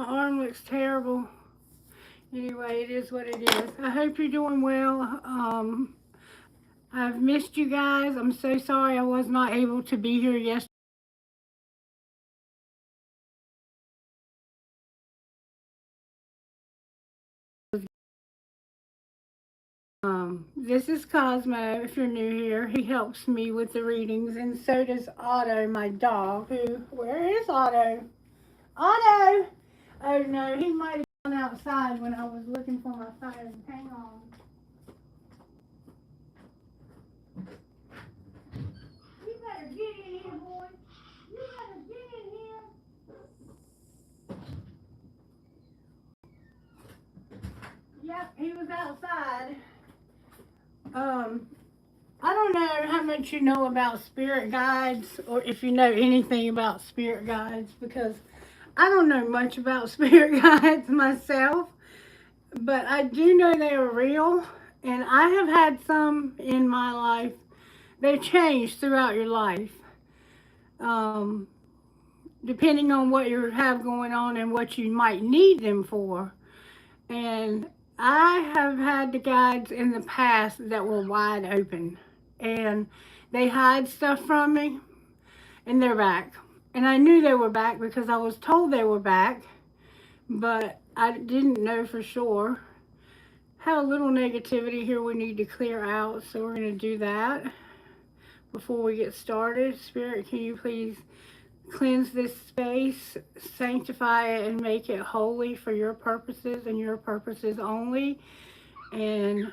My arm looks terrible. Anyway, it is what it is. I hope you're doing well. I've missed you guys. I'm so sorry I was not able to be here yesterday. This is Cosmo, if you're new here. He helps me with the readings, and so does Otto, my dog, where is Otto? Otto! Oh no, he might have gone outside when I was looking for my phone. Hang on. You better get in here, boy. You better get in here. Yep, he was outside. I don't know how much you know about spirit guides, or if you know anything about spirit guides, because I don't know much about spirit guides myself, but I do know they are real, and I have had some in my life. They change throughout your life, depending on what you have going on and what you might need them for. And I have had the guides in the past that were wide open, and they hide stuff from me, and they're back. And I knew they were back because I was told they were back, but I didn't know for sure. Had a little negativity here we need to clear out, so we're going to do that before we get started. Spirit, can you please cleanse this space, sanctify it, and make it holy for your purposes and your purposes only. And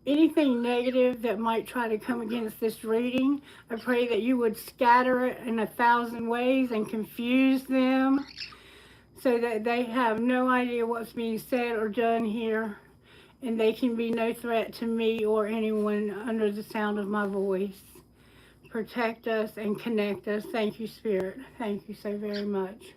anything negative that might try to come against this reading, I pray that you would scatter it in 1,000 ways and confuse them so that they have no idea what's being said or done here, and they can be no threat to me or anyone under the sound of my voice. Protect us and connect us. Thank you, Spirit. Thank you so very much.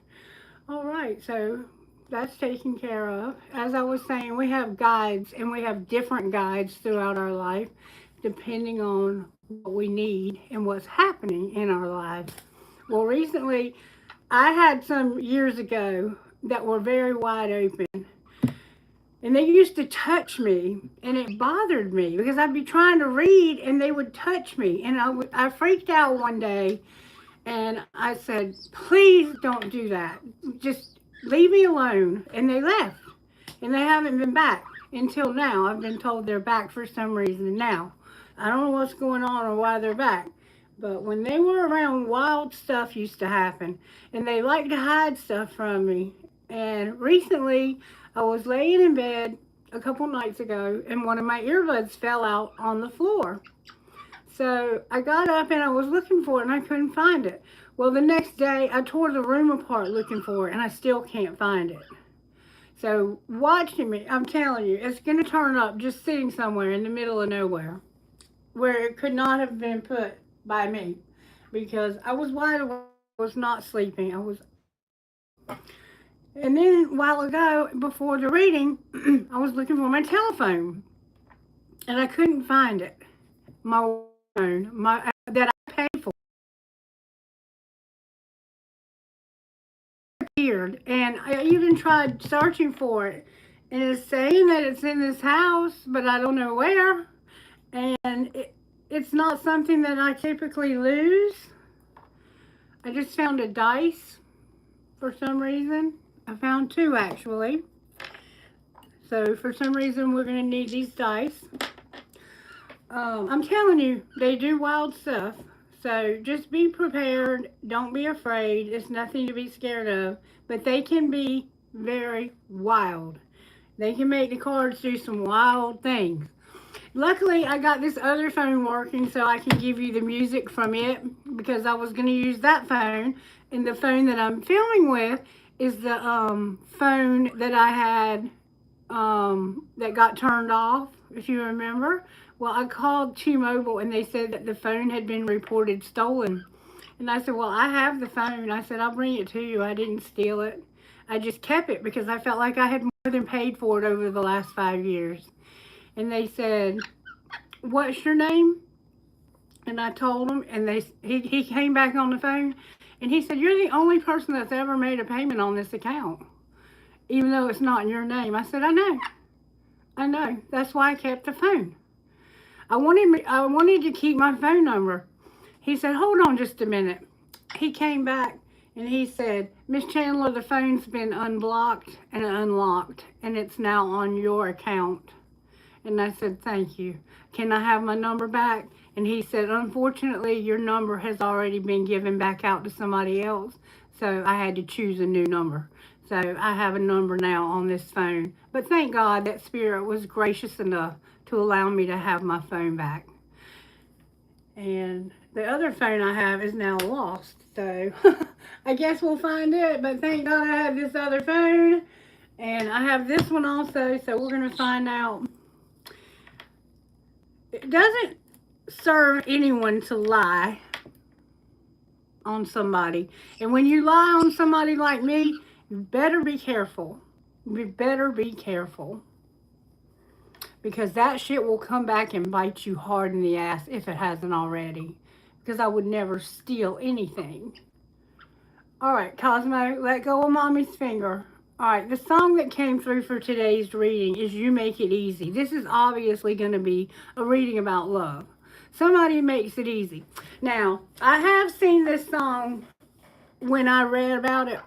All right, so that's taken care of. As I was saying, we have guides, and we have different guides throughout our life, depending on what we need and what's happening in our lives. Well, recently, I had some years ago that were very wide open. And they used to touch me, and it bothered me because I'd be trying to read and they would touch me. And I freaked out one day, and I said, please don't do that. Just leave me alone. And they left, and they haven't been back until now. I've been told they're back for some reason now. I don't know what's going on or why they're back. But when they were around, wild stuff used to happen, and they like to hide stuff from me. And recently, I was laying in bed a couple nights ago, and one of my earbuds fell out on the floor. So I got up and I was looking for it, and I couldn't find it. Well, the next day I tore the room apart looking for it, and I still can't find it. So watching me, I'm telling you, it's going to turn up just sitting somewhere in the middle of nowhere where it could not have been put by me, because I was wide awake. I was not sleeping. And then a while ago, before the reading, I was looking for my telephone, and I couldn't find it. My phone, that I paid for, appeared, and I even tried searching for it, and it's saying that it's in this house, but I don't know where, and it's not something that I typically lose. I just found a dice for some reason. I found two, actually. So for some reason, we're going to need these dice. I'm telling you, they do wild stuff. So just be prepared. Don't be afraid. It's nothing to be scared of. But they can be very wild. They can make the cards do some wild things. Luckily, I got this other phone working so I can give you the music from it, because I was going to use that phone. And the phone that I'm filming with is the phone that I had that got turned off, if you remember. Well, I called T-Mobile, and they said that the phone had been reported stolen. And I said, well, I have the phone. I said, I'll bring it to you. I didn't steal it. I just kept it because I felt like I had more than paid for it over the last 5 years. And they said, what's your name? And I told him, and he came back on the phone, and he said, you're the only person that's ever made a payment on this account. even though it's not in your name. I said, I know. That's why I kept the phone. I wanted to keep my phone number. He said, hold on just a minute. He came back and he said, Miss Chandler, the phone's been unblocked and unlocked, and it's now on your account. And I said, thank you. Can I have my number back? And he said, unfortunately, your number has already been given back out to somebody else, so I had to choose a new number. So I have a number now on this phone. But thank God that spirit was gracious enough to allow me to have my phone back. And the other phone I have is now lost, so I guess we'll find it. But thank God I have this other phone, and I have this one also, so we're going to find out. It doesn't serve anyone to lie on somebody. And when you lie on somebody like me, you better be careful. You better be careful. Because that shit will come back and bite you hard in the ass if it hasn't already. Because I would never steal anything. Alright, Cosmo, let go of mommy's finger. Alright, the song that came through for today's reading is You Make It Easy. This is obviously going to be a reading about love. Somebody makes it easy. Now, I have seen this song when I read about it.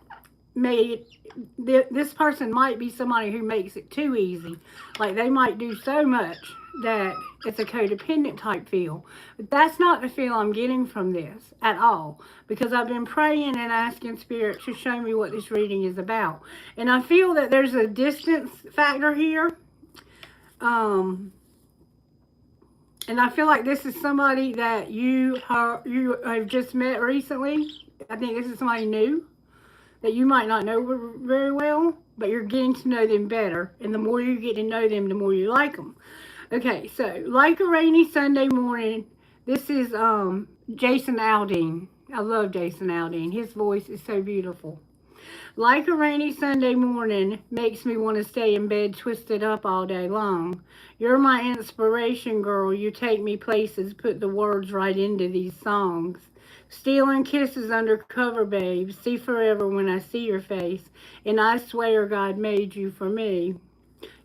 This person might be somebody who makes it too easy. Like they might do so much that it's a codependent type feel. But that's not the feel I'm getting from this at all. Because I've been praying and asking Spirit to show me what this reading is about. And I feel that there's a distance factor here. And I feel like this is somebody that you have just met recently. I think this is somebody new that you might not know very well, but you're getting to know them better. And the more you get to know them, the more you like them. Okay, so like a rainy Sunday morning, this is Jason Aldean. I love Jason Aldean. His voice is so beautiful. Like a rainy Sunday morning makes me want to stay in bed twisted up all day long. You're my inspiration, girl. You take me places, put the words right into these songs. Stealing kisses undercover, babe. See forever when I see your face. And I swear God made you for me.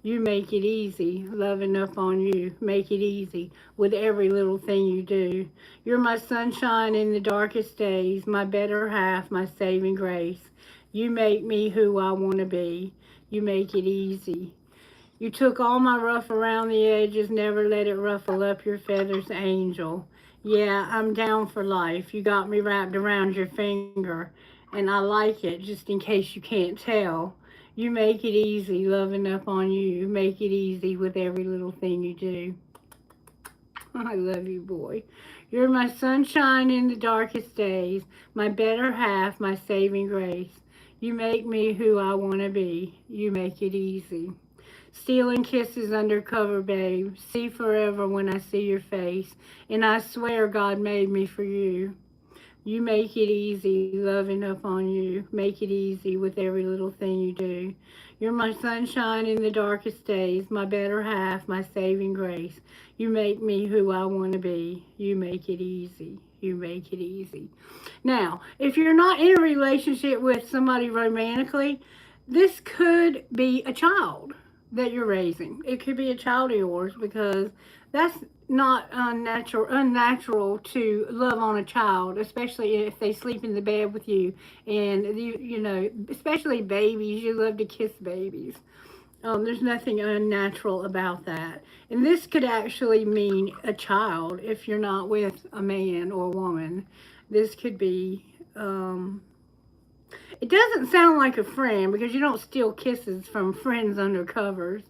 You make it easy, loving up on you. Make it easy with every little thing you do. You're my sunshine in the darkest days, my better half, my saving grace. You make me who I want to be. You make it easy. You took all my rough around the edges, never let it ruffle up your feathers, angel. Yeah, I'm down for life. You got me wrapped around your finger, and I like it, just in case you can't tell. You make it easy, loving up on you. Make it easy with every little thing you do. I love you, boy. You're my sunshine in the darkest days, my better half, my saving grace. You make me who I want to be. You make it easy. Stealing kisses undercover, babe. See forever when I see your face. And I swear God made me for you. You make it easy, loving up on you. Make it easy with every little thing you do. You're my sunshine in the darkest days, my better half, my saving grace. You make me who I want to be. You make it easy. You make it easy. Now, if you're not in a relationship with somebody romantically, this could be a child that you're raising. It could be a child of yours, because that's not unnatural to love on a child, especially if they sleep in the bed with you. And you know, especially babies, you love to kiss babies. There's nothing unnatural about that. And this could actually mean a child if you're not with a man or a woman. This could be it doesn't sound like a friend, because you don't steal kisses from friends under covers.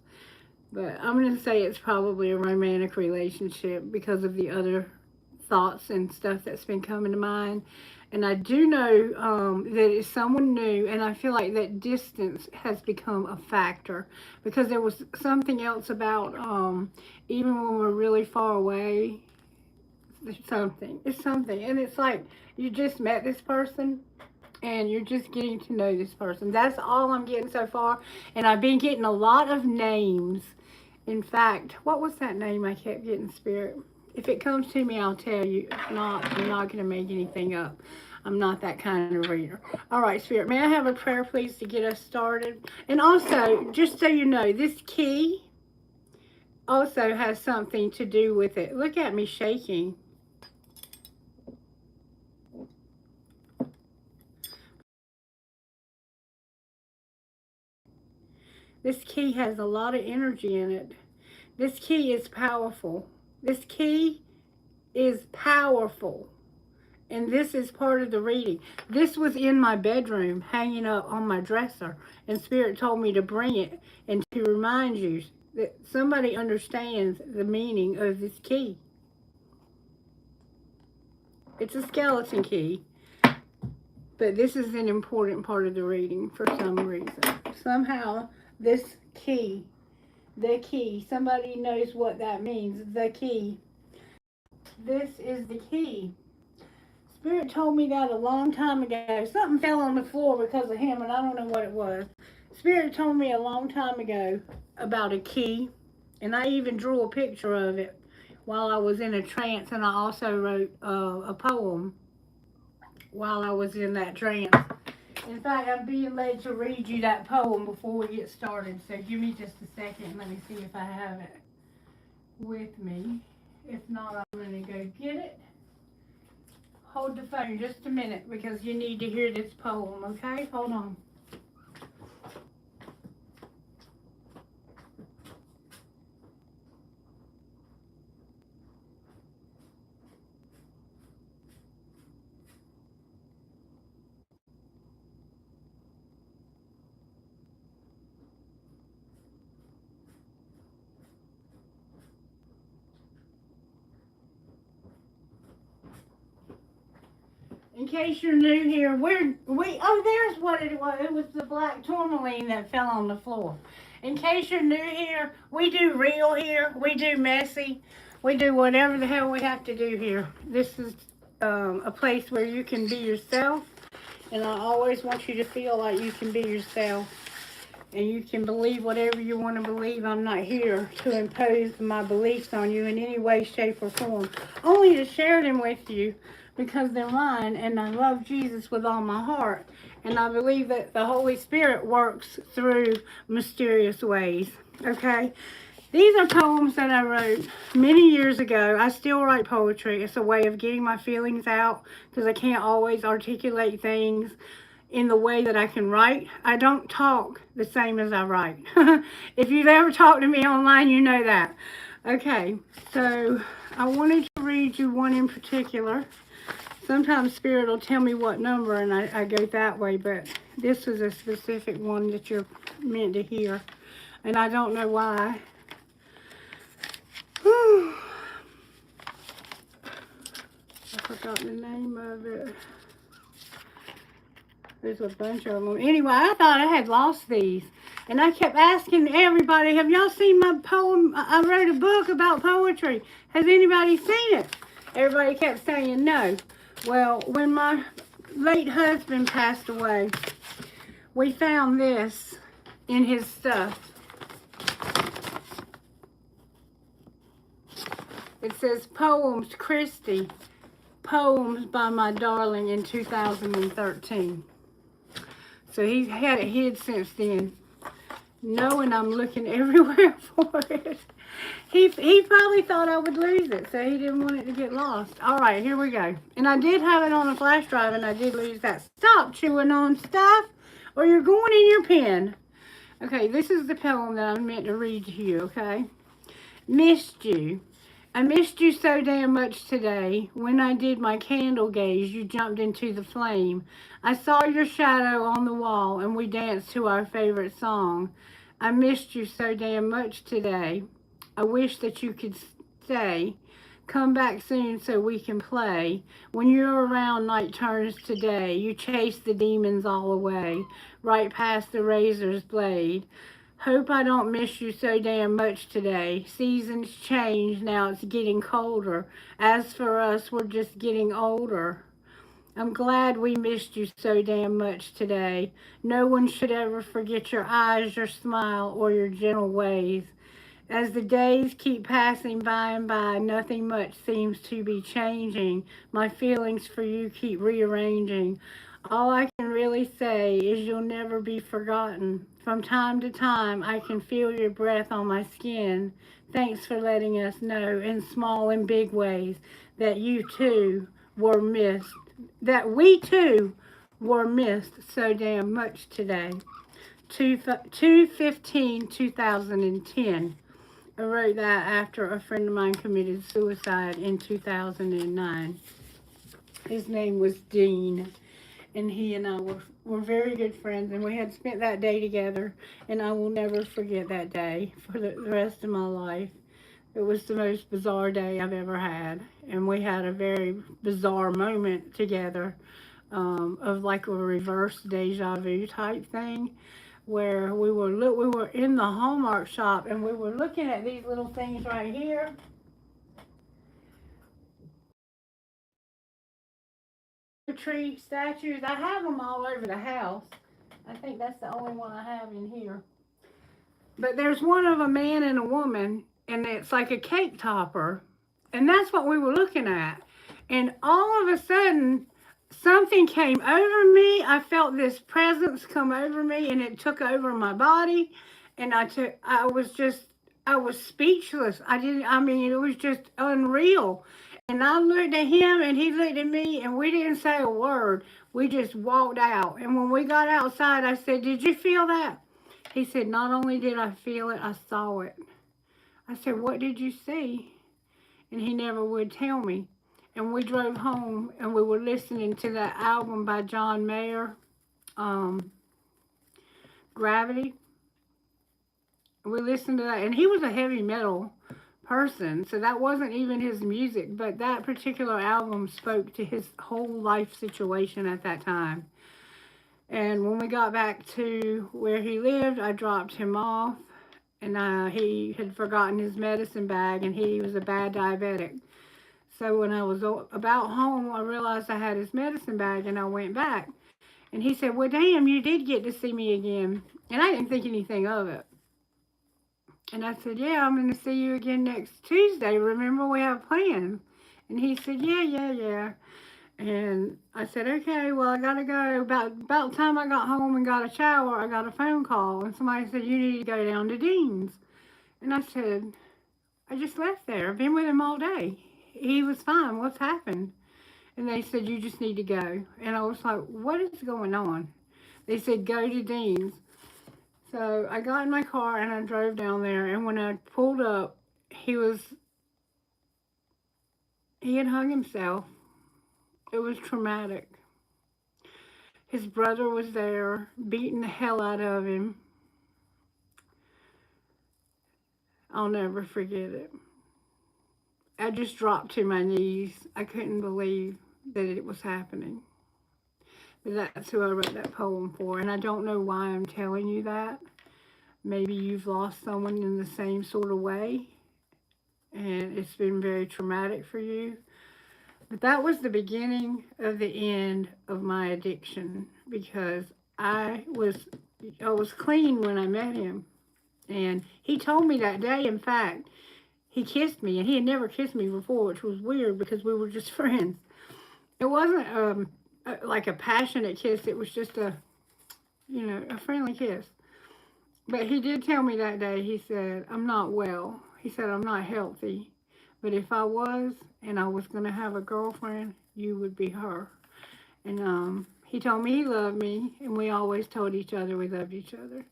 But I'm going to say it's probably a romantic relationship because of the other thoughts and stuff that's been coming to mind. And I do know that it's someone new, and I feel like that distance has become a factor. Because there was something else about, even when we're really far away, it's something. And it's like, you just met this person, and you're just getting to know this person. That's all I'm getting so far. And I've been getting a lot of names. In fact, what was that name I kept getting, Spirit? If it comes to me, I'll tell you. If not, I'm not going to make anything up. I'm not that kind of reader. All right, Spirit, may I have a prayer, please, to get us started? And also, just so you know, this key also has something to do with it. Look at me shaking. This key has a lot of energy in it. This key is powerful. This key is powerful. And this is part of the reading. This was in my bedroom, hanging up on my dresser. And Spirit told me to bring it and to remind you that somebody understands the meaning of this key. It's a skeleton key. But this is an important part of the reading for some reason. Somehow, this key, the key, somebody knows what that means, the key. This is the key. Spirit told me that a long time ago. Something fell on the floor because of him, and I don't know what it was. Spirit told me a long time ago about a key, and I even drew a picture of it while I was in a trance, and I also wrote a poem while I was in that trance. In fact, I'm being led to read you that poem before we get started, so give me just a second. Let me see if I have it with me. If not, I'm going to go get it. Hold the phone just a minute because you need to hear this poem, okay? Hold on. In case you're new here, there's what it was. It was the black tourmaline that fell on the floor. In case you're new here, we do real here. We do messy. We do whatever the hell we have to do here. This is a place where you can be yourself. And I always want you to feel like you can be yourself. And you can believe whatever you want to believe. I'm not here to impose my beliefs on you in any way, shape, or form. Only to share them with you because they're mine, and I love Jesus with all my heart. And I believe that the Holy Spirit works through mysterious ways, okay? These are poems that I wrote many years ago. I still write poetry. It's a way of getting my feelings out because I can't always articulate things in the way that I can write. I don't talk the same as I write. If you've ever talked to me online, you know that. Okay, so I wanted to read you one in particular. Sometimes Spirit will tell me what number and I go that way, but this is a specific one that you're meant to hear. And I don't know why. I forgot the name of it. There's a bunch of them. Anyway, I thought I had lost these. And I kept asking everybody, have y'all seen my poem? I wrote a book about poetry. Has anybody seen it? Everybody kept saying no. Well, when my late husband passed away, we found this in his stuff. It says, Poems, Christie. Poems by my darling in 2013. So he's had it hid since then, knowing I'm looking everywhere for it. He probably thought I would lose it, so he didn't want it to get lost. All right, here we go. And I did have it on a flash drive, and I did lose that. Stop chewing on stuff, or you're going in your pen. Okay, this is the poem that I'm meant to read to you, okay? Missed you. I missed you so damn much today. When I did my candle gaze, you jumped into the flame. I saw your shadow on the wall, and we danced to our favorite song. I missed you so damn much today. I wish that you could stay. Come back soon so we can play. When you're around, night turns to day. You chase the demons all away, right past the razor's blade. Hope I don't miss you so damn much today. Seasons change, now it's getting colder. As for us, we're just getting older. I'm glad we missed you so damn much today. No one should ever forget your eyes, your smile, or your gentle ways. As the days keep passing by and by, nothing much seems to be changing. My feelings for you keep rearranging. All I can really say is you'll never be forgotten. From time to time, I can feel your breath on my skin. Thanks for letting us know in small and big ways that you too were missed, that we too were missed so damn much today. 2/15/2010. I wrote that after a friend of mine committed suicide in 2009. His name was Dean, and he and I were very good friends, and we had spent that day together, and I will never forget that day for the rest of my life. It was the most bizarre day I've ever had, and we had a very bizarre moment together, of like a reverse deja vu type thing, where we were in the Hallmark shop, and we were looking at these little things right here. Tree statues. I have them all over the house. I think that's the only one I have in here. But there's one of a man and a woman, and it's like a cake topper. And that's what we were looking at. And all of a sudden, something came over me. I felt this presence come over me, and it took over my body. And I was speechless. It was just unreal. And I looked at him, and he looked at me, and we didn't say a word. We just walked out. And when we got outside, I said, "Did you feel that?" He said, "Not only did I feel it, I saw it." I said, "What did you see?" And he never would tell me. And we drove home, and we were listening to that album by John Mayer, Gravity. We listened to that, and he was a heavy metal person, so that wasn't even his music, but that particular album spoke to his whole life situation at that time. And when we got back to where he lived, I dropped him off, and he had forgotten his medicine bag, and he was a bad diabetic. So when I was about home, I realized I had his medicine bag, and I went back. And he said, "Well, damn, you did get to see me again." And I didn't think anything of it. And I said, "Yeah, I'm going to see you again next Tuesday. Remember, we have plans." And he said, "Yeah. And I said, "Okay, well, I got to go." About the time I got home and got a shower, I got a phone call. And somebody said, "You need to go down to Dean's." And I said, "I just left there. I've been with him all day. He was fine. What's happened?" And they said, "You just need to go." And I was like, "What is going on?" They said, "Go to Dean's." So I got in my car and I drove down there. And when I pulled up, he had hung himself. It was traumatic. His brother was there, beating the hell out of him. I'll never forget it. I just dropped to my knees. I couldn't believe that it was happening. But that's who I wrote that poem for. And I don't know why I'm telling you that. Maybe you've lost someone in the same sort of way, and it's been very traumatic for you. But that was the beginning of the end of my addiction, because I was clean when I met him. And he told me that day, in fact, he kissed me, and he had never kissed me before, which was weird because we were just friends. It wasn't like a passionate kiss. It was just a friendly kiss. But he did tell me that day, he said, "I'm not well." He said, "I'm not healthy. But if I was, and I was going to have a girlfriend, you would be her." And he told me he loved me, and we always told each other we loved each other.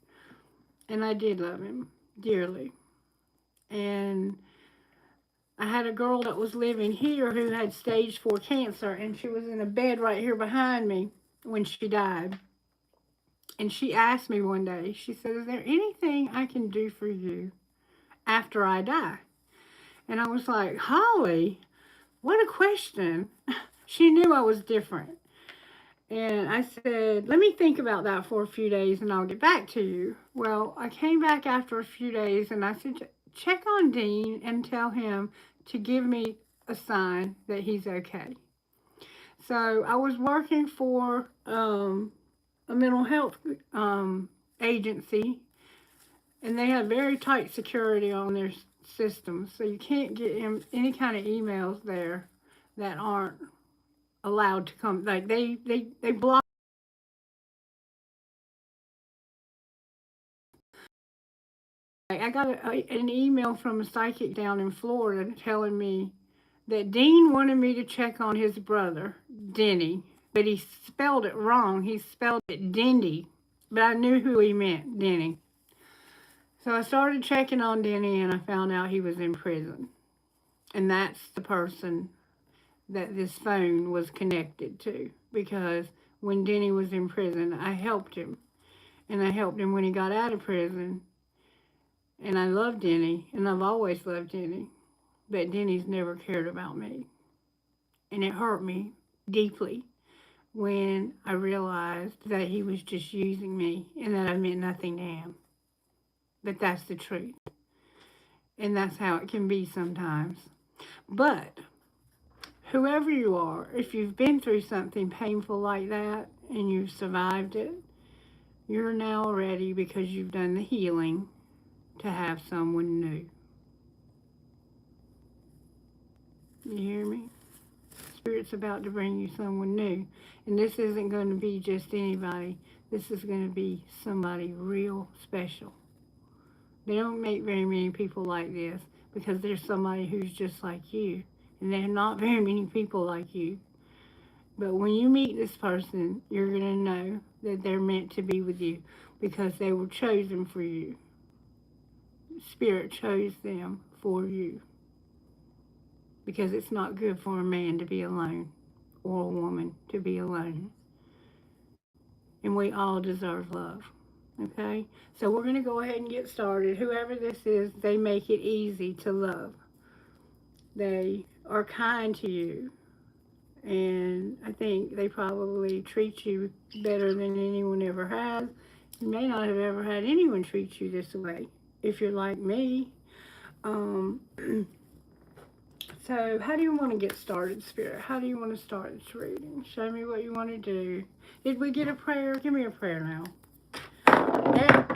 And I did love him dearly. And I had a girl that was living here who had stage 4 cancer, and she was in a bed right here behind me when she died. And she asked me one day, she said, "Is there anything I can do for you after I die?" And I was like, "Holly, what a question." She knew I was different. And I said, "Let me think about that for a few days and I'll get back to you." Well, I came back after a few days and I said, "Check on Dean and tell him to give me a sign that he's okay." So I was working for a mental health agency And they have very tight security on their systems, so you can't get any kind of emails there that aren't allowed to come. Like they block. I got an email from a psychic down in Florida telling me that Dean wanted me to check on his brother, Denny, but he spelled it wrong. He spelled it Dindy, but I knew who he meant, Denny. So I started checking on Denny, and I found out he was in prison. And that's the person that this phone was connected to, because when Denny was in prison, I helped him. And I helped him when he got out of prison. And I love Denny, and I've always loved Denny. But Denny's never cared about me. And it hurt me deeply when I realized that he was just using me and that I meant nothing to him. But that's the truth. And that's how it can be sometimes. But whoever you are, if you've been through something painful like that and you've survived it, you're now ready, because you've done the healing, to have someone new. You hear me? Spirit's about to bring you someone new. And this isn't going to be just anybody. This is going to be somebody real special. They don't make very many people like this, because there's somebody who's just like you. And there are not very many people like you. But when you meet this person, you're going to know that they're meant to be with you, because they were chosen for you. Spirit chose them for you. Because it's not good for a man to be alone, or a woman to be alone. And we all deserve love. Okay? So we're going to go ahead and get started. Whoever this is, they make it easy to love. They are kind to you. And I think they probably treat you better than anyone ever has. You may not have ever had anyone treat you this way, if you're like me. So how do you want to get started, Spirit? How do you want to start this reading? Show me what you want to do. Did we get a prayer? Give me a prayer now.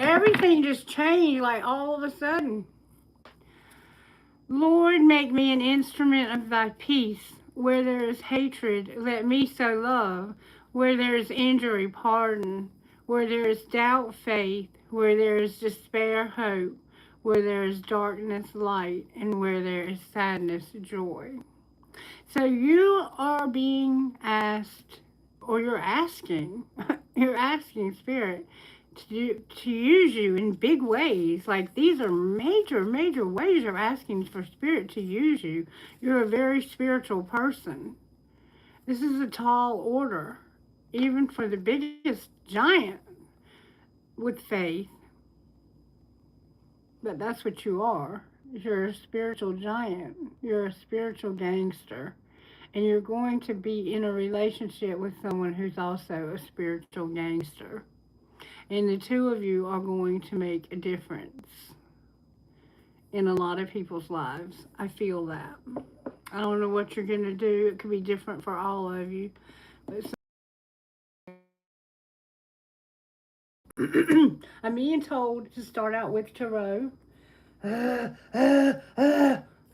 Everything just changed like all of a sudden. Lord, make me an instrument of thy peace. Where there is hatred, let me sow love. Where there is injury, pardon. Where there is doubt, faith. Where there is despair, hope. Where there is darkness, light. And where there is sadness, joy. So you are being asked, or you're asking Spirit to use you in big ways. Like, these are major ways you're asking for Spirit to use you. You're a very spiritual person. This is a tall order, even for the biggest giant with faith. But that's what you are. You're a spiritual giant. You're a spiritual gangster. And you're going to be in a relationship with someone who's also a spiritual gangster. And the two of you are going to make a difference in a lot of people's lives. I feel that. I don't know what you're going to do. It could be different for all of you. But I'm being told to start out with tarot. I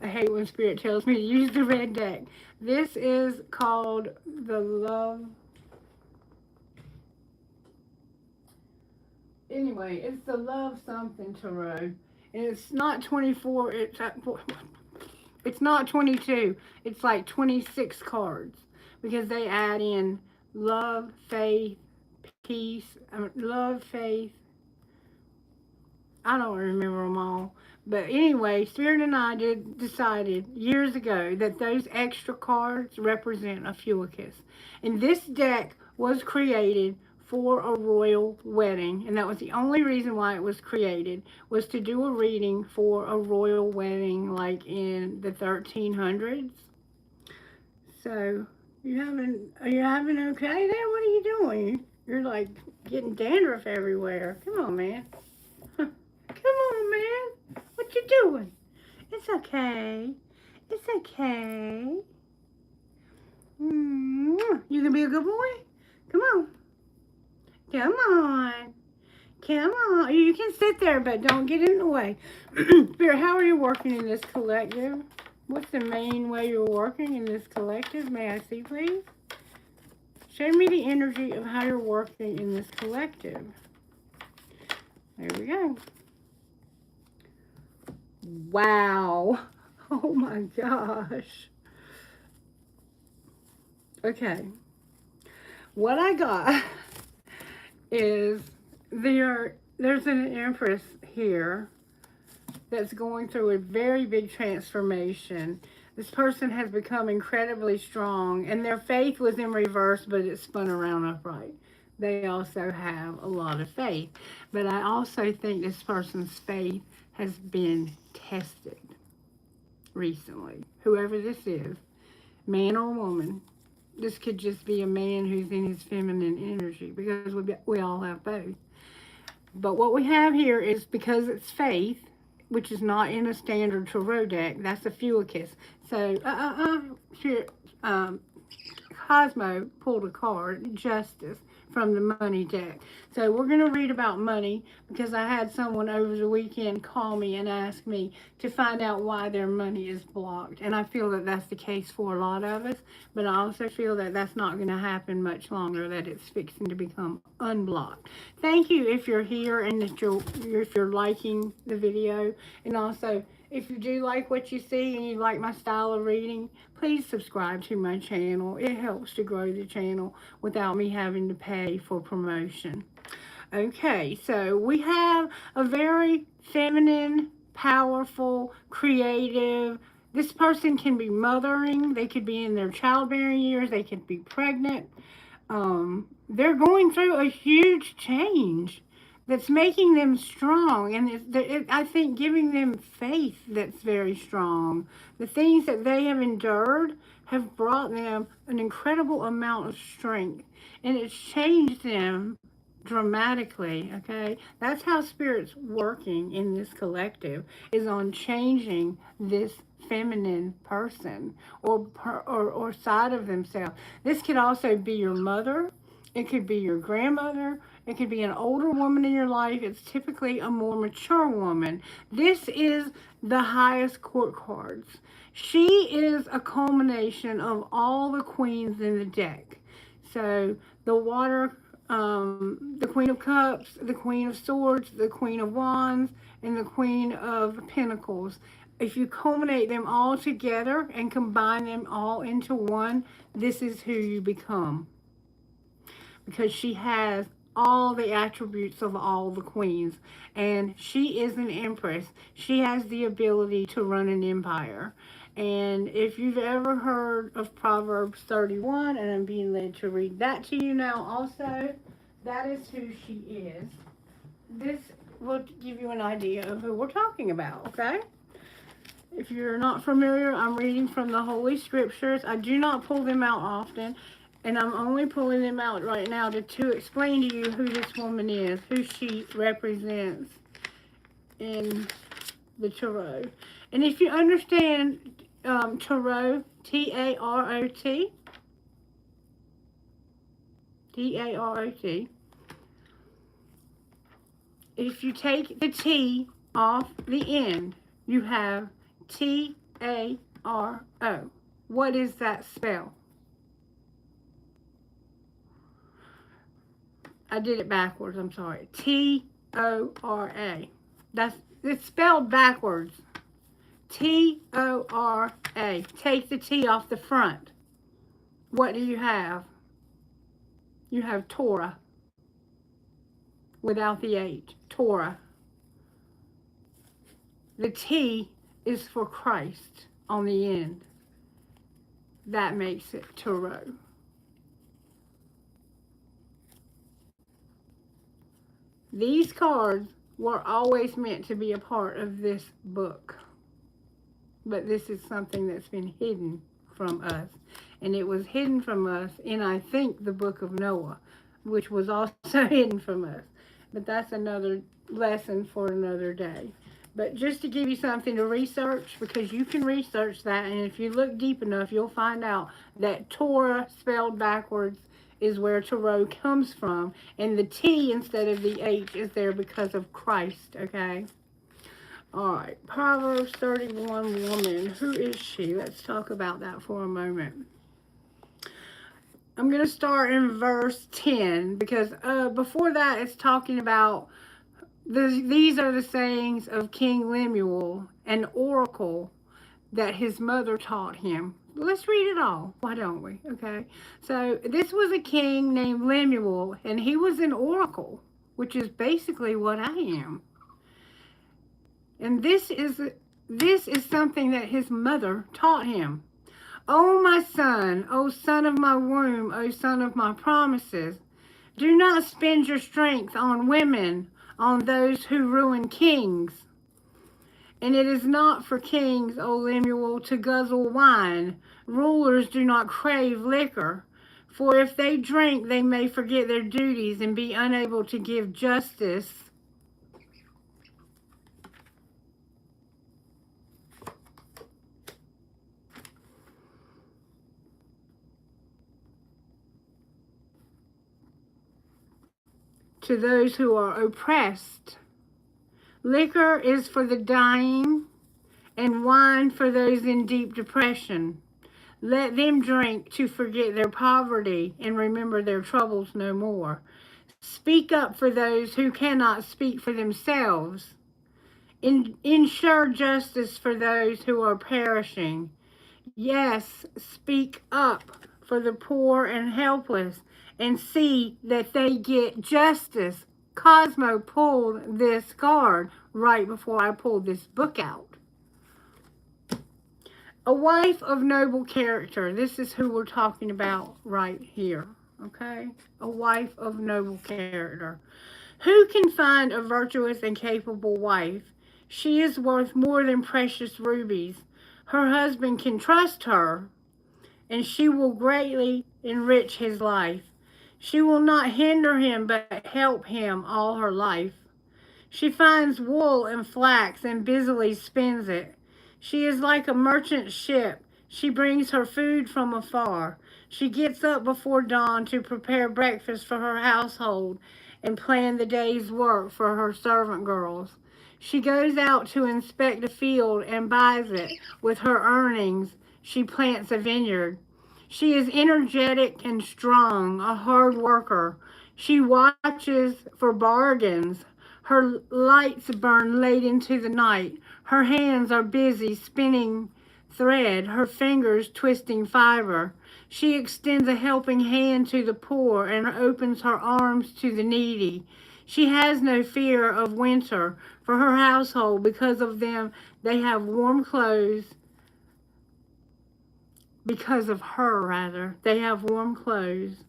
hate when Spirit tells me to use the red deck. This is called the Love. Anyway, it's the Love Something Tarot. And it's not 24, it's not 22. It's like 26 cards. Because they add in love, faith, peace, love, faith. I don't remember them all. But anyway, Spirit and I decided years ago that those extra cards represent a fuicus. And this deck was created for a royal wedding. And that was the only reason why it was created, was to do a reading for a royal wedding like in the 1300s. So, are you having okay there? What are you doing? You're like getting dandruff everywhere. Come on, man. Come on, man. What you doing? It's okay. It's okay. You gonna be a good boy? Come on. Come on. Come on. You can sit there, but don't get in the way. Spirit, how are you working in this collective? What's the main way you're working in this collective? May I see, please? Show me the energy of how you're working in this collective. There we go. Wow. Oh my gosh. Okay. What I got is there's an Empress here that's going through a very big transformation. This person has become incredibly strong, and their faith was in reverse, but it spun around upright. They also have a lot of faith. But I also think this person's faith has been tested recently. Whoever this is, man or woman, this could just be a man who's in his feminine energy, because we all have both. But what we have here is, because it's faith, which is not in a standard tarot deck, that's a Fuicus. So, Cosmo pulled a card, Justice, from the money deck. So we're going to read about money, because I had someone over the weekend call me and ask me to find out why their money is blocked. And I feel that that's the case for a lot of us, but I also feel that that's not going to happen much longer, that it's fixing to become unblocked. Thank you if you're here and if you're liking the video. And also, if you do like what you see and you like my style of reading, please subscribe to my channel. It helps to grow the channel without me having to pay for promotion. Okay, so we have a very feminine, powerful, creative. This person can be mothering. They could be in their childbearing years. They could be pregnant. They're going through a huge change that's making them strong, and I think giving them faith that's very strong. The things that they have endured have brought them an incredible amount of strength, and it's changed them dramatically. Okay, that's how Spirit's working in this collective, is on changing this feminine person or side of themselves. This could also be your mother. It could be your grandmother. It could be an older woman in your life. It's typically a more mature woman. This is the highest court cards. She is a culmination of all the queens in the deck. So the water, the Queen of Cups, the Queen of Swords, the Queen of Wands, and the Queen of Pentacles. If you culminate them all together and combine them all into one, this is who you become. Because she has all the attributes of all the queens, and she is an empress. She has the ability to run an empire. And if you've ever heard of Proverbs 31, and I'm being led to read that to you now also, that is who she is. This will give you an idea of who we're talking about, okay? If you're not familiar, I'm reading from the Holy Scriptures. I do not pull them out often. And I'm only pulling them out right now to explain to you who this woman is, who she represents in the tarot. And if you understand tarot, T-A-R-O-T, T-A-R-O-T, if you take the T off the end, you have T-A-R-O. What is that spell? I did it backwards, I'm sorry. T-O-R-A. It's spelled backwards. T-O-R-A. Take the T off the front. What do you have? You have Torah. Without the H. Torah. The T is for Christ on the end. That makes it tarot. These cards were always meant to be a part of this book. But this is something that's been hidden from us. And it was hidden from us in, I think, the book of Noah, which was also hidden from us. But that's another lesson for another day. But just to give you something to research, because you can research that, and if you look deep enough, you'll find out that Torah spelled backwards is where tarot comes from. And the T instead of the H is there because of Christ, okay? All right, Proverbs 31 woman. Who is she? Let's talk about that for a moment. I'm going to start in verse 10 because before that it's talking about these are the sayings of King Lemuel, an oracle that his mother taught him. Let's read it all. Why don't we? Okay. So this was a king named Lemuel, and he was an oracle, which is basically what I am. And this is something that his mother taught him. O my son, O son of my womb, O son of my promises, do not spend your strength on women, on those who ruin kings. And it is not for kings, O Lemuel, to guzzle wine. Rulers do not crave liquor. For if they drink, they may forget their duties and be unable to give justice. To those who are oppressed. Liquor is for the dying, and wine for those in deep depression. Let them drink to forget their poverty and remember their troubles no more. Speak up for those who cannot speak for themselves. Ensure justice for those who are perishing. Yes, speak up for the poor and helpless and see that they get justice. Cosmo pulled this card right before I pulled this book out. A wife of noble character. This is who we're talking about right here, okay? A wife of noble character. Who can find a virtuous and capable wife? She is worth more than precious rubies. Her husband can trust her, and she will greatly enrich his life. She will not hinder him, but help him all her life. She finds wool and flax and busily spins it. She is like a merchant ship. She brings her food from afar. She gets up before dawn to prepare breakfast for her household and plan the day's work for her servant girls. She goes out to inspect a field and buys it. With her earnings, she plants a vineyard. She is energetic and strong, a hard worker. She watches for bargains. Her lights burn late into the night. Her hands are busy spinning thread, her fingers twisting fiber. She extends a helping hand to the poor and opens her arms to the needy. She has no fear of winter for her household. Because of them, they have warm clothes. Because of her, rather, they have warm clothes.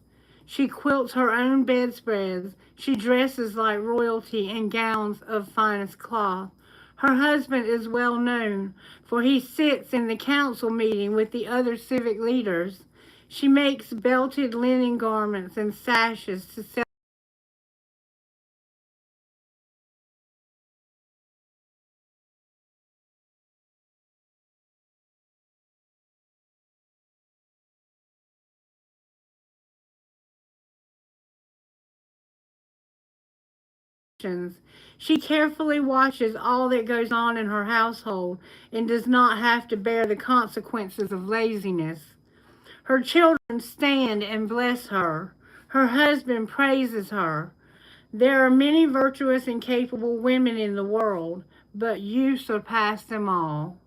She quilts her own bedspreads. She dresses like royalty in gowns of finest cloth. Her husband is well known, for he sits in the council meeting with the other civic leaders. She makes belted linen garments and sashes to sell. She carefully watches all that goes on in her household and does not have to bear the consequences of laziness. Her children stand and bless her. Her husband praises her. There are many virtuous and capable women in the world, but you surpass them all.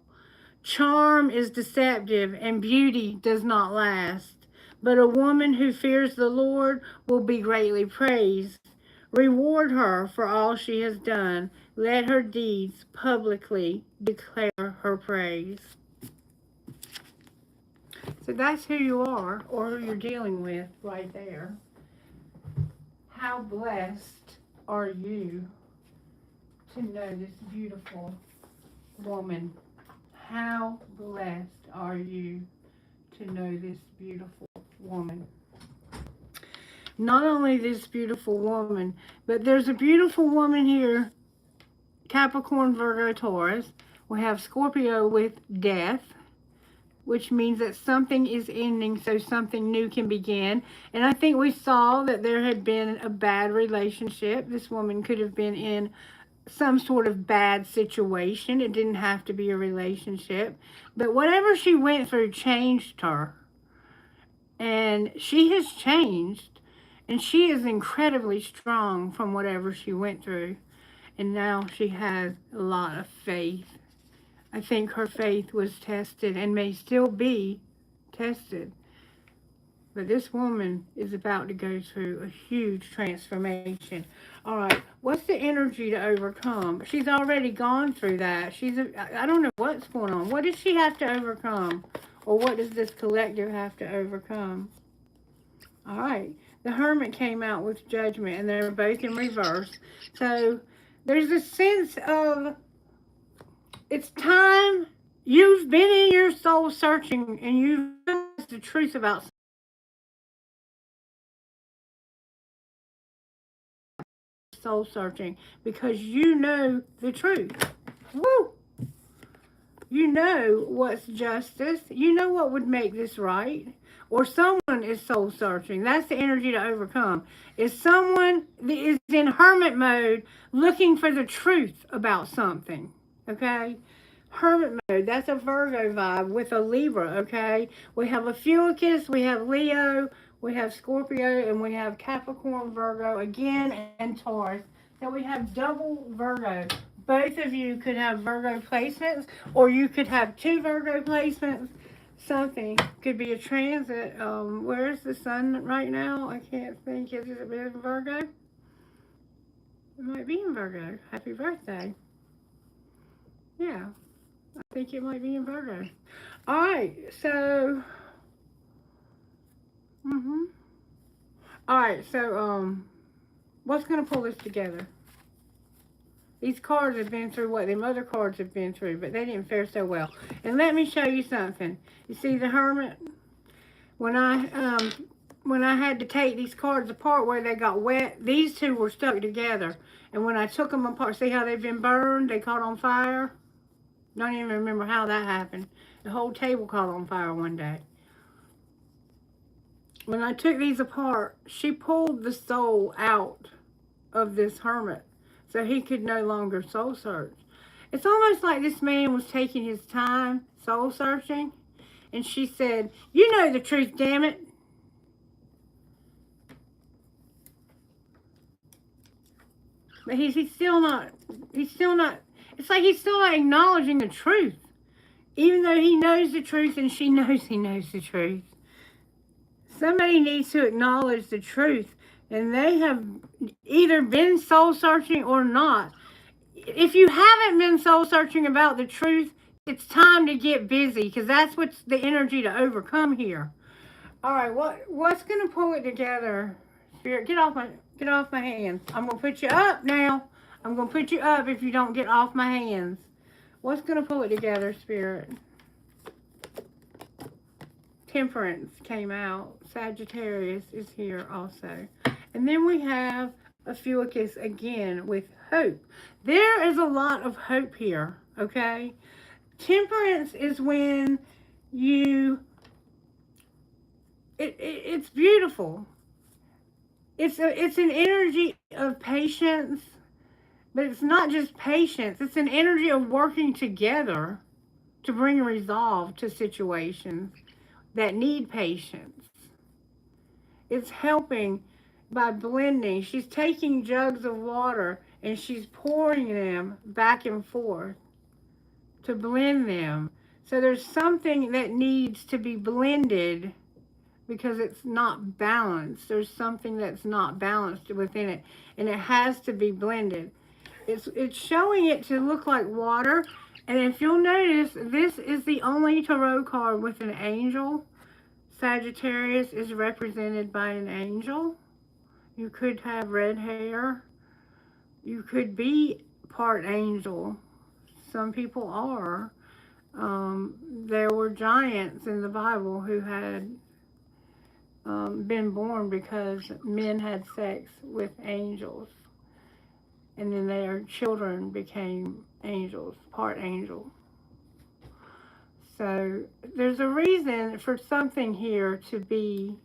Charm is deceptive and beauty does not last, but a woman who fears the Lord will be greatly praised. Reward her for all she has done. Let her deeds publicly declare her praise. So that's who you are, or who you're dealing with right there. How blessed are you to know this beautiful woman? How blessed are you to know this beautiful woman? Not only this beautiful woman, but there's a beautiful woman here, Capricorn, Virgo, Taurus. We have Scorpio with death. which means that something is ending so something new can begin. And I think we saw that there had been a bad relationship. This woman could have been in some sort of bad situation. It didn't have to be a relationship. But whatever she went through changed her. And she has changed. And she is incredibly strong from whatever she went through. And now she has a lot of faith. I think her faith was tested and may still be tested. But this woman is about to go through a huge transformation. All right, what's the energy to overcome? She's already gone through that. I don't know what's going on. What does she have to overcome? Or what does this collective have to overcome? All right, the Hermit came out with Judgment, and they're both in reverse. So there's a sense of it's time. You've been in your soul searching, and you've realized the truth about soul searching because you know the truth. Woo! You know what's justice. You know what would make this right. Or someone is soul searching. That's the energy to overcome. Is someone that is in hermit mode looking for the truth about something. Okay? Hermit mode. That's a Virgo vibe with a Libra. Okay? We have a Fuicus. We have Leo. We have Scorpio. And we have Capricorn, Virgo again, and Taurus. So we have double Virgo. Both of you could have Virgo placements, or you could have two Virgo placements. Something could be a transit. Where's the sun right now? I can't think. Is it in Virgo? It might be in Virgo. Happy birthday. Yeah, I think it might be in Virgo. All right, so. All right, so what's gonna pull this together? These cards have been through what them other cards have been through, but they didn't fare so well. And let me show you something. You see the Hermit? When I had to take these cards apart where they got wet, these two were stuck together. And when I took them apart, see how they've been burned? They caught on fire. Don't even remember how that happened. The whole table caught on fire one day. When I took these apart, she pulled the soul out of this Hermit, so he could no longer soul search. It's almost like this man was taking his time soul searching, and she said, "You know the truth, damn it." But he's still not, it's like he's still not acknowledging the truth, even though he knows the truth and she knows he knows the truth. Somebody needs to acknowledge the truth. And they have either been soul searching or not. If you haven't been soul searching about the truth, it's time to get busy, because that's what's the energy to overcome here. All right, what's gonna pull it together? Spirit, get off my hands. I'm gonna put you up now. I'm gonna put you up if you don't get off my hands. What's gonna pull it together, Spirit? Temperance came out. Sagittarius is here also. And then we have a Fuicus again with hope. There is a lot of hope here, okay? Temperance is when it's beautiful. It's an energy of patience, but it's not just patience. It's an energy of working together to bring resolve to situations that need patience. It's helping by blending. She's taking jugs of water and she's pouring them back and forth to blend them. So there's something that needs to be blended because it's not balanced. There's something that's not balanced within it, and it has to be blended. It's showing it to look like water. And if you'll notice, this is the only tarot card with an angel. Sagittarius is represented by an angel. You could have red hair. You could be part angel. Some people are. There were giants in the Bible who had been born because men had sex with angels. And then their children became angels, part angel. So there's a reason for something here to be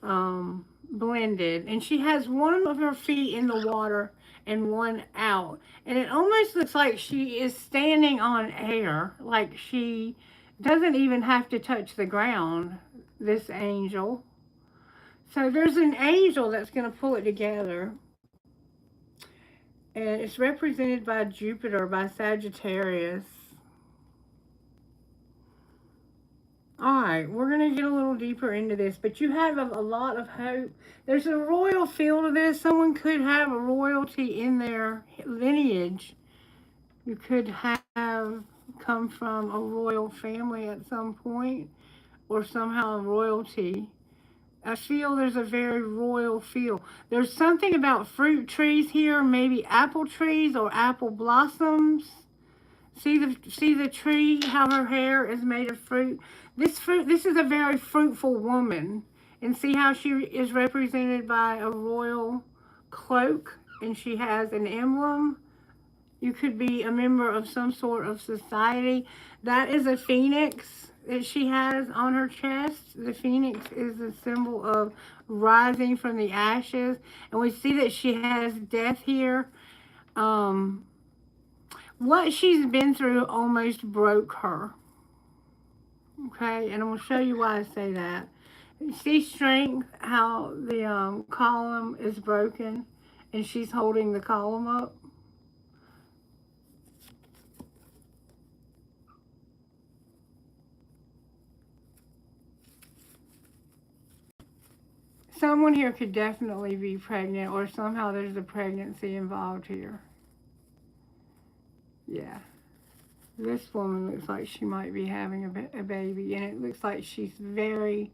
blended. And she has one of her feet in the water and one out. And it almost looks like she is standing on air, like she doesn't even have to touch the ground, this angel. So there's an angel that's going to pull it together. And it's represented by Jupiter, by Sagittarius. Alright, we're going to get a little deeper into this, but you have a lot of hope. There's a royal feel to this. Someone could have a royalty in their lineage. You could have come from a royal family at some point, or somehow royalty. I feel there's a very royal feel. There's something about fruit trees here, maybe apple trees or apple blossoms. See the tree, how her hair is made of fruit. This is a very fruitful woman. And see how she is represented by a royal cloak, and she has an emblem. You could be a member of some sort of society. That is a phoenix that she has on her chest. The phoenix is a symbol of rising from the ashes. And we see that she has death here. What she's been through almost broke her. Okay, and I'm going to show you why I say that. See strength, how the column is broken, and she's holding the column up. Someone here could definitely be pregnant, or somehow there's a pregnancy involved here. Yeah. This woman looks like she might be having a baby, and it looks like she's very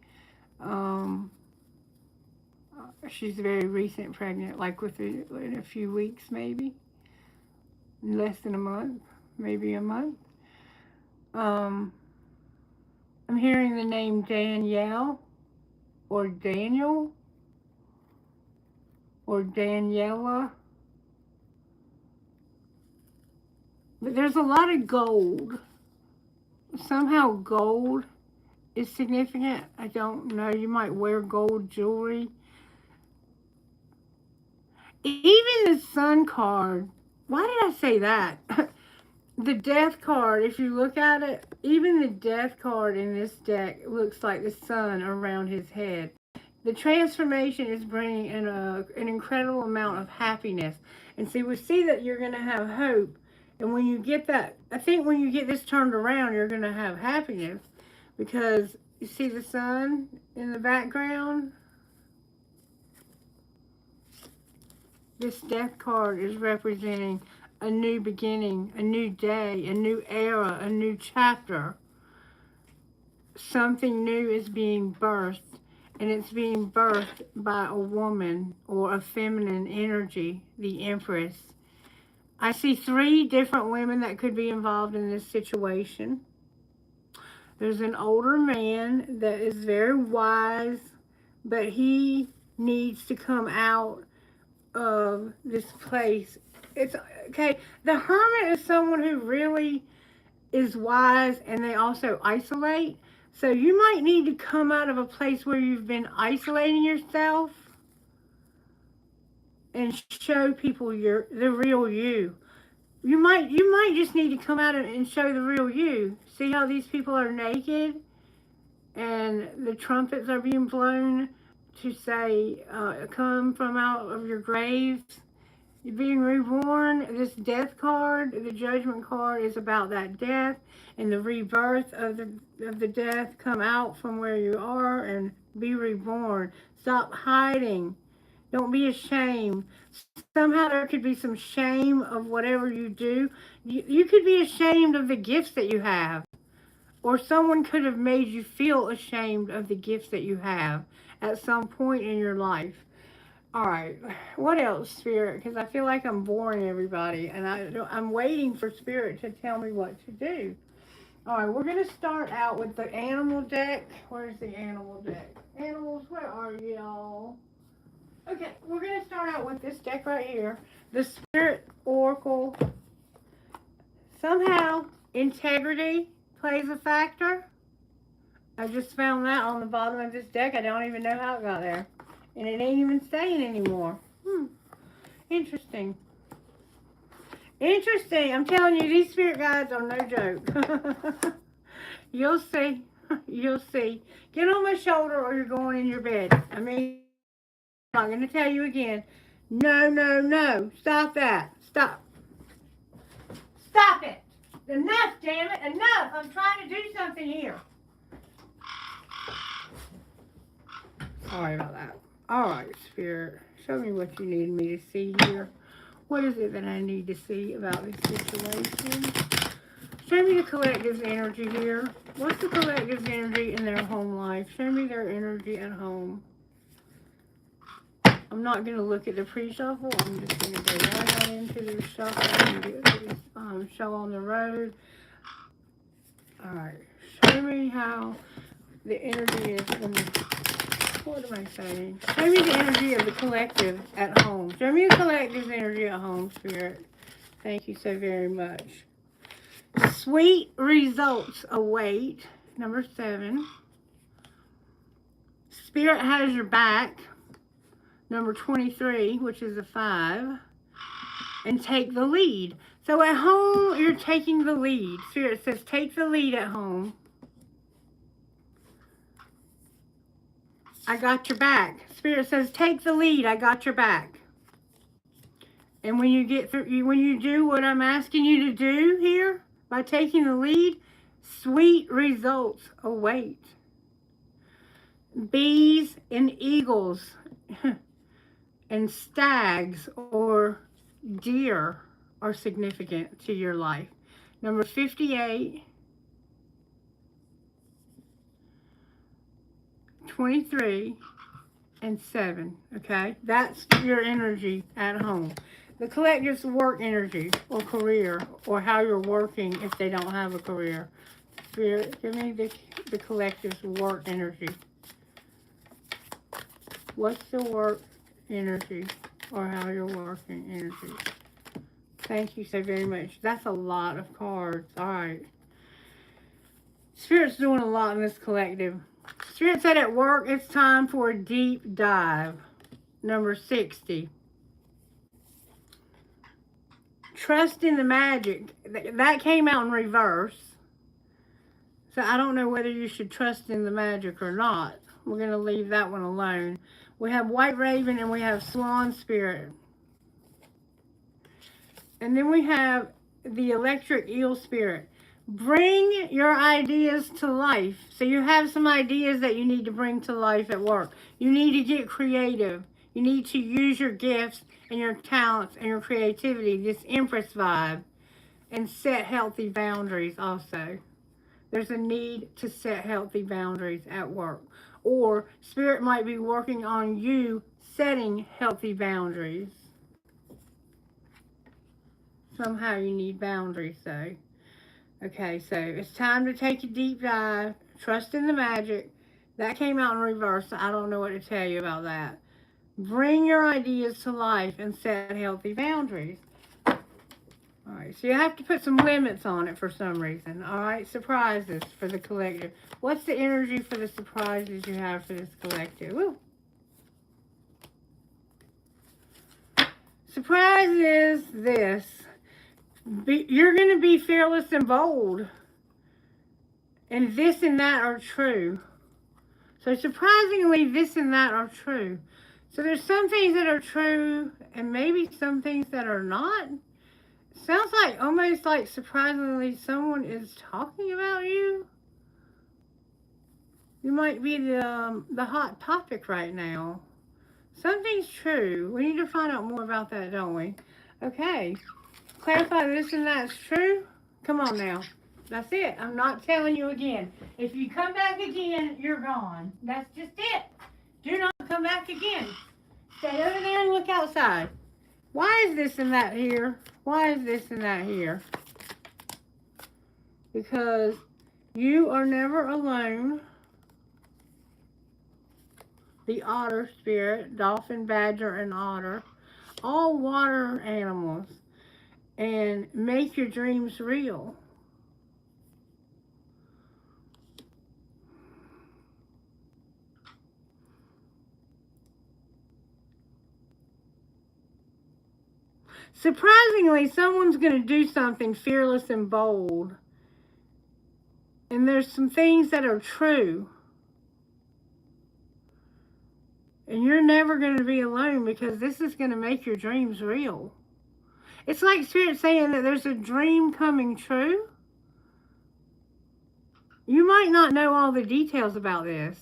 recent pregnant, like in a few weeks, maybe. Less than a month, maybe a month. I'm hearing the name Danielle, or Daniel, or Daniela. But there's a lot of gold. Somehow gold is significant. I don't know. You might wear gold jewelry. Even the Sun card. Why did I say that? The Death card, if you look at it, even the Death card in this deck looks like the sun around his head. The transformation is bringing in an incredible amount of happiness. And see, we see that you're going to have hope. And when you get that, I think when you get this turned around, you're going to have happiness. Because you see the sun in the background? This Death card is representing a new beginning, a new day, a new era, a new chapter. Something new is being birthed. And it's being birthed by a woman or a feminine energy, the Empress. I see 3 different women that could be involved in this situation. There's an older man that is very wise, but he needs to come out of this place. It's okay. The Hermit is someone who really is wise, and they also isolate. So you might need to come out of a place where you've been isolating yourself and show people the real you. You might just need to come out and show the real you. See how these people are naked and the trumpets are being blown to say, come from out of your graves. You're being reborn. This Death card, the Judgment card, is about that death and the rebirth of the death. Come out from where you are and be reborn. Stop hiding. Don't be ashamed. Somehow there could be some shame of whatever you do. You could be ashamed of the gifts that you have. Or someone could have made you feel ashamed of the gifts that you have at some point in your life. All right, what else, Spirit? Because I feel like I'm boring everybody, and I'm waiting for Spirit to tell me what to do. All right, we're going to start out with the animal deck. Where's the animal deck? Animals, where are y'all? Okay, we're going to start out with this deck right here. The Spirit Oracle. Somehow, integrity, plays a factor. I just found that on the bottom of this deck. I don't even know how it got there. And it ain't even saying anymore. Interesting. Interesting. I'm telling you, these spirit guides are no joke. You'll see. You'll see. Get on my shoulder or you're going in your bed. I mean, I'm not going to tell you again. No, no, no. Stop that. Stop. Stop it. Enough, damn it. Enough. I'm trying to do something here. Sorry about that. All right, Spirit. Show me what you need me to see here. What is it that I need to see about this situation? Show me the collective's energy here. What's the collective's energy in their home life? Show me their energy at home. I'm not going to look at the pre-shuffle. I'm just going to go right on into the shuffle and get this show on the road. All right. Show me how the energy is in the... What am I saying? Show me the energy of the collective at home. Show me the collective's energy at home, Spirit. Thank you so very much. Sweet results await. Number 7. Spirit has your back. Number 23, which is a 5. And take the lead. So at home, you're taking the lead. Spirit says take the lead at home. I got your back. Spirit says take the lead. I got your back. And when you get through, when you do what I'm asking you to do here, by taking the lead, sweet results await. Bees and eagles and stags or deer are significant to your life. Number 58, 23, and 7, okay? That's your energy at home. The collective's work energy or career or how you're working if they don't have a career. Spirit, give me the collective's work energy. What's the work energy or how you're working energy? Thank you so very much. That's a lot of cards. All right. Spirit's doing a lot in this collective. Spirit said at work, it's time for a deep dive. Number 60. Trust in the magic. That came out in reverse. So I don't know whether you should trust in the magic or not. We're going to leave that one alone. We have White Raven and we have Swan Spirit. And then we have the Electric Eel Spirit. Bring your ideas to life. So you have some ideas that you need to bring to life at work. You need to get creative. You need to use your gifts and your talents and your creativity, this Empress vibe, and set healthy boundaries also. There's a need to set healthy boundaries at work. Or Spirit might be working on you setting healthy boundaries. Somehow you need boundaries though. Okay, so it's time to take a deep dive. Trust in the magic. That came out in reverse, so I don't know what to tell you about that. Bring your ideas to life and set healthy boundaries. All right, so you have to put some limits on it for some reason. All right, surprises for the collective. What's the energy for the surprises you have for this collective? Woo. Surprise is this. You're going to be fearless and bold. And this and that are true. So surprisingly, this and that are true. So there's some things that are true and maybe some things that are not. Sounds like almost like surprisingly someone is talking about you. You might be the hot topic right now. Something's true. We need to find out more about that, don't we? Okay. Clarify this and that's true. Come on now. That's it. I'm not telling you again. If you come back again, you're gone. That's just it. Do not come back again. Stay over there and look outside. Why is this and that here? Why is this and that here? Because you are never alone. The otter spirit, dolphin, badger, and otter, all water animals, and make your dreams real. Surprisingly, someone's going to do something fearless and bold. And there's some things that are true. And you're never going to be alone because this is going to make your dreams real. It's like Spirit saying that there's a dream coming true. You might not know all the details about this.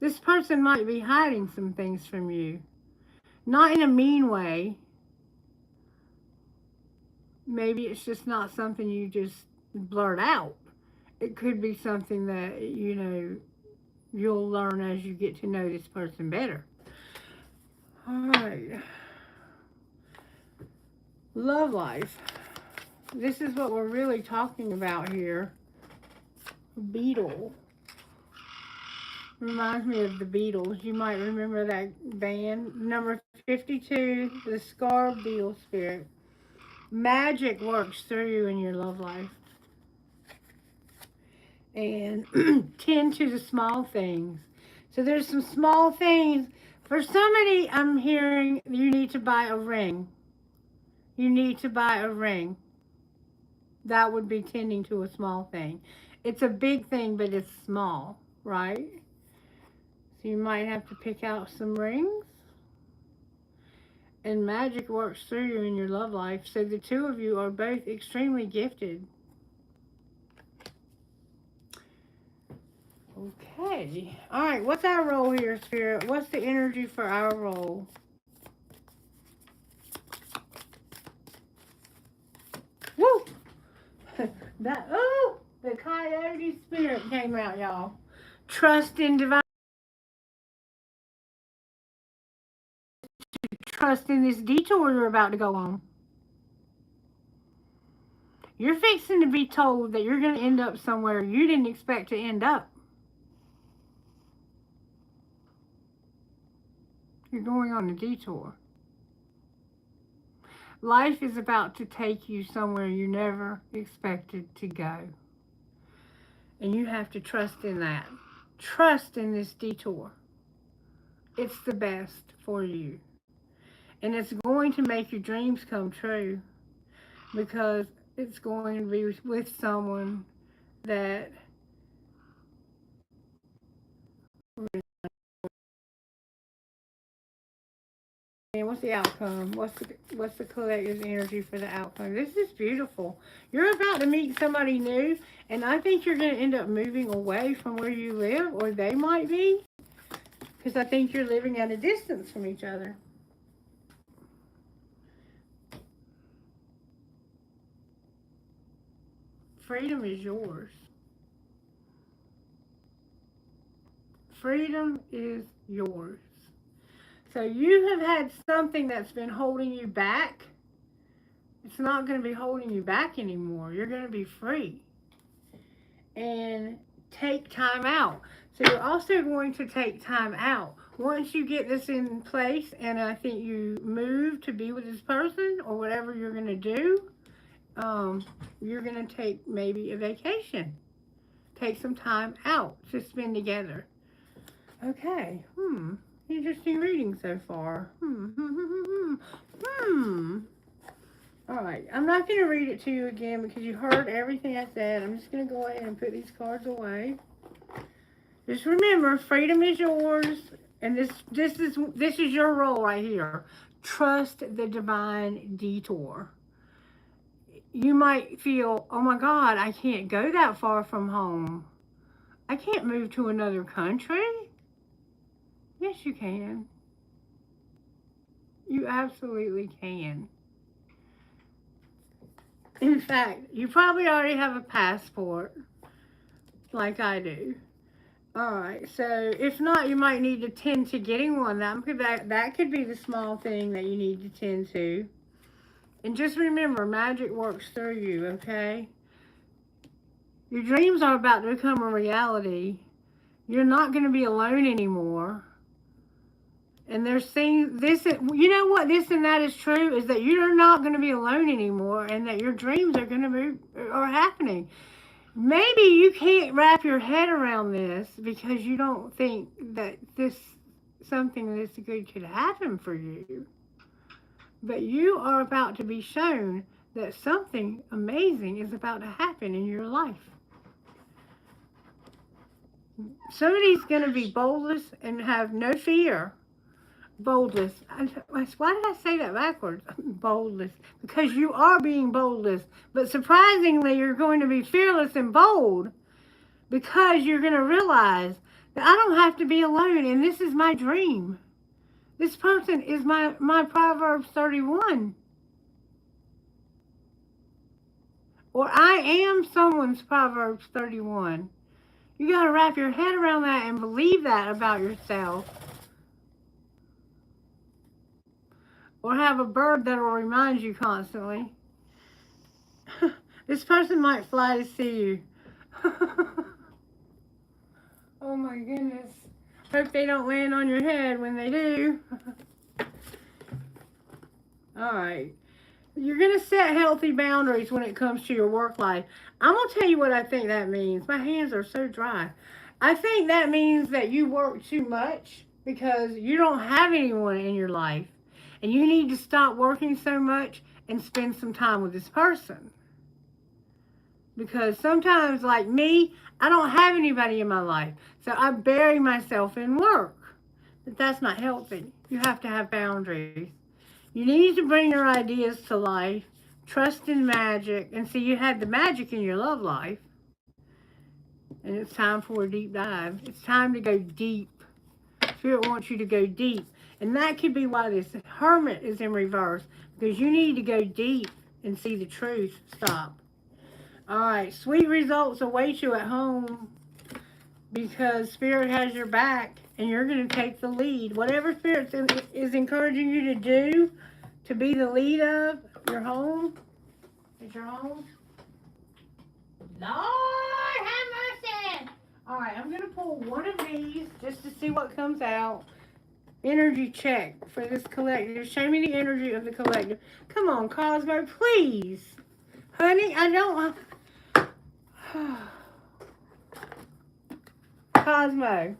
This person might be hiding some things from you. Not in a mean way. Maybe it's just not something you just blurt out. It could be something that, you know, you'll learn as you get to know this person better. All right. Love life. This is what we're really talking about here. Beetle. Reminds me of the Beatles. You might remember that band. Number 52, the Scar Beetle Spirit. Magic works through you in your love life. And tend to the small things. So there's some small things. For somebody, I'm hearing you need to buy a ring. You need to buy a ring. That would be tending to a small thing. It's a big thing, but it's small, right? So you might have to pick out some rings. And magic works through you in your love life. So the two of you are both extremely gifted. Okay. All right. What's our role here, Spirit? What's the energy for our role? Woo! The coyote spirit came out, y'all. Trust in divine. Trust in this detour you're about to go on. You're fixing to be told that you're going to end up somewhere you didn't expect to end up. You're going on a detour. Life is about to take you somewhere you never expected to go. And you have to trust in that. Trust in this detour. It's the best for you. And it's going to make your dreams come true. Because it's going to be with someone that and what's the outcome? What's the collective energy for the outcome? This is beautiful. You're about to meet somebody new, and I think you're going to end up moving away from where you live, or they might be, because I think you're living at a distance from each other. Freedom is yours. Freedom is yours. So you have had something that's been holding you back. It's not going to be holding you back anymore. You're going to be free. And take time out. So you're also going to take time out. Once you get this in place, and I think you move to be with this person, or whatever you're going to do, you're going to take maybe a vacation. Take some time out to spend together. Okay. Interesting reading so far. All right. I'm not going to read it to you again because you heard everything I said. I'm just going to go ahead and put these cards away. Just remember, freedom is yours, and this is your role right here. Trust the divine detour. You might feel, oh my God, I can't go that far from home. I can't move to another country. Yes, you can. You absolutely can. In fact, you probably already have a passport, like I do. Alright, so if not, you might need to tend to getting one. That could be the small thing that you need to tend to. And just remember, magic works through you, okay? Your dreams are about to become a reality. You're not going to be alone anymore. And there's things, you know what this and that is true, is that you're not going to be alone anymore, and that your dreams are going to are happening. Maybe you can't wrap your head around this because you don't think that something this good could happen for you. But you are about to be shown that something amazing is about to happen in your life. Somebody's going to be boldless and have no fear. Boldless. Why did I say that backwards? Boldless. Because you are being boldless. But surprisingly, you're going to be fearless and bold because you're going to realize that I don't have to be alone, and this is my dream. This person is my Proverbs 31. Or I am someone's Proverbs 31. You got to wrap your head around that and believe that about yourself. Or have a bird that will remind you constantly. This person might fly to see you. Oh my goodness. Hope they don't land on your head when they do. Alright. You're going to set healthy boundaries when it comes to your work life. I'm going to tell you what I think that means. My hands are so dry. I think that means that you work too much because you don't have anyone in your life. And you need to stop working so much and spend some time with this person. Because sometimes, like me, I don't have anybody in my life. So I bury myself in work. But that's not healthy. You have to have boundaries. You need to bring your ideas to life, trust in magic, and see you had the magic in your love life. And it's time for a deep dive. It's time to go deep. Spirit wants you to go deep. And that could be why this Hermit is in reverse. Because you need to go deep and see the truth. Stop. Alright, sweet results await you at home. Because Spirit has your back. And you're going to take the lead. Whatever Spirit is encouraging you to do, to be the lead of your home. Is your home? Lord have mercy! Alright, I'm going to pull one of these just to see what comes out. Energy check for this collective. Show me the energy of the collective. Come on, Cosmo, please. Honey, I don't... Cosmo.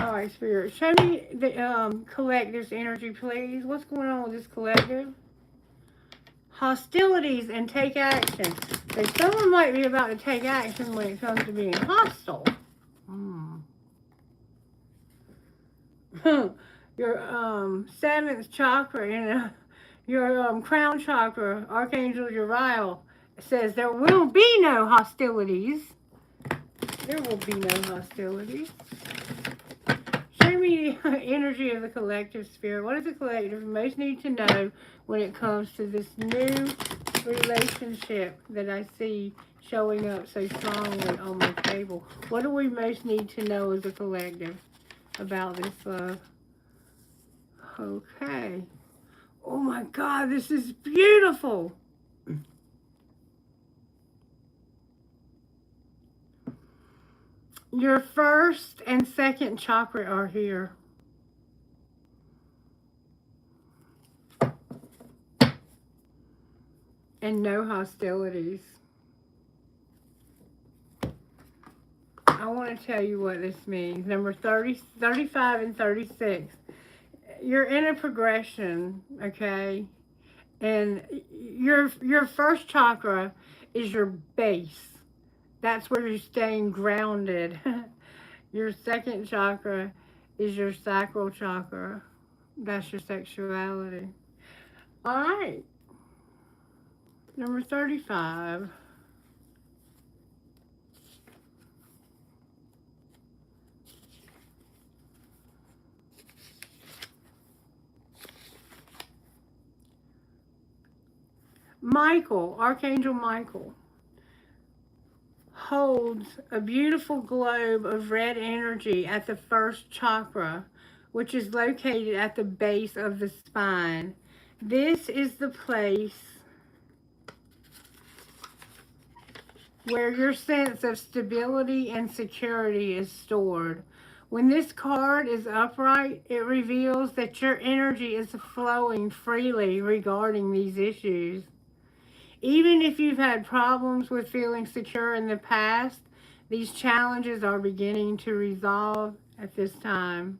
Alright, Spirit. Show me the collective's energy, please. What's going on with this collective? Hostilities and take action. So someone might be about to take action when it comes to being hostile. Your 7th chakra and your crown chakra, Archangel Uriel, says there will be no hostilities. There will be no hostilities. Show me the energy of the collective, Spirit. What does the collective most need to know when it comes to this new relationship that I see showing up so strongly on my table? What do we most need to know as a collective about this love? Okay. Oh my God, this is beautiful. Your 1st and 2nd chakra are here. And no hostilities. I want to tell you what this means. Number 30, 35, and 36. You're in a progression, okay? And your 1st chakra is your base. That's where you're staying grounded. Your 2nd chakra is your sacral chakra. That's your sexuality. All right. Number 35. Michael, Archangel Michael, holds a beautiful globe of red energy at the 1st chakra, which is located at the base of the spine. This is the place where your sense of stability and security is stored. When this card is upright, it reveals that your energy is flowing freely regarding these issues. Even if you've had problems with feeling secure in the past, these challenges are beginning to resolve at this time.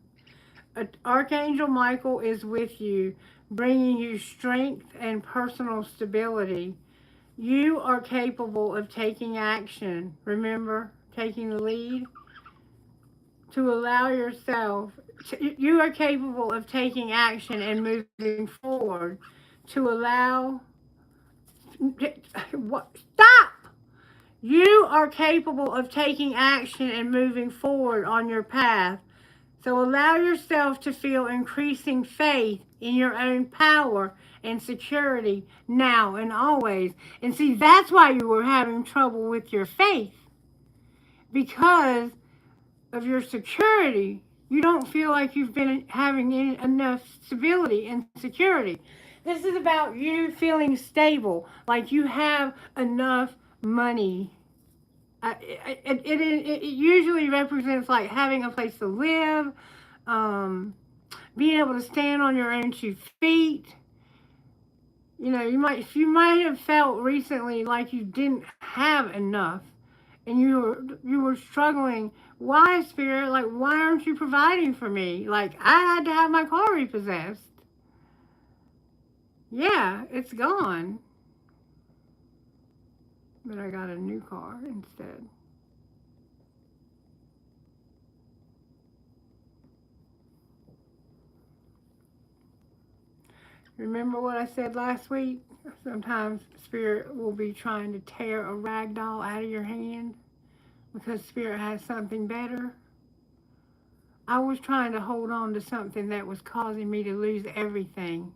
Archangel Michael is with you, bringing you strength and personal stability. You are capable of taking action. Remember, taking the lead to allow yourself, you are capable of taking action and moving forward to allow, stop! You are capable of taking action and moving forward on your path. So allow yourself to feel increasing faith in your own power and security now and always. And see, that's why you were having trouble with your faith. Because of your security, you don't feel like you've been having enough stability and security. This is about you feeling stable, like you have enough money. It usually represents like having a place to live, being able to stand on your own 2 feet. You know, you might have felt recently like you didn't have enough, and you were struggling. Why, Spirit? Like, why aren't you providing for me? Like, I had to have my car repossessed. Yeah, it's gone, but I got a new car instead. Remember what I said last week? Sometimes Spirit will be trying to tear a rag doll out of your hand because Spirit has something better. I was trying to hold on to something that was causing me to lose everything.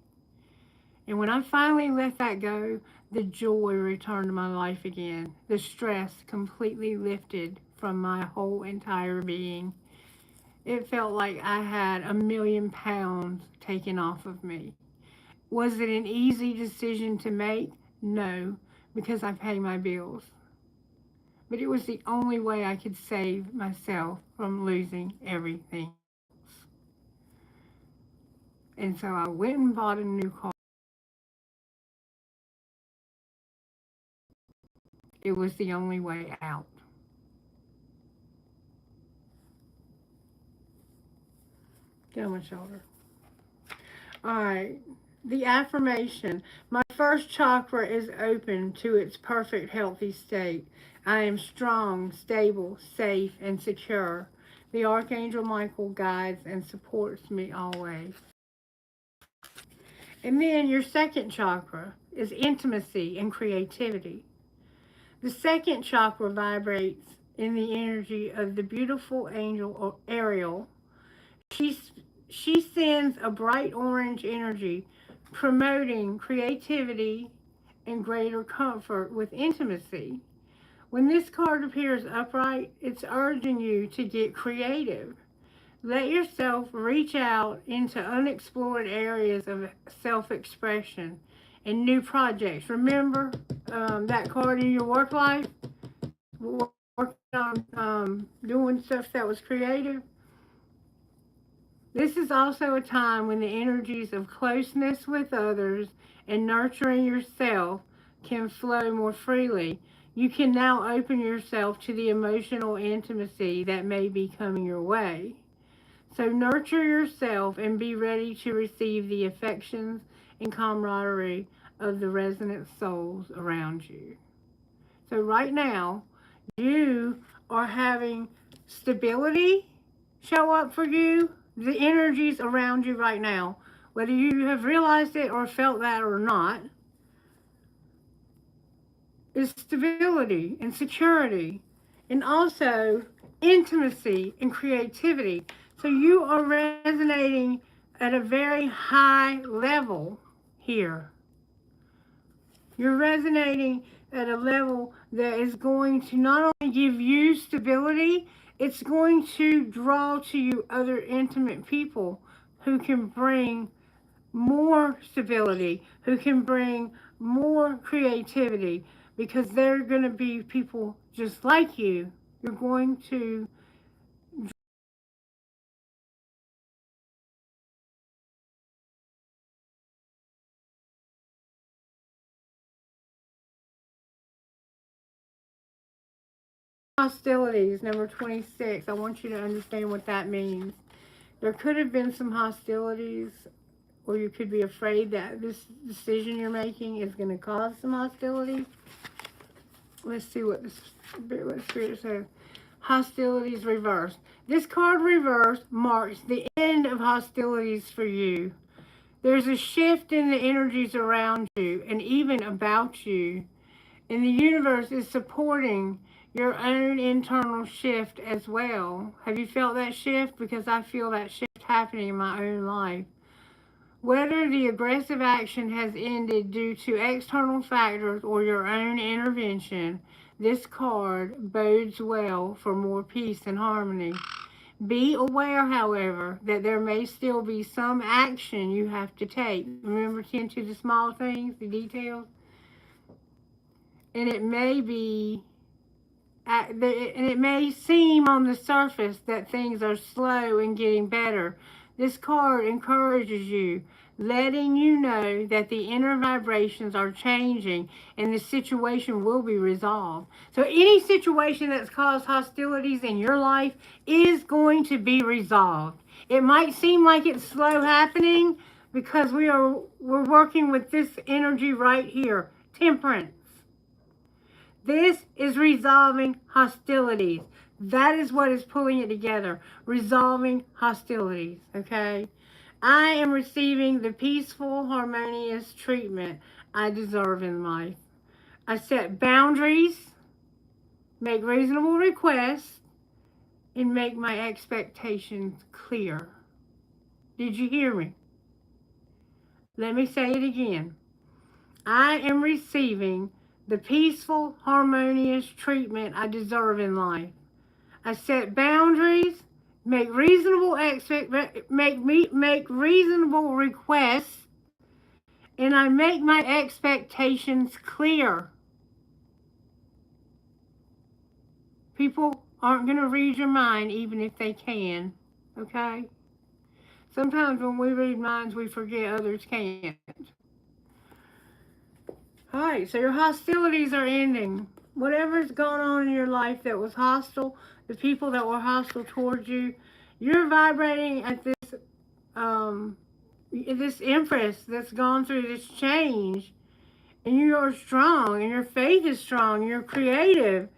And when I finally let that go, the joy returned to my life again. The stress completely lifted from my whole entire being. It felt like I had 1,000,000 pounds taken off of me. Was it an easy decision to make? No, because I pay my bills. But it was the only way I could save myself from losing everything. And so I went and bought a new car. It was the only way out. Get on my shoulder. All right. The affirmation. My first chakra is open to its perfect healthy state. I am strong, stable, safe, and secure. The Archangel Michael guides and supports me always. And then your second chakra is intimacy and creativity. The second chakra vibrates in the energy of the beautiful angel Ariel. She sends a bright orange energy promoting creativity and greater comfort with intimacy. When this card appears upright, it's urging you to get creative. Let yourself reach out into unexplored areas of self-expression and new projects. Remember that card in your work life? Working on doing stuff that was creative? This is also a time when the energies of closeness with others and nurturing yourself can flow more freely. You can now open yourself to the emotional intimacy that may be coming your way. So nurture yourself and be ready to receive the affections and camaraderie of the resonant souls around you. So right now, you are having stability show up for you. The energies around you right now, whether you have realized it or felt that or not, is stability and security, and also intimacy and creativity. So you are resonating at a very high level here. You're resonating at a level that is going to not only give you stability, it's going to draw to you other intimate people who can bring more stability, who can bring more creativity, because they're going to be people just like you. You're going to hostilities, number 26. I want you to understand what that means. There could have been some hostilities or you could be afraid that this decision you're making is going to cause some hostility. Let's see what the Spirit says. Hostilities reversed. This card reversed marks the end of hostilities for you. There's a shift in the energies around you and even about you. And the universe is supporting your own internal shift as well. Have you felt that shift? Because I feel that shift happening in my own life. Whether the aggressive action has ended due to external factors or your own intervention, this card bodes well for more peace and harmony. Be aware, however, that there may still be some action you have to take. Remember, tend to the small things, the details. And it may seem on the surface that things are slow and getting better. This card encourages you, letting you know that the inner vibrations are changing and the situation will be resolved. So any situation that's caused hostilities in your life is going to be resolved. It might seem like it's slow happening because we're working with this energy right here, temperance. This is resolving hostilities. That is what is pulling it together. Resolving hostilities, okay? I am receiving the peaceful, harmonious treatment I deserve in life. I set boundaries, make reasonable requests, and make my expectations clear. Did you hear me? Let me say it again. I am receiving the peaceful, harmonious treatment I deserve in life. I set boundaries, make reasonable requests, and I make my expectations clear. People aren't going to read your mind even if they can, okay? Sometimes when we read minds, we forget others can't. All right, so your hostilities are ending. Whatever's going on in your life that was hostile, the people that were hostile towards you, you're vibrating at this empress that's gone through this change, and you are strong, and your faith is strong, and you're creative,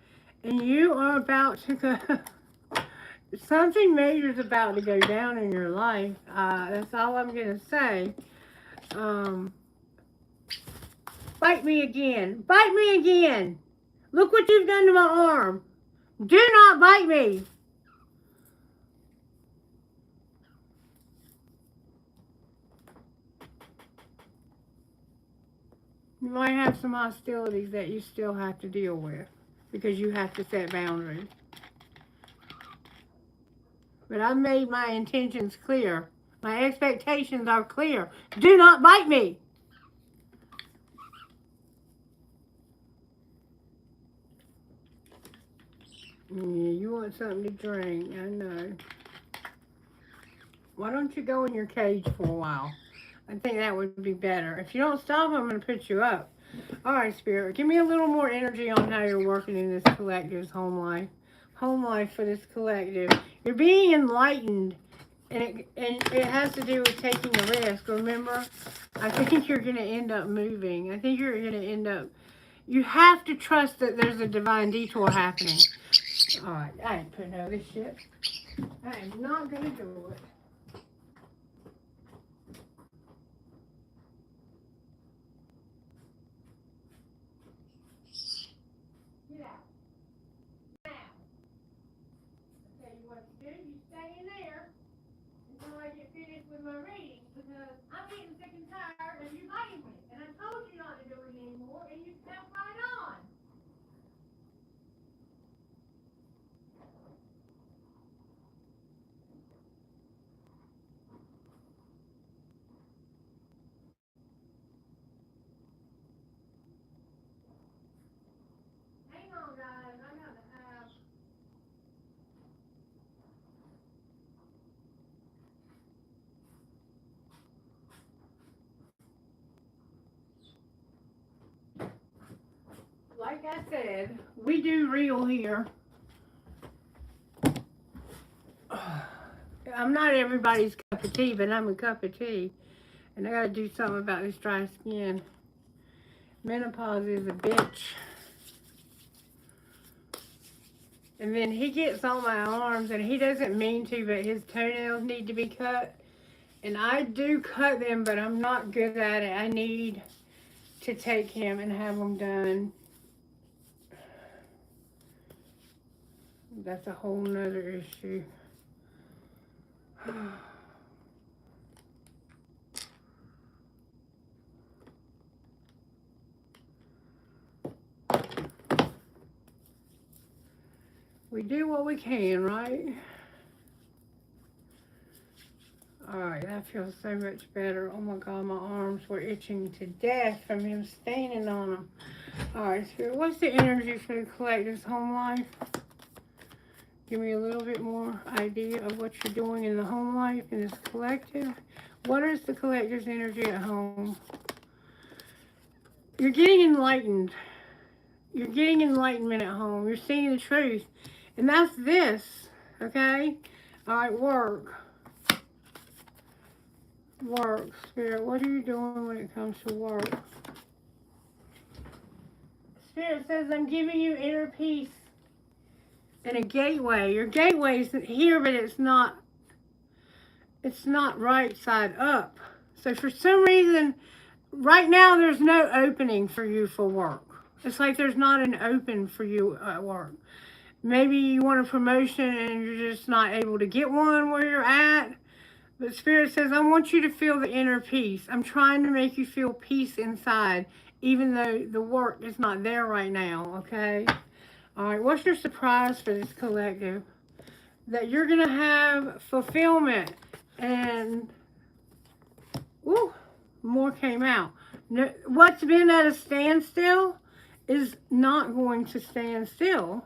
and you are about to go. Something major is about to go down in your life. That's all I'm going to say. Bite me again. Bite me again. Look what you've done to my arm. Do not bite me. You might have some hostilities that you still have to deal with because you have to set boundaries. But I've made my intentions clear. My expectations are clear. Do not bite me. Yeah, you want something to drink, I know. Why don't you go in your cage for a while? I think that would be better. If you don't stop, I'm going to put you up. All right, Spirit, give me a little more energy on how you're working in this collective's home life. Home life for this collective. You're being enlightened, and it has to do with taking a risk. Remember, I think you're going to end up moving. I think you're going to end up... You have to trust that there's a divine detour happening. All right, I ain't putting out this shit. I am not going to do it. Get out. Now. I'll tell you what to do. You stay in there until I get finished with my reading, because I'm getting sick and tired of you biting me. And I told you not to do it anymore, and you kept right on. Hang on, guys. I gotta have... Like I said, we do real here. I'm not everybody's cup of tea, but I'm a cup of tea. And I gotta do something about this dry skin. Menopause is a bitch. And then he gets on my arms, and he doesn't mean to, but his toenails need to be cut. And I do cut them, but I'm not good at it. I need to take him and have them done. That's a whole nother issue. We do what we can, right? Alright, that feels so much better. Oh my God, my arms were itching to death from him standing on them. Alright, Spirit, what's the energy for the collector's home life? Give me a little bit more idea of what you're doing in the home life in this collective. What is the collector's energy at home? You're getting enlightened. You're getting enlightenment at home. You're seeing the truth. And that's this, okay? Alright, work. Work, Spirit. What are you doing when it comes to work? Spirit says, I'm giving you inner peace and a gateway. Your gateway is here, but it's not right side up. So for some reason, right now there's no opening for you for work. It's like there's not an open for you at work. Maybe you want a promotion and you're just not able to get one where you're at. But Spirit says, I want you to feel the inner peace. I'm trying to make you feel peace inside, even though the work is not there right now, okay? All right, what's your surprise for this collective? That you're going to have fulfillment. And, woo, more came out. What's been at a standstill is not going to stand still.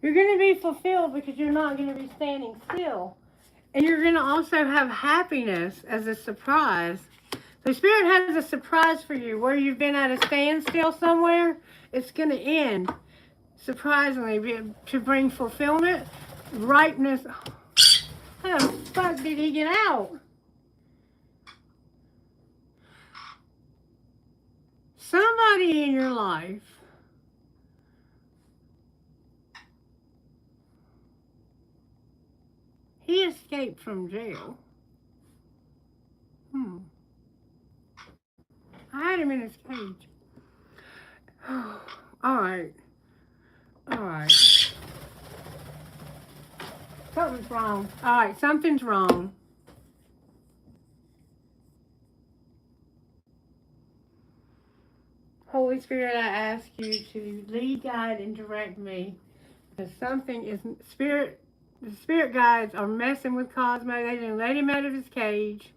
You're going to be fulfilled because you're not going to be standing still. And you're going to also have happiness as a surprise. So Spirit has a surprise for you. Where you've been at a standstill somewhere, it's going to end. Surprisingly, to bring fulfillment, ripeness. How the fuck did he get out? Somebody in your life he escaped from jail. I had him in his cage. Alright. Alright. Something's wrong. Alright, something's wrong. Holy Spirit, I ask you to lead, guide, and direct me. Because something is... The spirit guides are messing with Cosmo. They done let him out of his cage.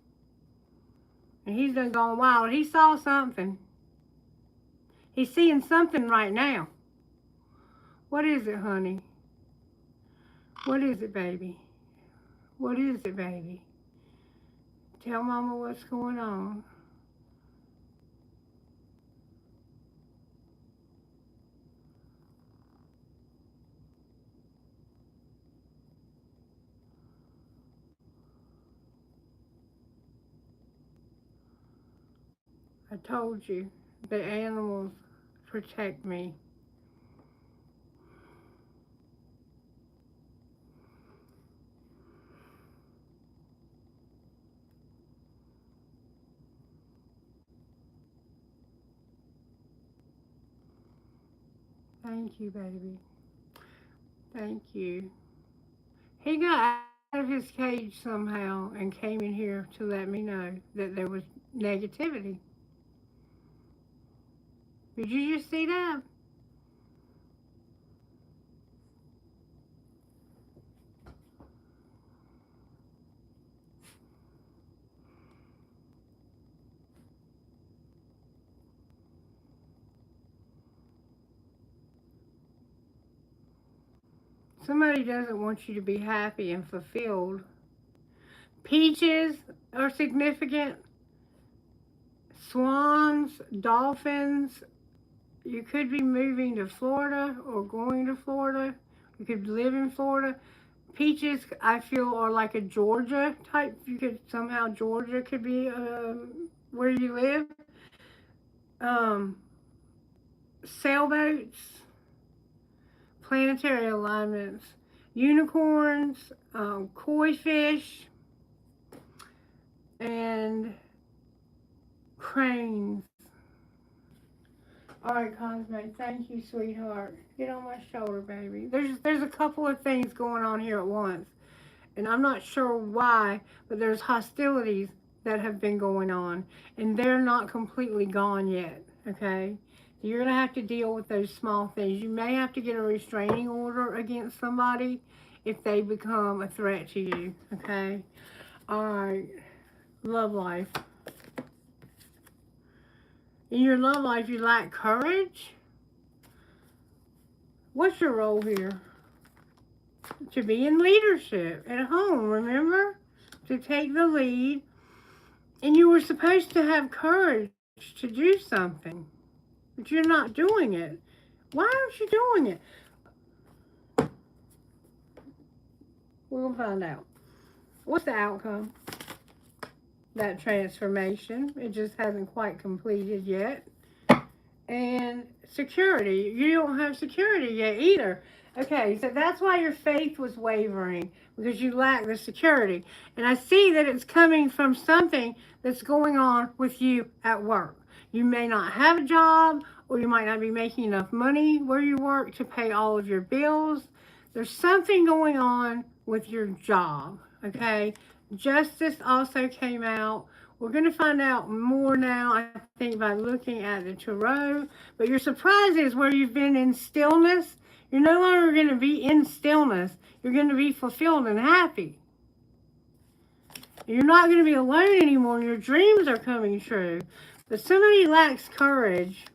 And he's done gone wild. He saw something. He's seeing something right now. What is it, honey? What is it, baby? What is it, baby? Tell Mama what's going on. I told you, the animals protect me. Thank you, baby. Thank you. He got out of his cage somehow and came in here to let me know that there was negativity. Did you just see that? Somebody doesn't want you to be happy and fulfilled. Peaches are significant. Swans, dolphins. You could be moving to Florida or going to Florida. You could live in Florida. Peaches, I feel, are like a Georgia type. You could somehow, Georgia could be where you live. Um, Sailboats, planetary alignments, unicorns, koi fish, and cranes. All right, Cosme, thank you, sweetheart. Get on my shoulder, baby. There's a couple of things going on here at once, and I'm not sure why, but there's hostilities that have been going on, and they're not completely gone yet, okay? So you're going to have to deal with those small things. You may have to get a restraining order against somebody if they become a threat to you, okay? All right, love life. In your love life, you lack courage. What's your role here? To be in leadership at home, remember? To take the lead. And you were supposed to have courage to do something, but you're not doing it. Why aren't you doing it? We're going to find out. What's the outcome? That transformation. It just hasn't quite completed yet. And security. You don't have security yet either. Okay, so that's why your faith was wavering, because you lack the security. And I see that it's coming from something that's going on with you at work. You may not have a job, or you might not be making enough money where you work to pay all of your bills. There's something going on with your job, okay? Justice also came out. We're going to find out more now, I think, by looking at the tarot. But your surprise is where you've been in stillness. You're no longer going to be in stillness. You're going to be fulfilled and happy. You're not going to be alone anymore. Your dreams are coming true. But somebody lacks courage.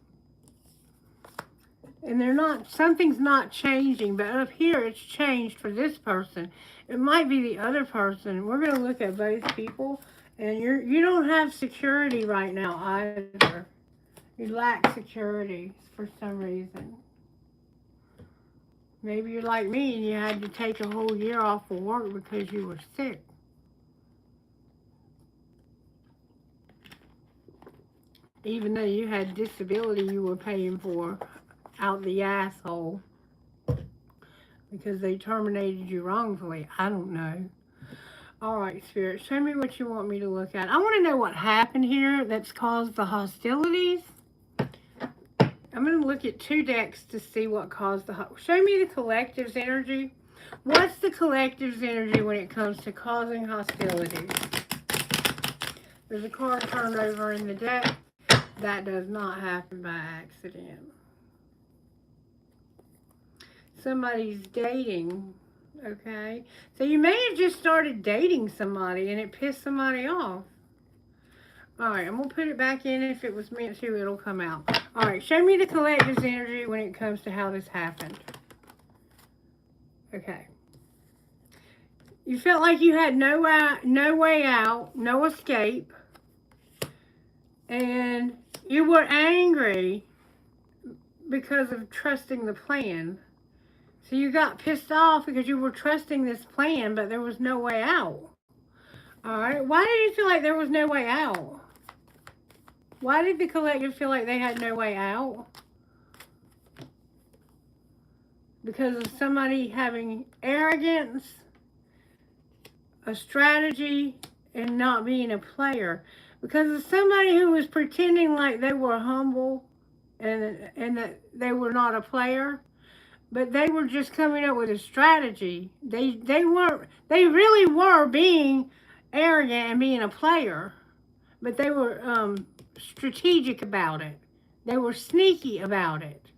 And something's not changing. But up here, it's changed for this person. It might be the other person. We're going to look at both people. And you don't have security right now either. You lack security for some reason. Maybe you're like me and you had to take a whole year off of work because you were sick. Even though you had disability you were paying for out the asshole because they terminated you wrongfully. I don't know. All right, Spirit, show me what you want me to look at. I want to know what happened here that's caused the hostilities. I'm going to look at 2 decks to see what caused show me the collective's energy. What's the collective's energy when it comes to causing hostilities? There's a card turned over in the deck. That does not happen by accident. Somebody's dating, okay? So you may have just started dating somebody and it pissed somebody off. All right, I'm going to put it back in. If it was meant to, it'll come out. All right, show me the collective's energy when it comes to how this happened. Okay. You felt like you had no way out, no escape. And you were angry because of trusting the plan. So you got pissed off because you were trusting this plan, but there was no way out. All right, why did you feel like there was no way out? Why did the collective feel like they had no way out? Because of somebody having arrogance, a strategy, and not being a player. Because of somebody who was pretending like they were humble and that they were not a player. But they were just coming up with a strategy. They really were being arrogant and being a player. But they were strategic about it. They were sneaky about it.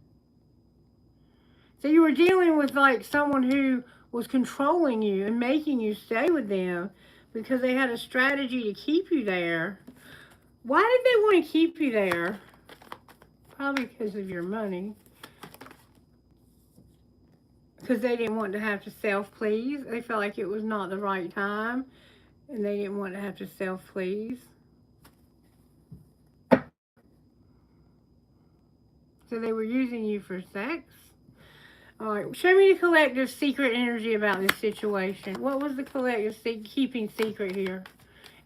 So you were dealing with like someone who was controlling you and making you stay with them because they had a strategy to keep you there. Why did they want to keep you there? Probably because of your money. Because they didn't want to have to self-please. They felt like it was not the right time. And they didn't want to have to self-please. So they were using you for sex. All right, show me the collective's secret energy about this situation. What was the collective keeping secret here?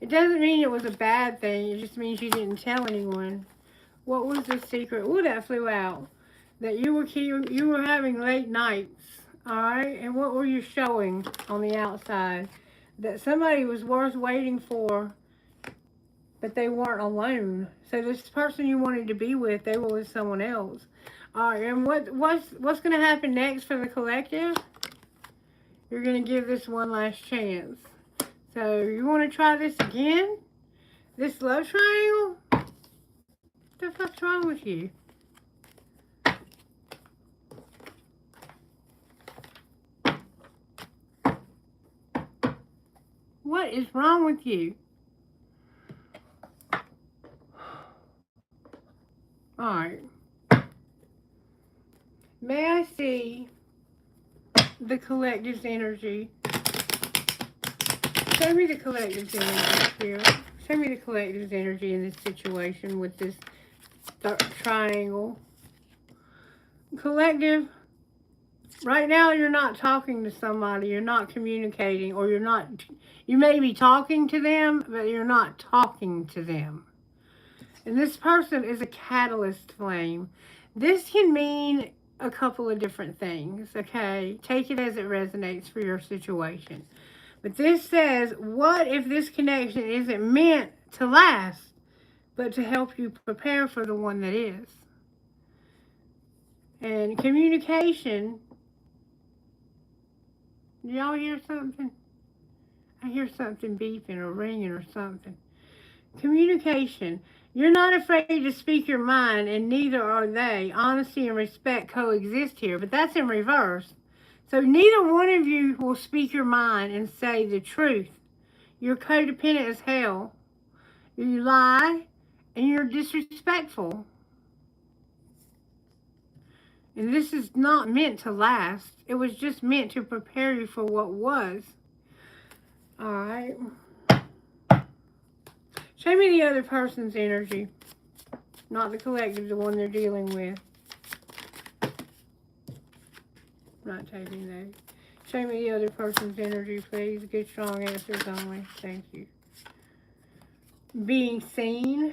It doesn't mean it was a bad thing. It just means you didn't tell anyone. What was the secret? Oh, that flew out. That you were having late nights. All right, and what were you showing on the outside? That somebody was worth waiting for, but they weren't alone. So this person you wanted to be with, they were with someone else. All right, and what's going to happen next for the collective? You're going to give this one last chance. So you want to try this again? This love triangle? What the fuck's wrong with you? What is wrong with you? Alright. May I see the collective's energy? Show me the collective's energy here. Show me the collective's energy in this situation with this triangle. Collective, right now you're not talking to somebody, you're not communicating, or you may be talking to them, but you're not talking to them. And this person is a catalyst flame. This can mean a couple of different things, okay? Take it as it resonates for your situation. But this says, what if this connection isn't meant to last, but to help you prepare for the one that is? And communication, do y'all hear something? I hear something beeping or ringing or something. Communication. You're not afraid to speak your mind, and neither are they. Honesty and respect coexist here, but that's in reverse. So neither one of you will speak your mind and say the truth. You're codependent as hell. You lie, and you're disrespectful. And this is not meant to last. It was just meant to prepare you for what was. Alright. Show me the other person's energy. Not the collective, the one they're dealing with. Not taking those. Show me the other person's energy, please. Good, strong answers only. Thank you. Being seen.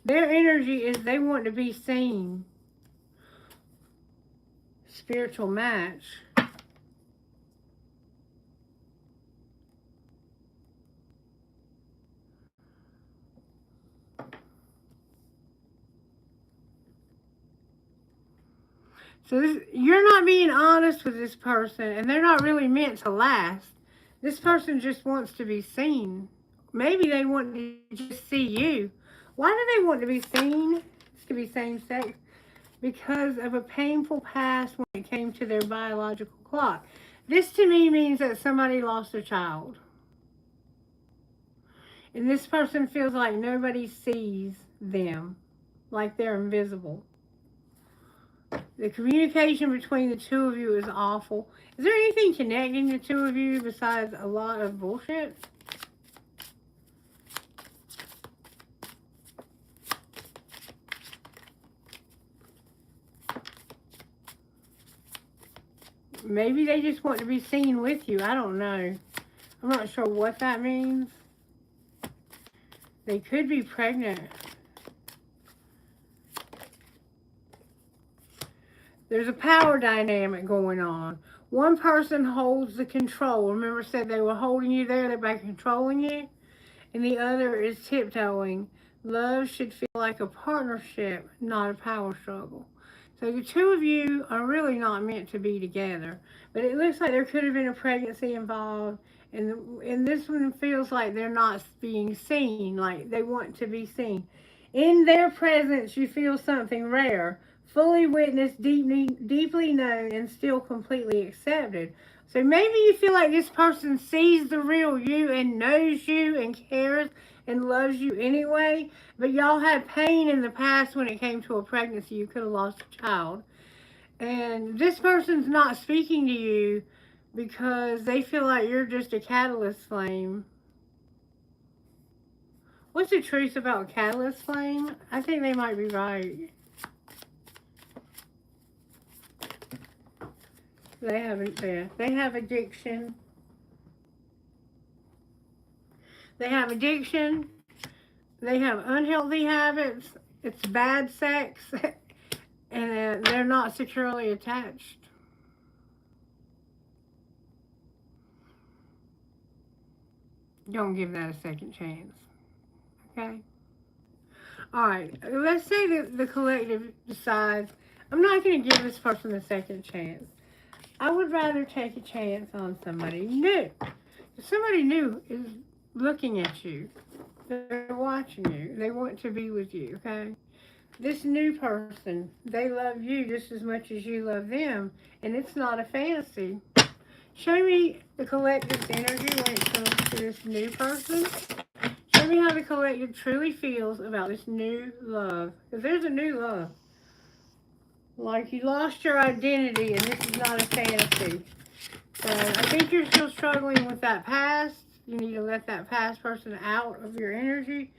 Their energy is they want to be seen. Spiritual match. So you're not being honest with this person, and they're not really meant to last. This person just wants to be seen. Maybe they want to just see you. Why do they want to be seen? This could be same sex. Because of a painful past when it came to their biological clock. This to me means that somebody lost a child. And this person feels like nobody sees them, like they're invisible. The communication between the two of you is awful. Is there anything connecting the two of you besides a lot of bullshit? Maybe they just want to be seen with you. I don't know. I'm not sure what that means. They could be pregnant. There's a power dynamic going on. One person holds the control. Remember I said they were holding you there, they're by controlling you. And the other is tiptoeing. Love should feel like a partnership, not a power struggle. So the two of you are really not meant to be together. But it looks like there could have been a pregnancy involved. And this one feels like they're not being seen, like they want to be seen. In their presence, you feel something rare. Fully witnessed, deeply known, and still completely accepted. So maybe you feel like this person sees the real you and knows you and cares and loves you anyway, but y'all had pain in the past when it came to a pregnancy. You could have lost a child. And this person's not speaking to you because they feel like you're just a catalyst flame. What's the truth about catalyst flame? I think they might be right. They haven't there. They have addiction. They have addiction. They have unhealthy habits. It's bad sex. And they're not securely attached. Don't give that a second chance. Okay? Alright, let's say that the collective decides, I'm not going to give this person a second chance. I would rather take a chance on somebody new. If somebody new is looking at you, they're watching you, they want to be with you, okay? This new person, they love you just as much as you love them, and it's not a fantasy. Show me the collective's energy when it comes to this new person. Show me how the collective truly feels about this new love. Because there's a new love. Like you lost your identity and this is not a fantasy. So I think you're still struggling with that past. You need to let that past person out of your energy.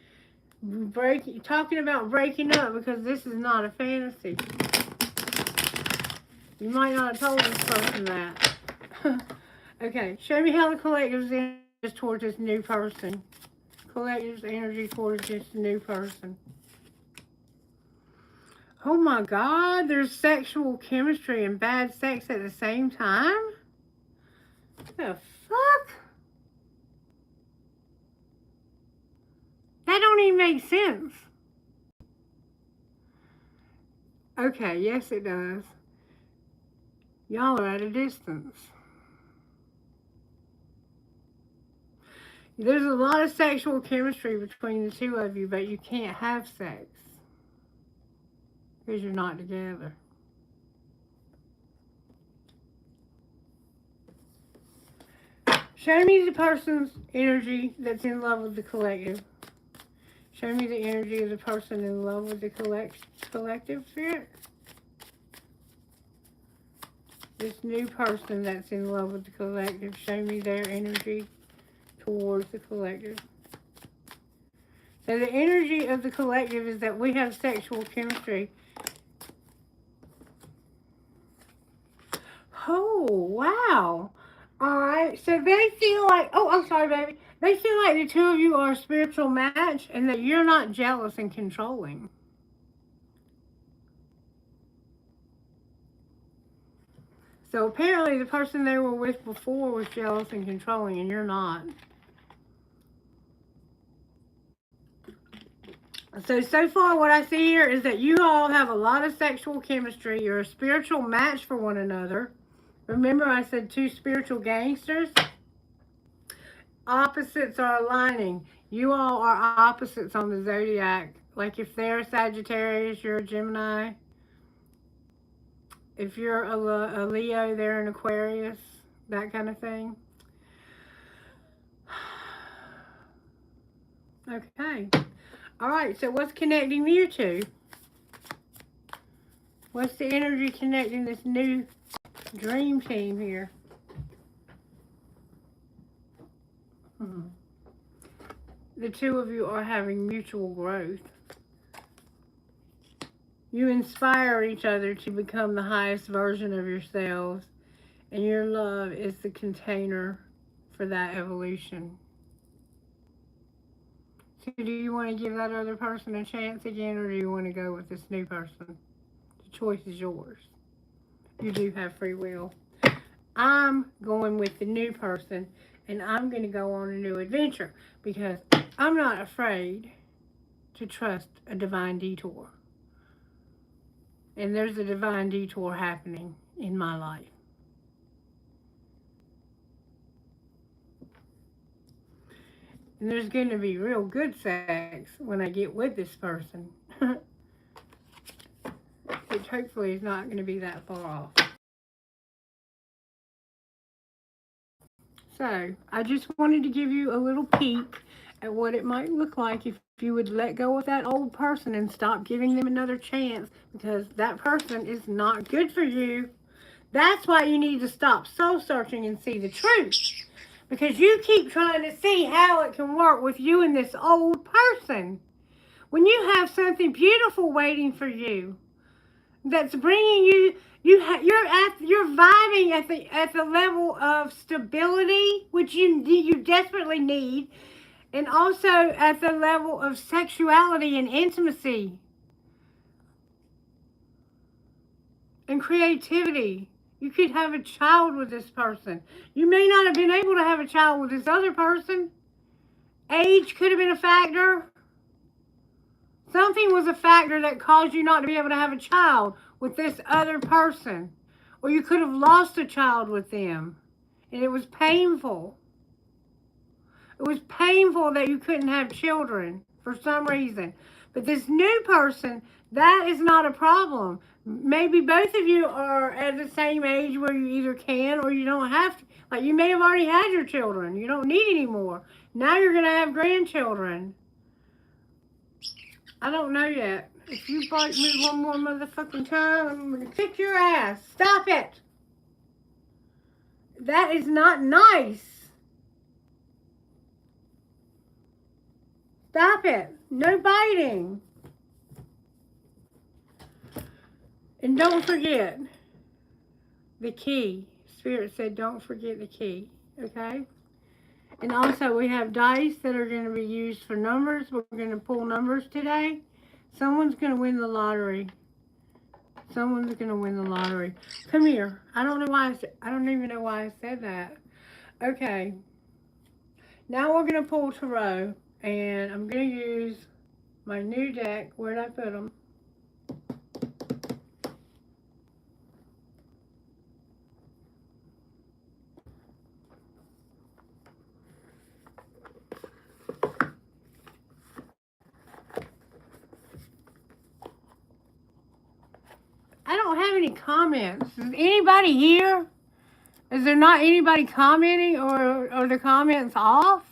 Talking about breaking up because this is not a fantasy. You might not have told this person that. Okay, show me how the collective's energy is towards this new person. Collective's energy towards this new person. Oh my God, there's sexual chemistry and bad sex at the same time? The fuck? That don't even make sense. Okay, yes it does. Y'all are at a distance. There's a lot of sexual chemistry between the two of you, but you can't have sex because you're not together. Show me the person's energy that's in love with the collective. Show me the energy of the person in love with the collective spirit. This new person that's in love with the collective, show me their energy towards the collective. So the energy of the collective is that we have sexual chemistry. Oh, wow. Alright, so they feel like, oh, I'm sorry, baby. They feel like the two of you are a spiritual match and that you're not jealous and controlling. So apparently the person they were with before was jealous and controlling and you're not. So far what I see here is that you all have a lot of sexual chemistry. You're a spiritual match for one another. Remember I said two spiritual gangsters? Opposites are aligning. You all are opposites on the zodiac. Like if they're a Sagittarius, you're a Gemini. If you're a Leo, they're an Aquarius. That kind of thing. Okay. Alright, so what's connecting you two? What's the energy connecting this new dream team here? The two of you are having mutual growth. You inspire each other to become the highest version of yourselves, and your love is the container for that evolution. So do you want to give that other person a chance again, or do you want to go with this new person? The choice is yours. You do have free will. I'm going with the new person, and I'm going to go on a new adventure because I'm not afraid to trust a divine detour. And there's a divine detour happening in my life. And there's going to be real good sex when I get with this person. Which hopefully is not going to be that far off. So, I just wanted to give you a little peek at what it might look like if you would let go of that old person and stop giving them another chance, because that person is not good for you. That's why you need to stop soul searching and see the truth. Because you keep trying to see how it can work with you and this old person. When you have something beautiful waiting for you. that's bringing you. You're vibing at the level of stability, which you desperately need, and also at the level of sexuality and intimacy and creativity. You could have a child with this person. You may not have been able to have a child with this other person. Age could have been a factor. Something was a factor that caused you not to be able to have a child with this other person. Or you could have lost a child with them. And it was painful. It was painful that you couldn't have children for some reason. But this new person, that is not a problem. Maybe both of you are at the same age where you either can or you don't have to. Like, you may have already had your children. You don't need any more. Now you're going to have grandchildren. I don't know yet. If you bite me one more motherfucking time, I'm going to kick your ass. Stop it. That is not nice. Stop it. No biting. And don't forget the key. Spirit said don't forget the key. Okay? And also we have dice that are going to be used for numbers. We're going to pull numbers today. Someone's going to win the lottery. Someone's going to win the lottery. Come here. I don't even know why I said that. Okay. Now we're going to pull tarot. And I'm going to use my new deck. Where'd I put them? I don't have any comments. Is anybody here? Is there not anybody commenting, or are the comments off?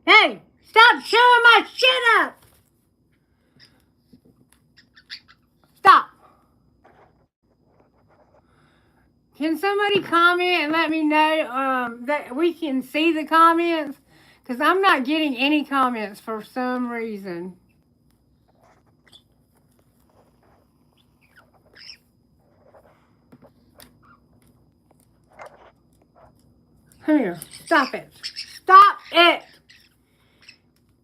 Hey, stop chewing my shit up! Stop. Can somebody comment and let me know that we can see the comments? Because I'm not getting any comments for some reason. Come here. Stop it. Stop it!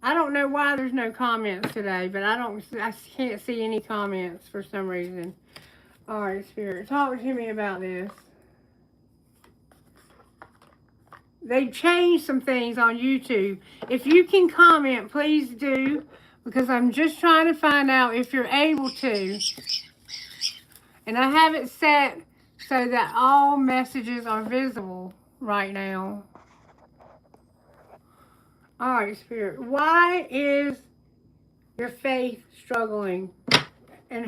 I don't know why there's no comments today, but I can't see any comments for some reason. Alright, Spirit, talk to me about this. They changed some things on YouTube. If you can comment, please do, because I'm just trying to find out if you're able to. And I have it set so that all messages are visible right now. Alright, Spirit, why is your faith struggling? And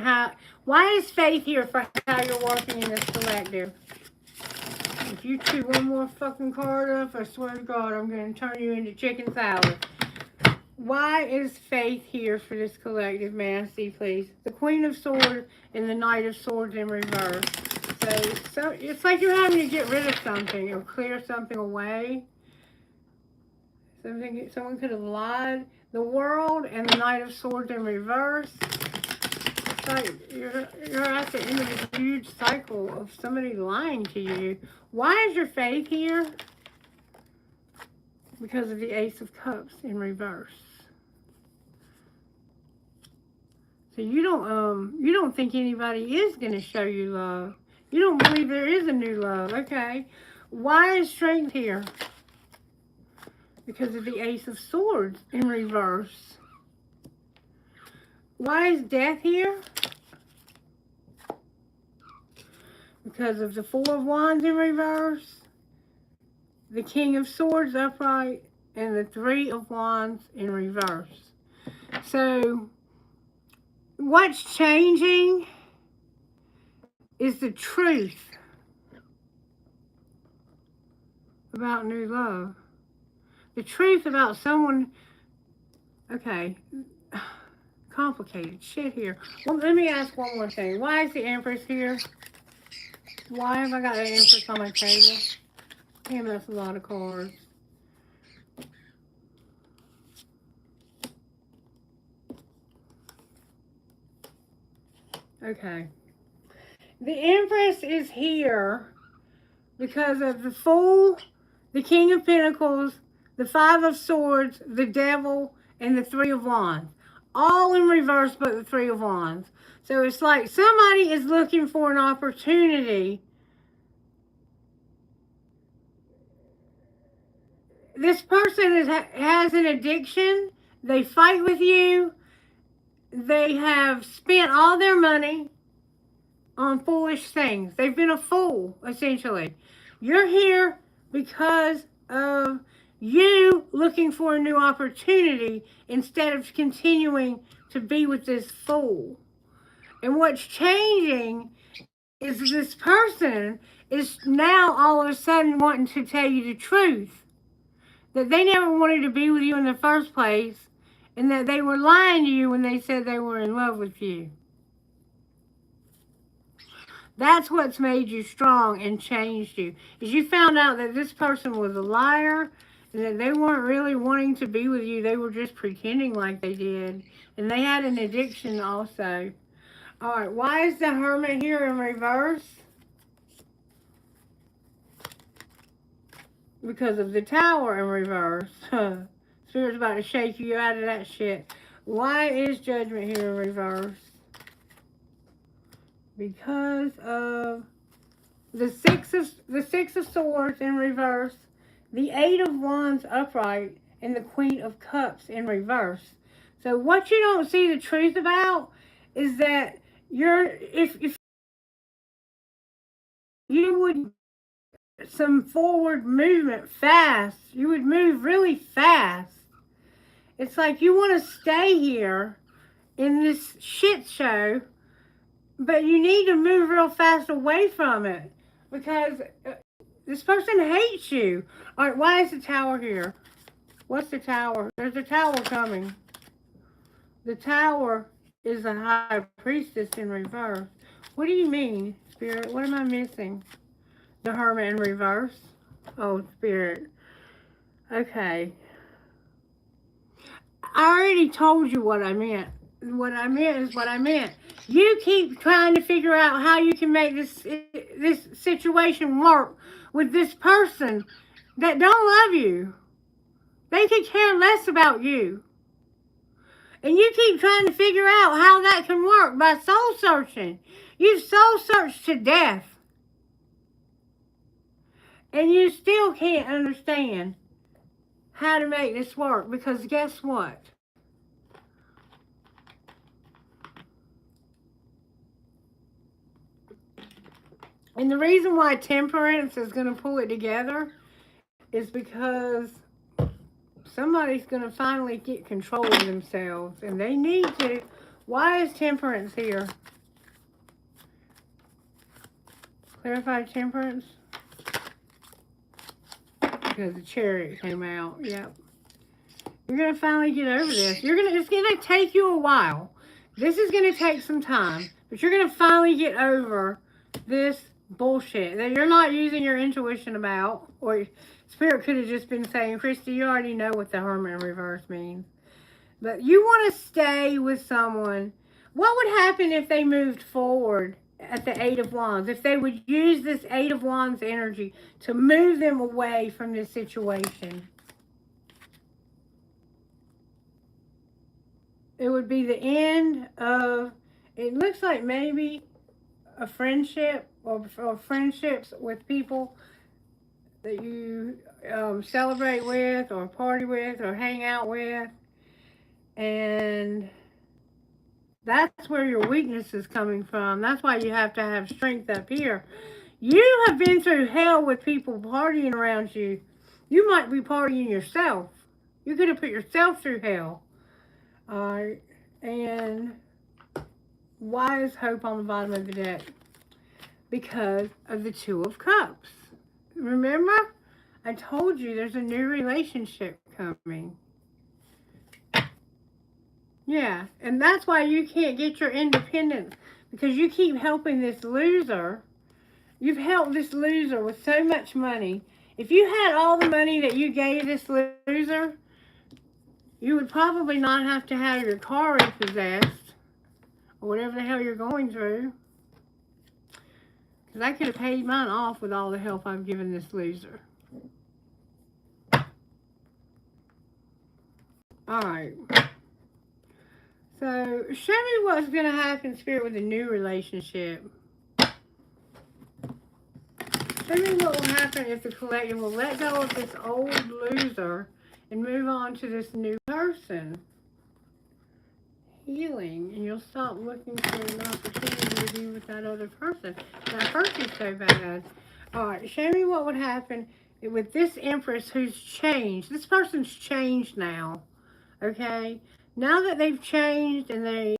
why is faith here for how you're working in this collective? If you chew one more fucking card up, I swear to God, I'm going to turn you into chicken salad. Why is faith here for this collective? May I see, please? The Queen of Swords and the Knight of Swords in reverse. So it's like you're having to get rid of something or clear something away. Someone could have lied. The World and the Knight of Swords in reverse. It's like you're at the end of this huge cycle of somebody lying to you. Why is your faith here? Because of the Ace of Cups in reverse. So you don't think anybody is going to show you love. You don't believe there is a new love. Okay. Why is strength here? Because of the Ace of Swords in reverse. Why is death here? Because of the Four of Wands in reverse, the King of Swords upright, and the Three of Wands in reverse. So, what's changing is the truth about new love. The truth about someone, okay, complicated shit here. Well, let me ask one more thing. Why is the Empress here? Why have I got the Empress on my table? Damn, that's a lot of cards. Okay. The Empress is here because of the Fool, the King of Pentacles, the Five of Swords, the Devil, and the Three of Wands. All in reverse but the Three of Wands. So it's like somebody is looking for an opportunity. This person has an addiction. They fight with you. They have spent all their money on foolish things. They've been a fool, essentially. You're here because of you looking for a new opportunity instead of continuing to be with this fool. And what's changing is this person is now all of a sudden wanting to tell you the truth. That they never wanted to be with you in the first place, and that they were lying to you when they said they were in love with you. That's what's made you strong and changed you. Is you found out that this person was a liar, and that they weren't really wanting to be with you. They were just pretending like they did. And they had an addiction also. All right, why is the Hermit here in reverse? Because of the Tower in reverse. Spirit's about to shake you out of that shit. Why is Judgment here in reverse? Because of the Six of Swords in reverse, the Eight of Wands upright, and the Queen of Cups in reverse. So what you don't see the truth about is that if you would some forward movement fast, you would move really fast. It's like you want to stay here in this shit show, but you need to move real fast away from it because this person hates you. All right, why is the Tower here? What's the Tower? There's a Tower coming. The Tower is a High Priestess in reverse. What do you mean, Spirit? What am I missing? The Hermit in reverse. Oh, Spirit. Okay. I already told you what I meant. What I meant is what I meant. You keep trying to figure out how you can make this situation work with this person that don't love you. They could care less about you. And you keep trying to figure out how that can work by soul searching. You've soul searched to death. And you still can't understand how to make this work because guess what? And the reason why Temperance is going to pull it together is because somebody's going to finally get control of themselves. And they need to. Why is Temperance here? Clarify Temperance. Because the Chariot came out. Yep. You're going to finally get over this. It's going to take you a while. This is going to take some time. But you're going to finally get over this bullshit that you're not using your intuition about. Or Spirit could have just been saying, Christy, you already know what the Hermit in reverse means. But you want to stay with someone. What would happen if they moved forward at the Eight of Wands? If they would use this Eight of Wands energy to move them away from this situation? It would be the end of, it looks like maybe a friendship or friendships with people that you celebrate with or party with or hang out with. And that's where your weakness is coming from. That's why you have to have strength up here. You have been through hell with people partying around you. You might be partying yourself. You could have put yourself through hell. And why is Hope on the bottom of the deck? Because of the Two of Cups. Remember? I told you there's a new relationship coming. Yeah, and that's why you can't get your independence. Because you keep helping this loser. You've helped this loser with so much money. If you had all the money that you gave this loser, you would probably not have to have your car repossessed or whatever the hell you're going through. Because I could have paid mine off with all the help I've given this loser. Alright. So, show me what's going to happen, Spirit, with a new relationship. Show me what will happen if the collective will let go of this old loser and move on to this new person. Healing. And you'll stop looking for an opportunity to be with that other person. That hurt you so bad. Alright, show me what would happen with this Empress who's changed. This person's changed now. Okay? Now that they've changed and they...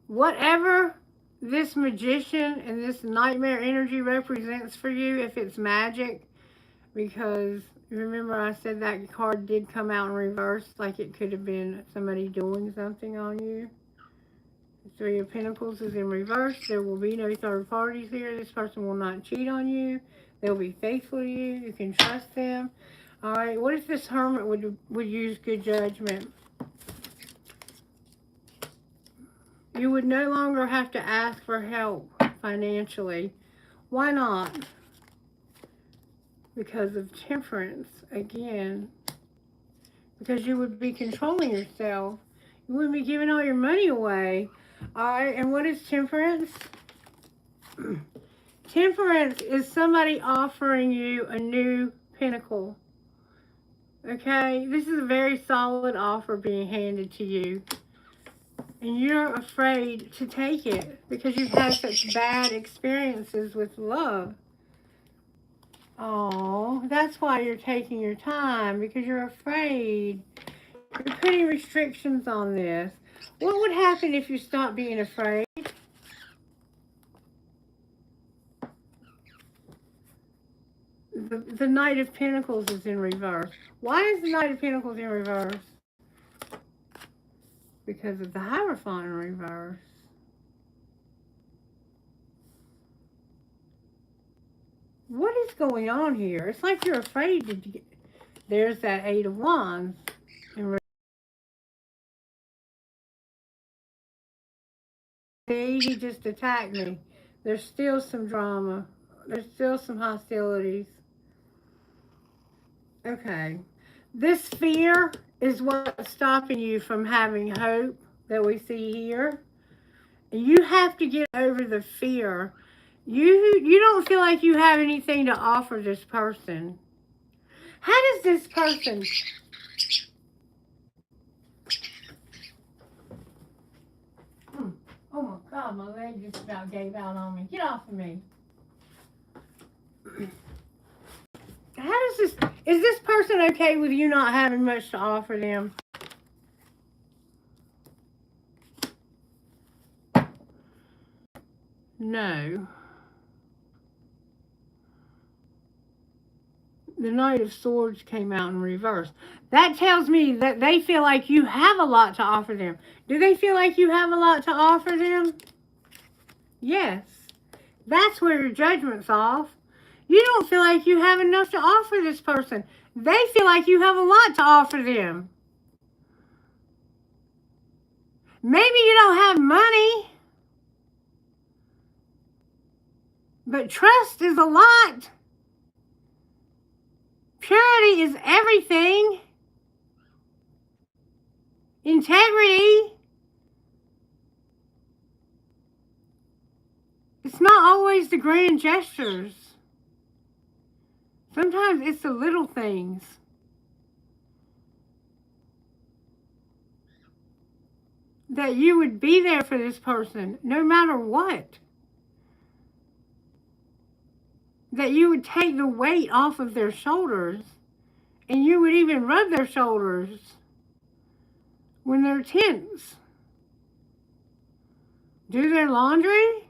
Whatever this magician and this nightmare energy represents for you, if it's magic, because remember I said that card did come out in reverse, like it could have been somebody doing something on you. The Three of Pentacles is in reverse. There will be no third parties here. This person will not cheat on you. They'll be faithful to you. You can trust them. Alright, what if this Hermit would use good judgment? You would no longer have to ask for help financially. Why not? Because of Temperance, again. Because you would be controlling yourself. You wouldn't be giving all your money away. Alright, and what is Temperance? Temperance is somebody offering you a new pinnacle. Okay? This is a very solid offer being handed to you. And you're afraid to take it because you've had such bad experiences with love. Oh, that's why you're taking your time, because you're afraid. You're putting restrictions on this. What would happen if you stopped being afraid? The Knight of Pentacles is in reverse. Why is the Knight of Pentacles in reverse? Because of the Hierophant in reverse. What is going on here? It's like you're afraid to get... There's that Eight of Wands in reverse. See, he just attacked me. There's still some drama. There's still some hostilities. Okay. This fear is what's stopping you from having hope that we see here. You have to get over the fear. You don't feel like you have anything to offer this person. How does this person... Oh my God, my leg just about gave out on me. Get off of me. How does this... Is this person okay with you not having much to offer them? No. The Knight of Swords came out in reverse. That tells me that they feel like you have a lot to offer them. Do they feel like you have a lot to offer them? Yes. That's where your judgment's off. You don't feel like you have enough to offer this person. They feel like you have a lot to offer them. Maybe you don't have money, but trust is a lot. Purity is everything. Integrity. It's not always the grand gestures. Sometimes it's the little things. That you would be there for this person no matter what. That you would take the weight off of their shoulders, and you would even rub their shoulders when they're tense. Do their laundry.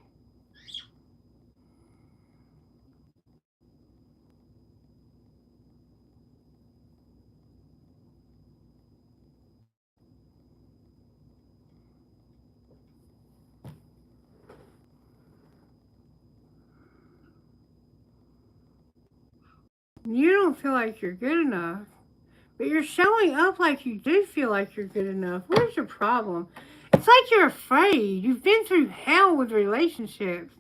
You don't feel like you're good enough, but you're showing up like you do feel like you're good enough. Where's your problem? It's like you're afraid. You've been through hell with relationships.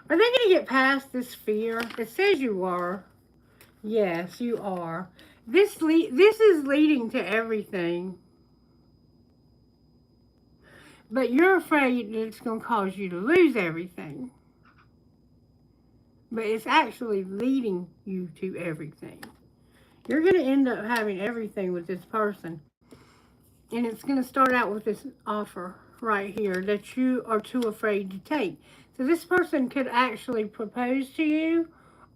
Are they going to get past this fear? It says you are. Yes, you are. This is leading to everything. But you're afraid that it's going to cause you to lose everything. But it's actually leading you to everything. You're going to end up having everything with this person. And it's going to start out with this offer right here that you are too afraid to take. So this person could actually propose to you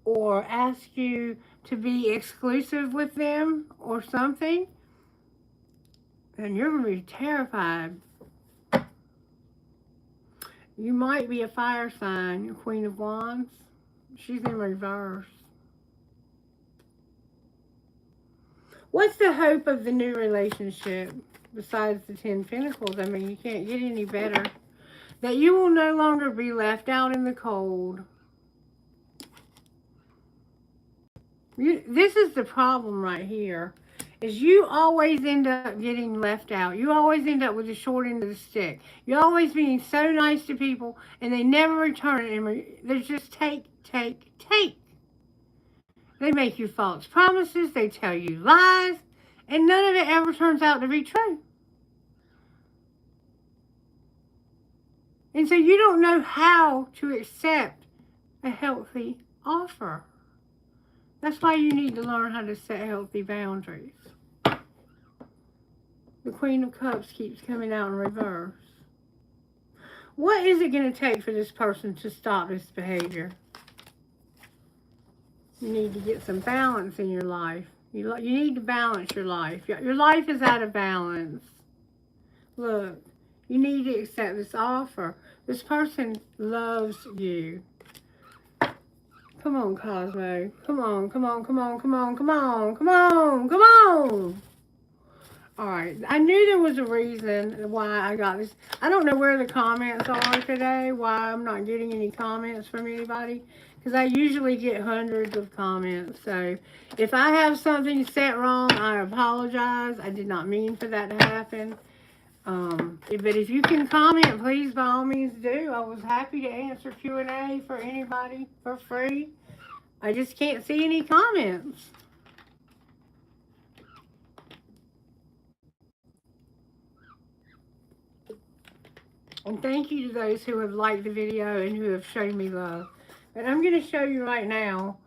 or ask you to be exclusive with them or something. And you're going to be terrified. You might be a fire sign, Queen of Wands. She's in reverse. What's the hope of the new relationship besides the 10 Pentacles? I mean, you can't get any better. That you will no longer be left out in the cold. This is the problem right here. Is you always end up getting left out. You always end up with the short end of the stick. You're always being so nice to people and they never return it. They just take. They make you false promises. They tell you lies. And none of it ever turns out to be true. And so you don't know how to accept a healthy offer. That's why you need to learn how to set healthy boundaries. The Queen of Cups keeps coming out in reverse. What is it going to take for this person to stop this behavior? You need to get some balance in your life. You need to balance your life. Your life is out of balance. Look, you need to accept this offer. This person loves you. Come on, Cosmo. Come on, come on, come on, come on, come on, come on, come on. All right. I knew there was a reason why I got this. I don't know where the comments are today, why I'm not getting any comments from anybody. Because I usually get hundreds of comments. So if I have something set wrong, I apologize. I did not mean for that to happen. But if you can comment, please, by all means, do. I was happy to answer Q&A for anybody for free. I just can't see any comments. And thank you to those who have liked the video and who have shown me love. And I'm going to show you right now.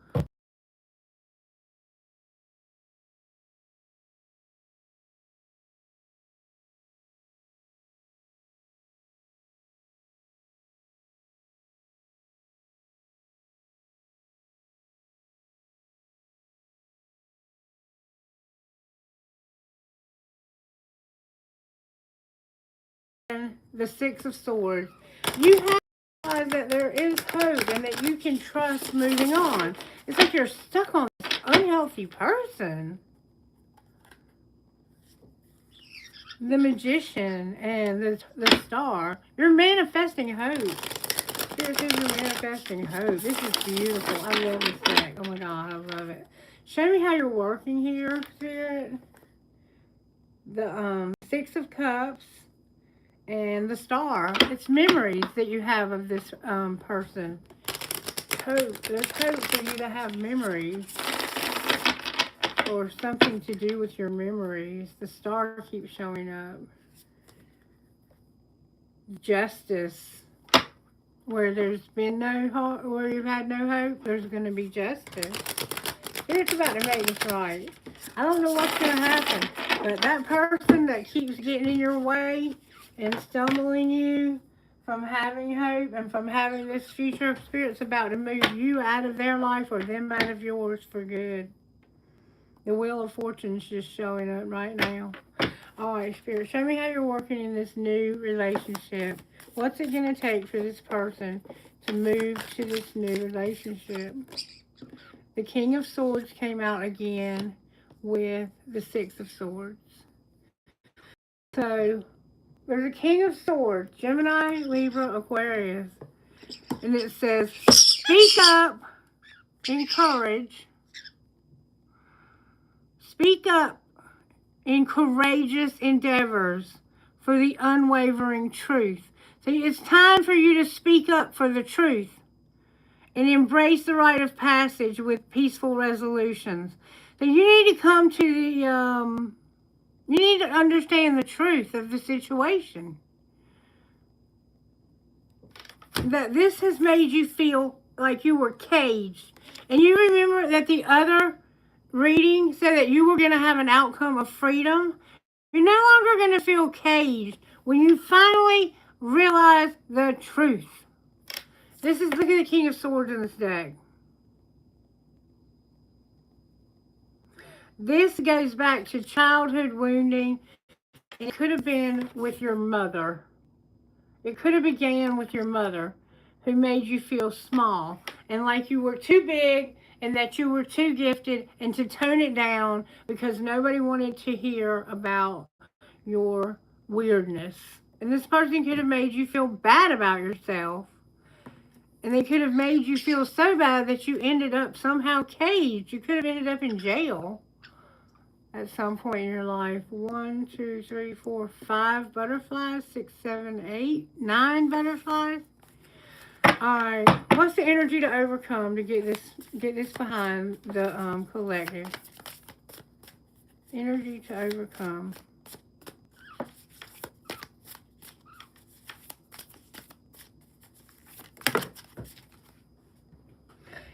The Six of Swords. You have to realize that there is hope and that you can trust moving on. It's like you're stuck on this unhealthy person. The Magician and the Star. You're manifesting hope. Here says you're manifesting hope. This is beautiful. I love this deck. Oh my God, I love it. Show me how you're working here, Spirit. The Six of Cups. And the Star, it's memories that you have of this person. Hope. There's hope for you to have memories. Or something to do with your memories. The Star keeps showing up. Justice. Where there's been no hope, where you've had no hope, there's going to be justice. It's about to make this right. I don't know what's going to happen, but that person that keeps getting in your way and stumbling you from having hope and from having this future, Spirit's about to move you out of their life or them out of yours for good. The Wheel of Fortune's just showing up right now. All right, Spirit, show me how you're working in this new relationship. What's it going to take for this person to move to this new relationship? The King of Swords came out again with the Six of Swords. So, there's a King of Swords, Gemini, Libra, Aquarius. And it says, speak up, encourage. Speak up in courageous endeavors for the unwavering truth. So it's time for you to speak up for the truth and embrace the rite of passage with peaceful resolutions. So you need to come to the, you need to understand the truth of the situation. That this has made you feel like you were caged. And you remember that the other reading said that you were going to have an outcome of freedom. You're no longer going to feel caged when you finally realize the truth. Look at the King of Swords in this deck. This goes back to childhood wounding. It could have been with your mother. It could have began with your mother, who made you feel small and like you were too big and that you were too gifted, and to tone it down because nobody wanted to hear about your weirdness. And this person could have made you feel bad about yourself. And they could have made you feel so bad that you ended up somehow caged. You could have ended up in jail at some point in your life. 1, 2, 3, 4, 5 butterflies, 6, 7, 8, 9 butterflies. Alright, what's the energy to overcome to get this behind the collective? Energy to overcome.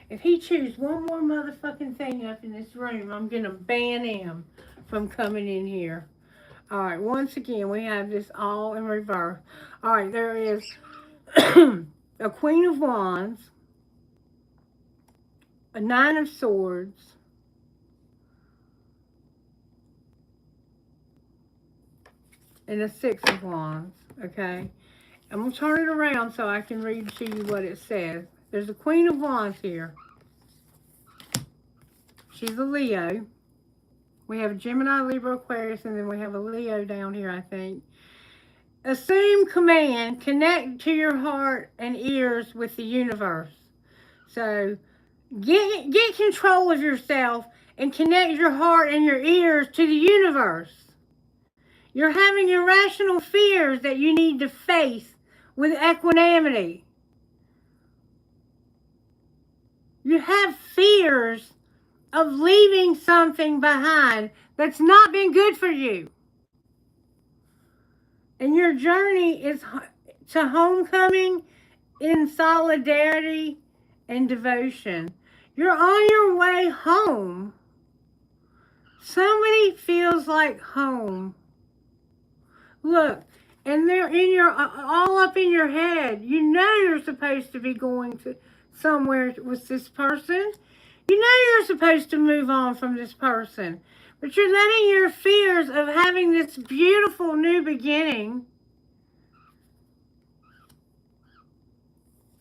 If he chews one more motherfucking thing up in this room, I'm going to ban him from coming in here. All right, once again, we have this all in reverse. All right, there is a Queen of Wands, a Nine of Swords, and a Six of Wands, okay? I'm going to turn it around so I can read to you what it says. There's a Queen of Wands here. She's a Leo. We have Gemini, Libra, Aquarius, and then we have a Leo down here, I think. Assume command. Connect to your heart and ears with the universe. So, get control of yourself and connect your heart and your ears to the universe. You're having irrational fears that you need to face with equanimity. You have fears of leaving something behind that's not been good for you. And your journey is to homecoming in solidarity and devotion. You're on your way home. Somebody feels like home. Look, and they're in your, all up in your head. You know you're supposed to be going to somewhere with this person. You know you're supposed to move on from this person. But you're letting your fears of having this beautiful new beginning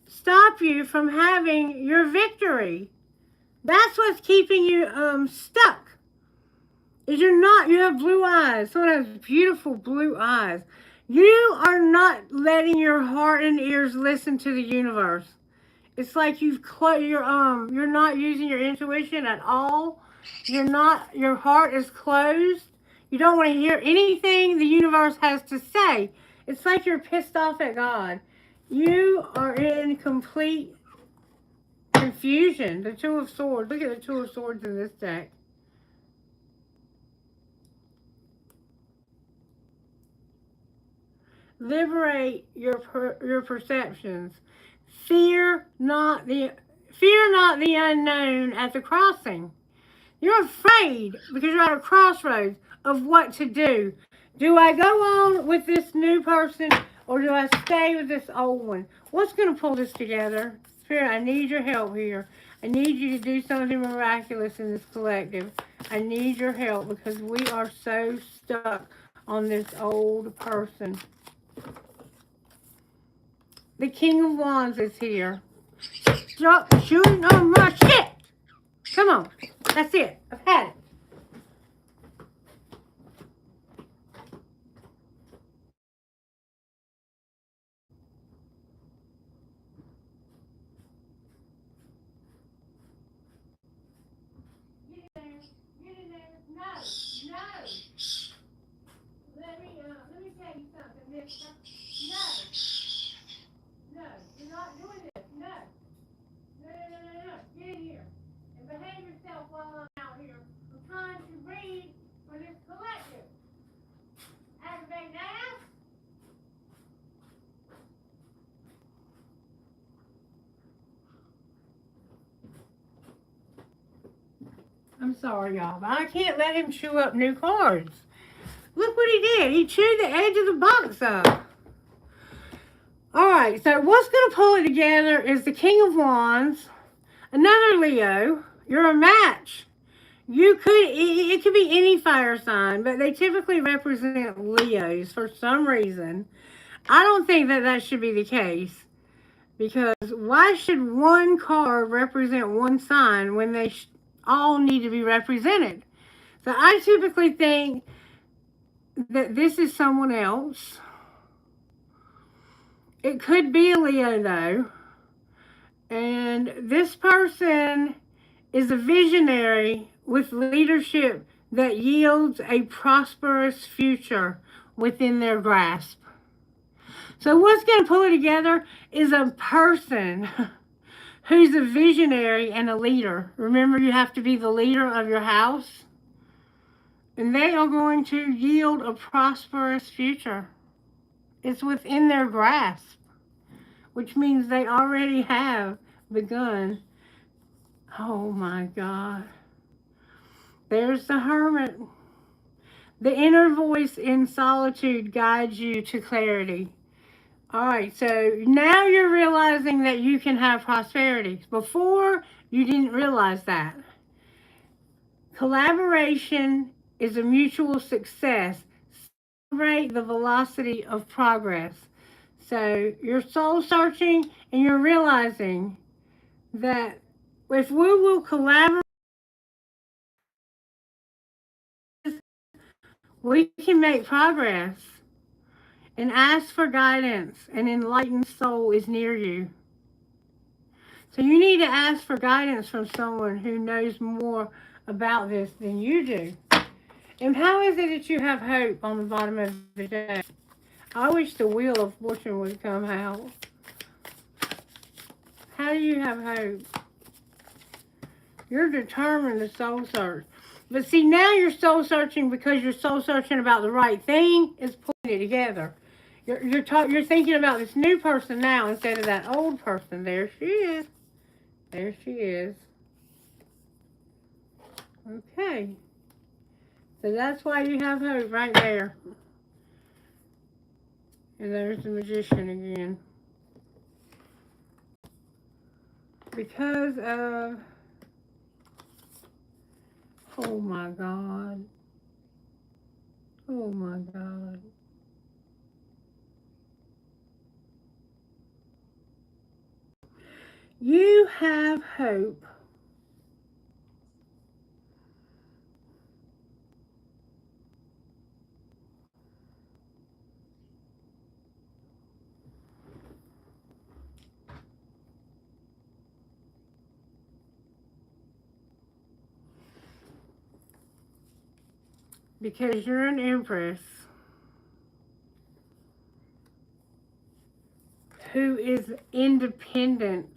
stop you from having your victory. That's what's keeping you stuck. Is you have blue eyes. Someone has beautiful blue eyes. You are not letting your heart and ears listen to the universe. It's like you're not using your intuition at all. Your heart is closed. You don't want to hear anything the universe has to say. It's like you're pissed off at God. You are in complete confusion. The Two of Swords. Look at the Two of Swords in this deck. Liberate your perceptions. Fear not the unknown at the crossing. You're afraid because you're at a crossroads of what to do. Do I go on with this new person or do I stay with this old one? What's going to pull this together? Spirit, I need your help here. I need you to do something miraculous in this collective. I need your help because we are so stuck on this old person. The King of Wands is here. Stop shooting on my shit! Come on. That's it. I've had it. Get in there. No. Let me tell you something, mister. No. You're not doing this. No. Get in here. And behave yourself while I'm out here. I'm trying to read for this collective. Activate now. I'm sorry, y'all, but I can't let him chew up new cards. Look what he did. He chewed the edge of the box up. All right, so what's going to pull it together is the King of Wands, another Leo. You're a match. It could be any fire sign, but they typically represent Leos for some reason. I don't think that should be the case. Because why should one card represent one sign when they all need to be represented? So I typically think that this is someone else. It could be a Leo though. And this person is a visionary with leadership that yields a prosperous future within their grasp. So what's going to pull it together is a person who's a visionary and a leader. Remember, you have to be the leader of your house. And they are going to yield a prosperous future. It's within their grasp, which means they already have begun. Oh my God. There's the Hermit. The inner voice in solitude guides you to clarity. All right, so now you're realizing that you can have prosperity. Before, you didn't realize that. Collaboration is a mutual success. Celebrate the velocity of progress. So you're soul searching and you're realizing that if we will collaborate, we can make progress. And ask for guidance. An enlightened soul is near you. So you need to ask for guidance from someone who knows more about this than you do. And how is it that you have hope on the bottom of the deck? I wish the Wheel of Fortune would come out. How do you have hope? You're determined to soul search. But see, now you're soul searching because you're soul searching about the right thing. It's putting it together. You're thinking about this new person now instead of that old person. There she is. There she is. Okay. So that's why you have hope right there. And there's the Magician again. Because of... Oh my God. Oh my God. You have hope. Because you're an Empress who is independent.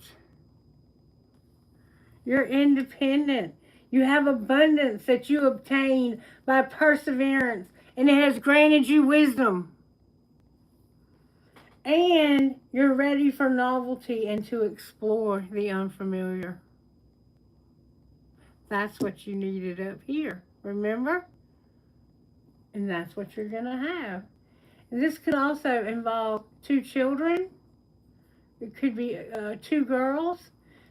You're independent. You have abundance that you obtain by perseverance, and it has granted you wisdom. And And you're ready for novelty and to explore the unfamiliar. That's what you needed up here, remember? And that's what you're going to have. And this could also involve 2 children. It could be 2 girls.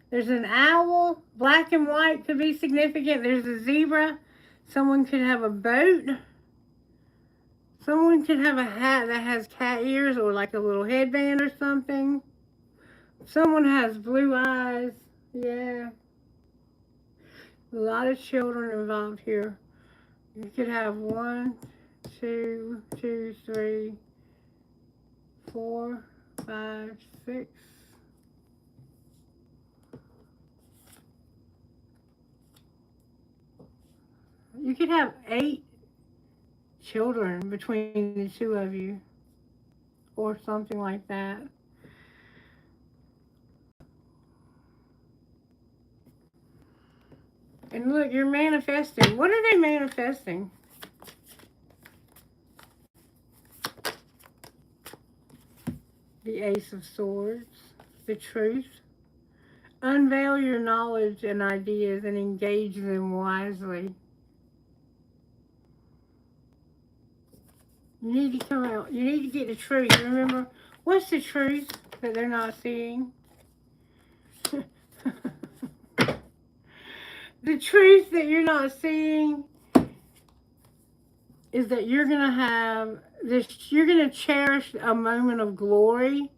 There's an owl. Black and white could be significant. There's a zebra. Someone could have a boat. Someone could have a hat that has cat ears or like a little headband or something. Someone has blue eyes. Yeah. A lot of children involved here. You could have 1, 2, 3, 4, 5, 6. You could have 8 children between the 2 of you, or something like that. And look, you're manifesting. What are they manifesting? The Ace of Swords, the truth. Unveil your knowledge and ideas and engage them wisely. You need to come out. You need to get the truth. Remember, what's the truth that they're not seeing? The truth that you're not seeing is that you're going to have this, you're going to cherish a moment of glory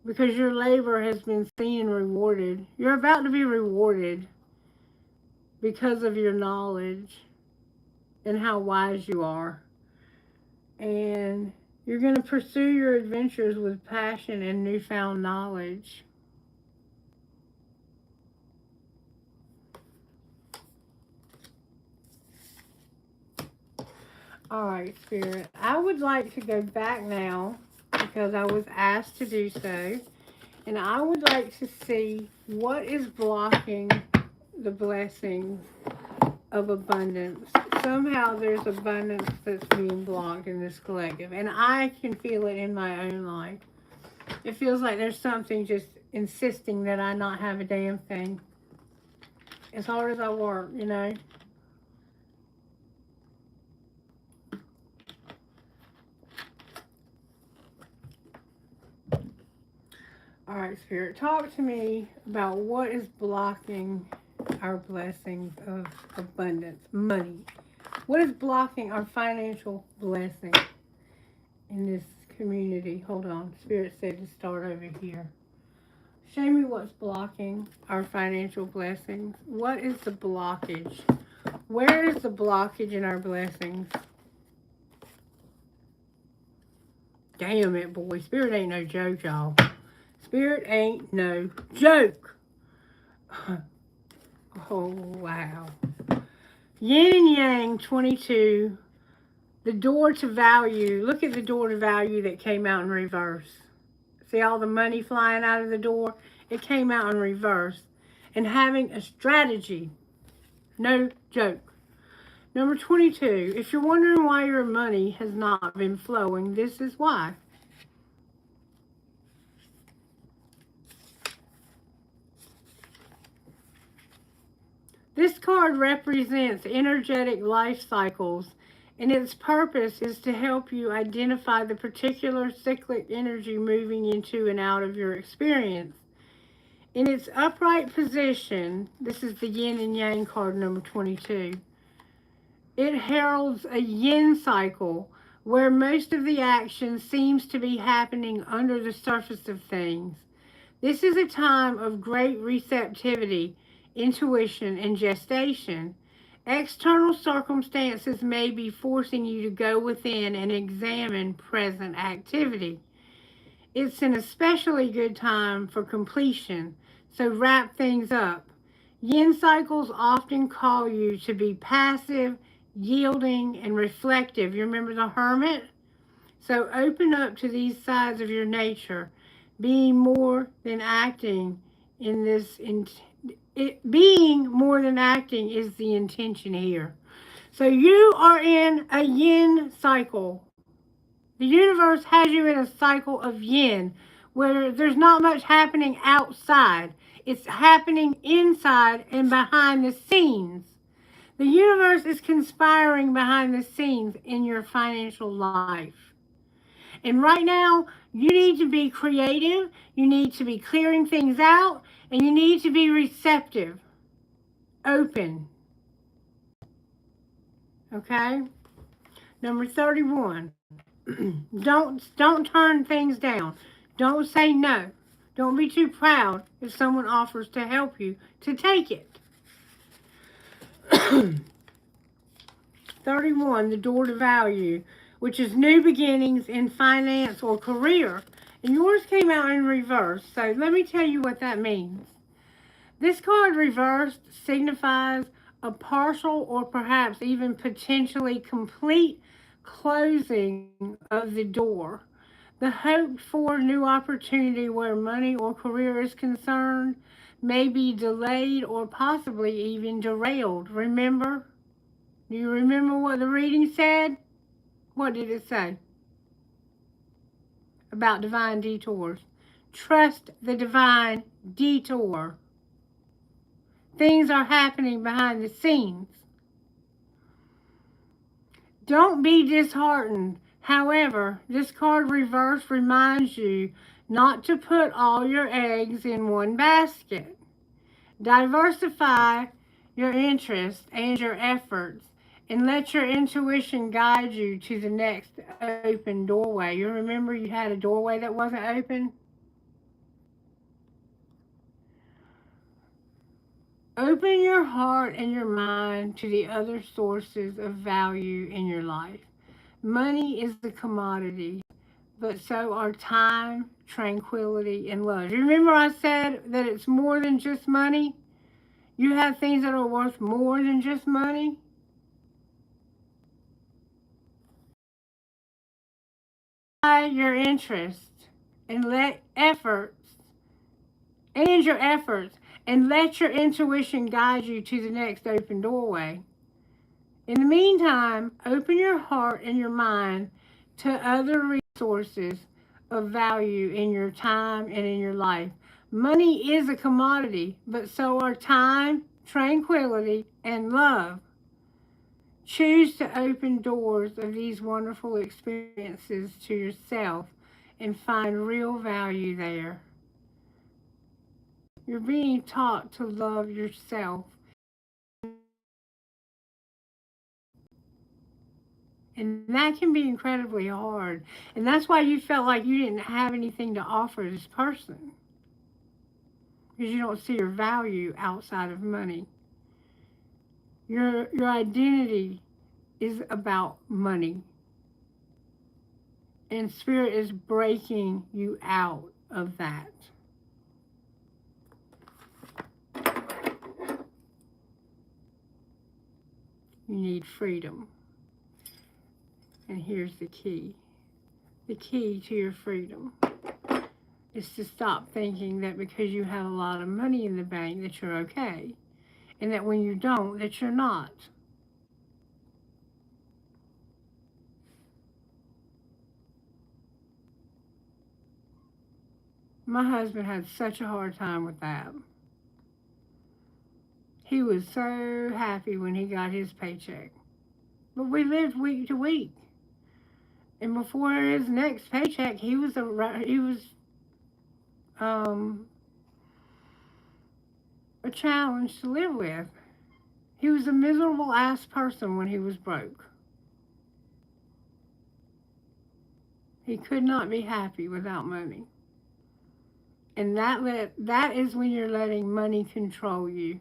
because your labor has been seen and rewarded. You're about to be rewarded because of your knowledge and how wise you are. And you're going to pursue your adventures with passion and newfound knowledge. All right, Spirit. I would like to go back now because I was asked to do so. And I would like to see what is blocking the blessings of abundance. Somehow there's abundance that's being blocked in this collective. And I can feel it in my own life. It feels like there's something just insisting that I not have a damn thing. As hard as I work, you know. All right, Spirit, talk to me about what is blocking our blessings of abundance, money. What is blocking our financial blessing in this community? Hold on. Spirit said to start over here. Show me what's blocking our financial blessings. What is the blockage? Where is the blockage in our blessings? Damn it, boy. Spirit ain't no joke, y'all. Spirit ain't no joke. Oh, wow. Yin and Yang 22. The door to value. Look at the door to value that came out in reverse. See all the money flying out of the door? It came out in reverse. And having a strategy. No joke. Number 22. If you're wondering why your money has not been flowing, this is why. This card represents energetic life cycles, and its purpose is to help you identify the particular cyclic energy moving into and out of your experience. In its upright position, this is the Yin and Yang card number 22. It heralds a yin cycle where most of the action seems to be happening under the surface of things. This is a time of great receptivity, intuition, and gestation. External circumstances may be forcing you to go within and examine present activity. It's an especially good time for completion, so wrap things up. Yin cycles often call you to be passive, yielding, and reflective. You remember the hermit? So open up to these sides of your nature. Being more than acting in this being more than acting is the intention here. So you are in a yin cycle. The universe has you in a cycle of yin, where there's not much happening outside. It's happening inside and behind the scenes. The universe is conspiring behind the scenes in your financial life. And right now, you need to be creative, you need to be clearing things out, and you need to be receptive, open. Okay? Number 31. Don't turn things down. Don't say no. Don't be too proud if someone offers to help you to take it. 31, the door to value, which is new beginnings in finance or career. And yours came out in reverse. So let me tell you what that means. This card reversed signifies a partial or perhaps even potentially complete closing of the door. The hoped for new opportunity where money or career is concerned may be delayed or possibly even derailed. Remember? Do you remember what the reading said? What did it say? About divine detours. Trust the divine detour. Things are happening behind the scenes. Don't be disheartened. However, this card reverse reminds you not to put all your eggs in one basket. Diversify your interests and your efforts, and let your intuition guide you to the next open doorway. You remember you had a doorway that wasn't open? Open your heart and your mind to the other sources of value in your life. Money is the commodity, but so are time, tranquility, and love. You remember I said that it's more than just money? You have things that are worth more than just money? Your interest and let efforts and your efforts and let your intuition guide you to the next open doorway. In the meantime, open your heart and your mind to other resources of value in your time and in your life. Money is a commodity, but so are time, tranquility, and love. Choose to open doors of these wonderful experiences to yourself and find real value there. You're being taught to love yourself. And that can be incredibly hard. And that's why you felt like you didn't have anything to offer this person. Because you don't see your value outside of money. Your identity is about money. And Spirit is breaking you out of that. You need freedom. And here's the key. The key to your freedom is to stop thinking that because you have a lot of money in the bank that you're okay. And that when you don't, that you're not. My husband had such a hard time with that. He was so happy when he got his paycheck. But we lived week to week. And before his next paycheck, he was a challenge to live with. He was a miserable ass person when he was broke. He could not be happy without money. And that is when you're letting money control you.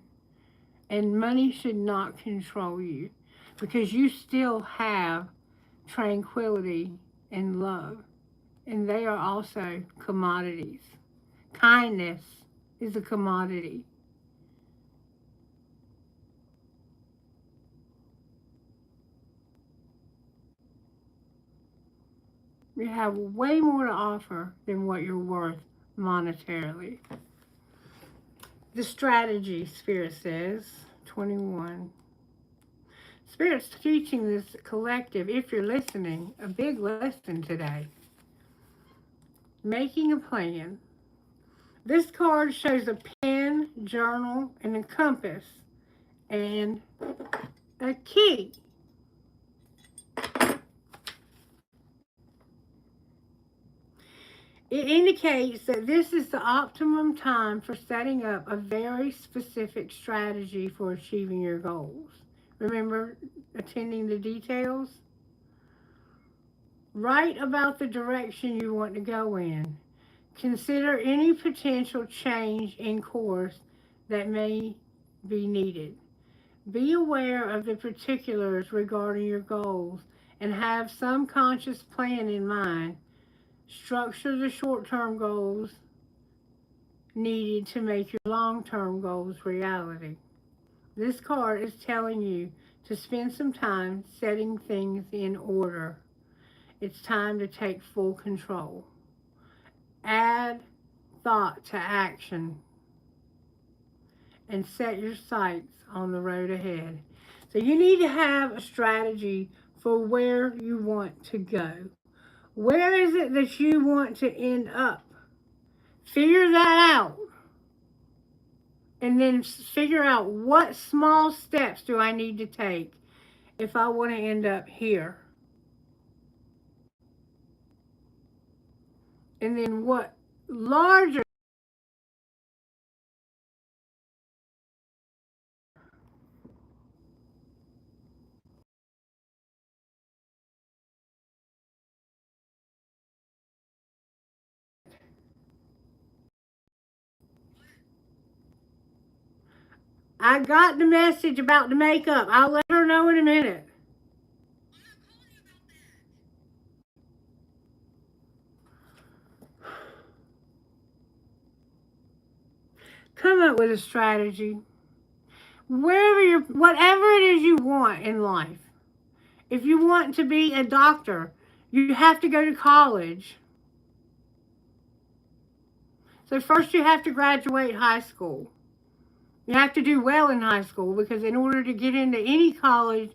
And money should not control you, because you still have tranquility and love. And they are also commodities. Kindness is a commodity. You have way more to offer than what you're worth monetarily. The strategy, Spirit says, 21. Spirit's teaching this collective, if you're listening, a big lesson today. making a plan. This card shows a pen, journal, and a compass, and a key. It indicates that this is the optimum time for setting up a very specific strategy for achieving your goals. Remember, attending the details? Write about the direction you want to go in. Consider any potential change in course that may be needed. Be aware of the particulars regarding your goals and have some conscious plan in mind. Structure the short-term goals needed to make your long-term goals reality. This card is telling you to spend some time setting things in order. It's time to take full control. Add thought to action and set your sights on the road ahead. So you need to have a strategy for where you want to go. Where is it that you want to end up? Figure that out. And then figure out what small steps do I need to take if I want to end up here. And then what larger I got the message about the makeup. I'll let her know in a minute. Come up with a strategy. Whatever it is you want in life. If you want to be a doctor, you have to go to college. So first you have to graduate high school. You have to do well in high school because in order to get into any college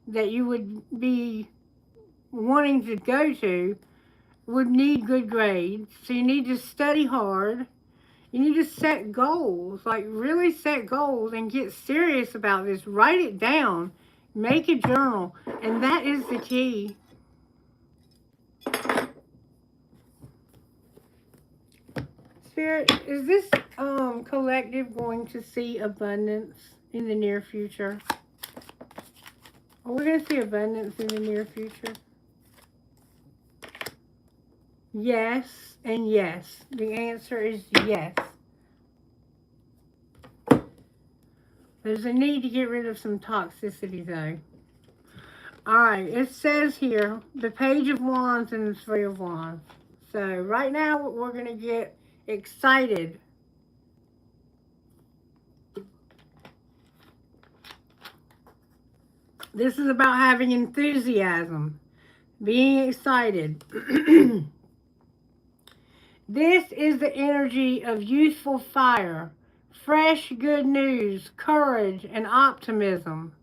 that you would be wanting to go to would need good grades. So you need to study hard. You need to set goals, like really set goals and get serious about this. Write it down. Make a journal. And that is the key. Spirit, is this collective going to see abundance in the near future? Are we going to see abundance in the near future? Yes and yes. The answer is yes. There's a need to get rid of some toxicity though. Alright, it says here, the Page of Wands and the Three of Wands. So right now we're going to get excited. This is about having enthusiasm, being excited. This is the energy of youthful fire, fresh good news, courage, and optimism.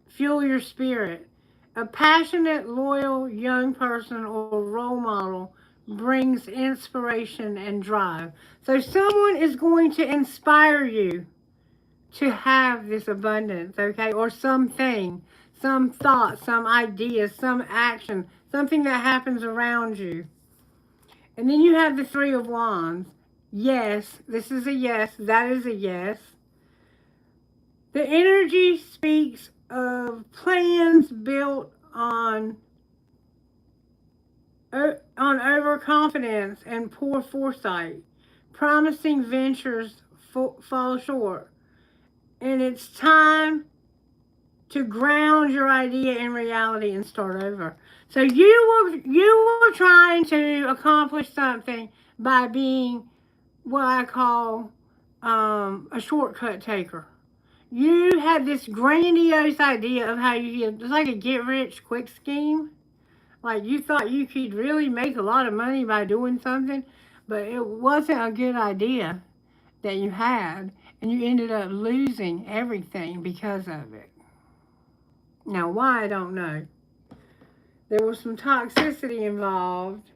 Fuel your spirit. A passionate, loyal young person or role model brings inspiration and drive. So someone is going to inspire you to have this abundance, okay? Or something, some thought, some idea, some action, something that happens around you. And then you have the Three of Wands. Yes, this is a yes, that is a yes. The energy speaks of plans built on overconfidence and poor foresight. Promising ventures fall short. And it's time to ground your idea in reality and start over. So you were trying to accomplish something by being what I call a shortcut taker. You had this grandiose idea of how you could, it's like a get-rich-quick scheme. Like you thought you could really make a lot of money by doing something, but it wasn't a good idea that you had, and you ended up losing everything because of it. Now, why, I don't know. There was some toxicity involved,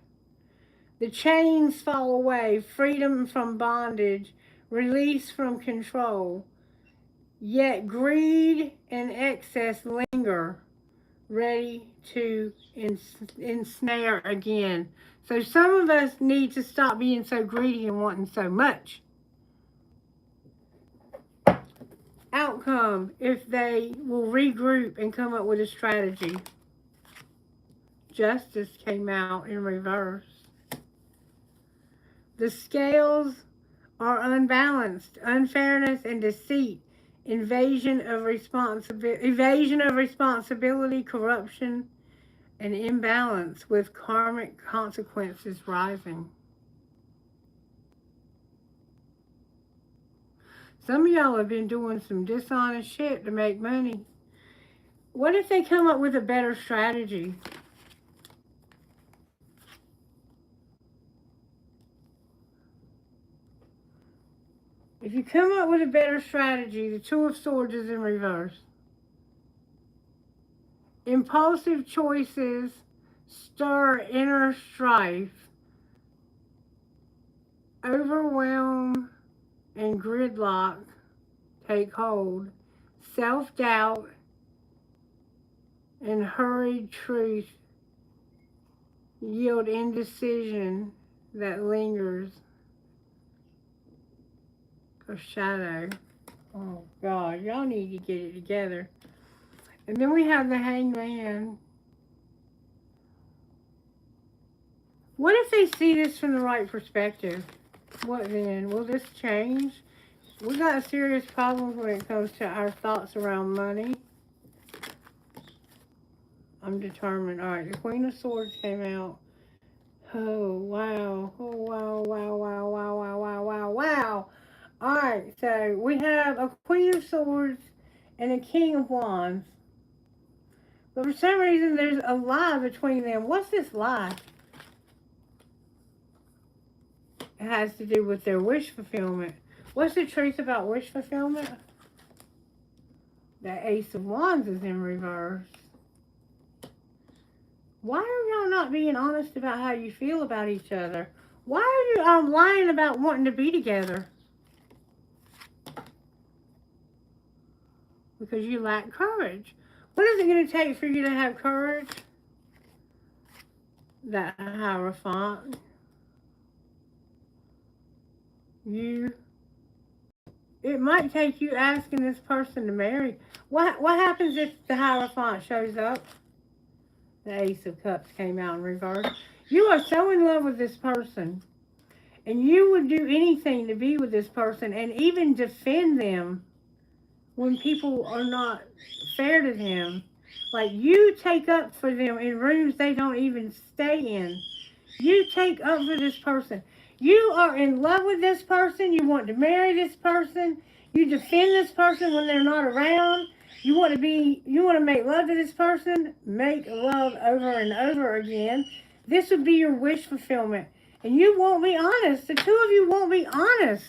The chains fall away, freedom from bondage, release from control. Yet greed and excess linger, ready to ensnare again. So some of us need to stop being so greedy and wanting so much. Outcome, if they will regroup and come up with a strategy. Justice came out in reverse. The scales are unbalanced. Unfairness and deceit. Evasion of responsibility, corruption, and imbalance with karmic consequences rising. Some of y'all have been doing some dishonest shit to make money. What if they come up with a better strategy? If you come up with a better strategy, the Two of Swords is in reverse. Impulsive choices stir inner strife. Overwhelm and gridlock take hold. Self-doubt and hurried truth yield indecision that lingers. A shadow. Oh God, y'all need to get it together. And then we have the Hanged Man. What if they see this from the right perspective? What then? Will this change? We got serious problems when it comes to our thoughts around money. I'm determined. Alright, the Queen of Swords came out. Oh, wow. Oh, wow, wow, wow, wow, wow, wow, wow, wow. Alright, so we have a Queen of Swords and a King of Wands. But for some reason, there's a lie between them. What's this lie? It has to do with their wish fulfillment. What's the truth about wish fulfillment? The Ace of Wands is in reverse. Why are y'all not being honest about how you feel about each other? Why are you lying about wanting to be together? Because you lack courage. What is it going to take for you to have courage? That Hierophant. It might take you asking this person to marry. What happens if the Hierophant shows up? The Ace of Cups came out in reverse. You are so in love with this person. And you would do anything to be with this person and even defend them when people are not fair to them. Like, you take up for them in rooms they don't even stay in. You take up for this person. You are in love with this person. You want to marry this person. You defend this person when they're not around. You want to make love to this person. Make love over and over again. This would be your wish fulfillment. And you won't be honest. The two of you won't be honest.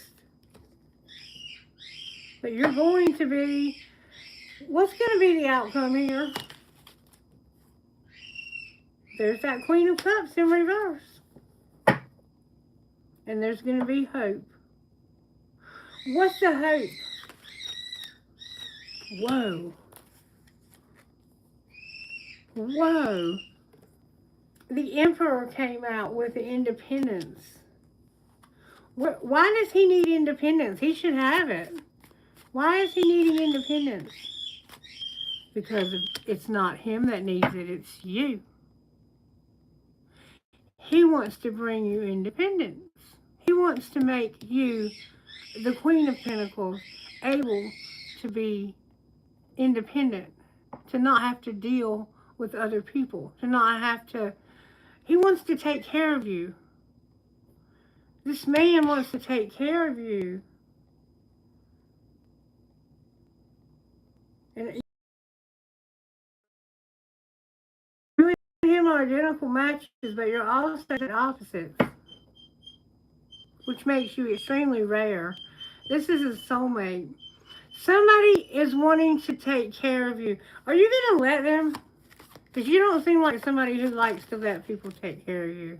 But you're going to be... What's going to be the outcome here? There's that Queen of Cups in reverse. And there's going to be hope. What's the hope? Whoa. Whoa. The Emperor came out with the independence. Why does he need independence? He should have it. Why is he needing independence? Because it's not him that needs it, it's you. He wants to bring you independence. He wants to make you, the Queen of Pentacles, able to be independent, to not have to deal with other people, to not have to... He wants to take care of you. This man wants to take care of you. And you and him are identical matches, but you're also opposites, which makes you extremely rare. This is a soulmate. Somebody is wanting to take care of you. Are you going to let them? Because you don't seem like somebody who likes to let people take care of you.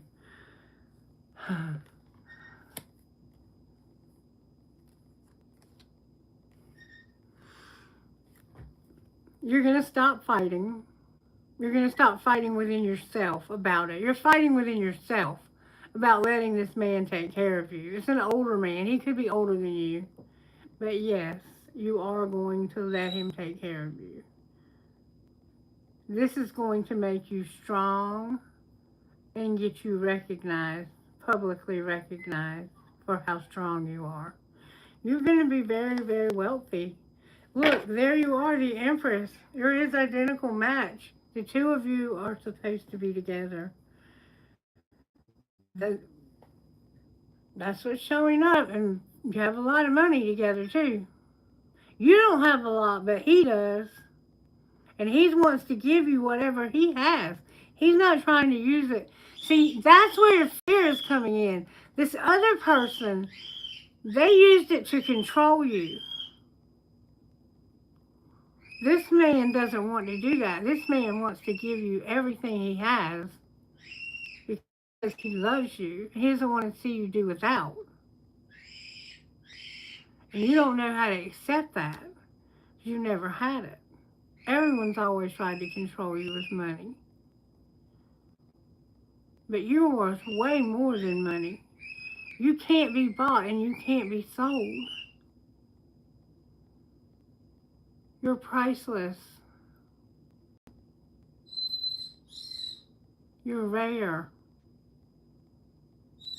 You're going to stop fighting. You're going to stop fighting within yourself about it. You're fighting within yourself about letting this man take care of you. It's an older man. He could be older than you. But yes, you are going to let him take care of you. This is going to make you strong and get you recognized, publicly recognized for how strong you are. You're going to be very, very wealthy. Look, there you are, the Empress. There is identical match. The two of you are supposed to be together. That's what's showing up, and you have a lot of money together too. You don't have a lot, but he does. And he wants to give you whatever he has. He's not trying to use it. See, that's where your fear is coming in. This other person, they used it to control you. This man doesn't want to do that. This man wants to give you everything he has because he loves you. He doesn't want to see you do without. And you don't know how to accept that. You never had it. Everyone's always tried to control you with money. But you're worth way more than money. You can't be bought and you can't be sold. You're priceless. You're rare.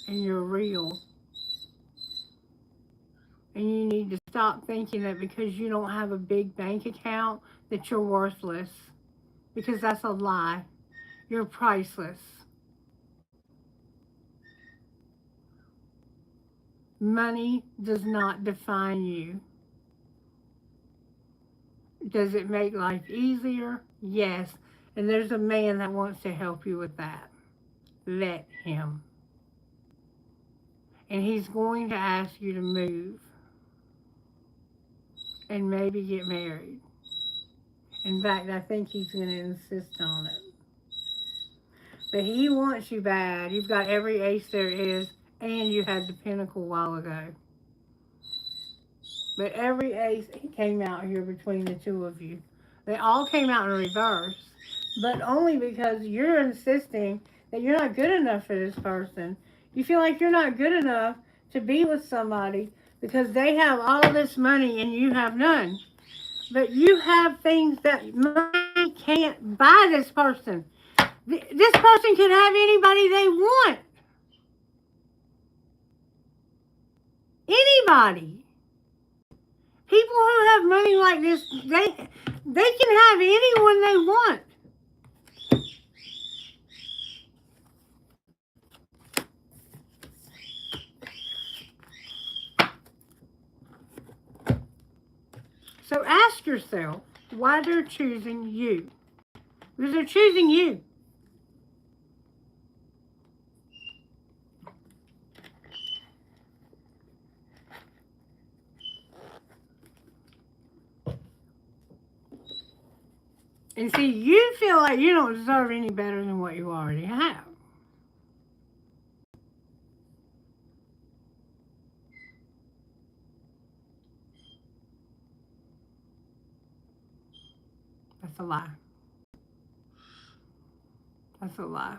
And you're real. And you need to stop thinking that because you don't have a big bank account that you're worthless. Because that's a lie. You're priceless. Money does not define you. Does it make life easier? Yes. And there's a man that wants to help you with that. Let him. And he's going to ask you to move. And maybe get married. In fact, I think he's going to insist on it. But he wants you bad. You've got every ace there is, and you had the pinnacle a while ago. But every ace came out here between the two of you. They all came out in reverse, but only because you're insisting that you're not good enough for this person. You feel like you're not good enough to be with somebody because they have all this money and you have none. But you have things that money can't buy this person. This person can have anybody they want. Anybody. People who have money like this, they can have anyone they want. So ask yourself why they're choosing you. Because they're choosing you. And see, you feel like you don't deserve any better than what you already have. That's a lie. That's a lie.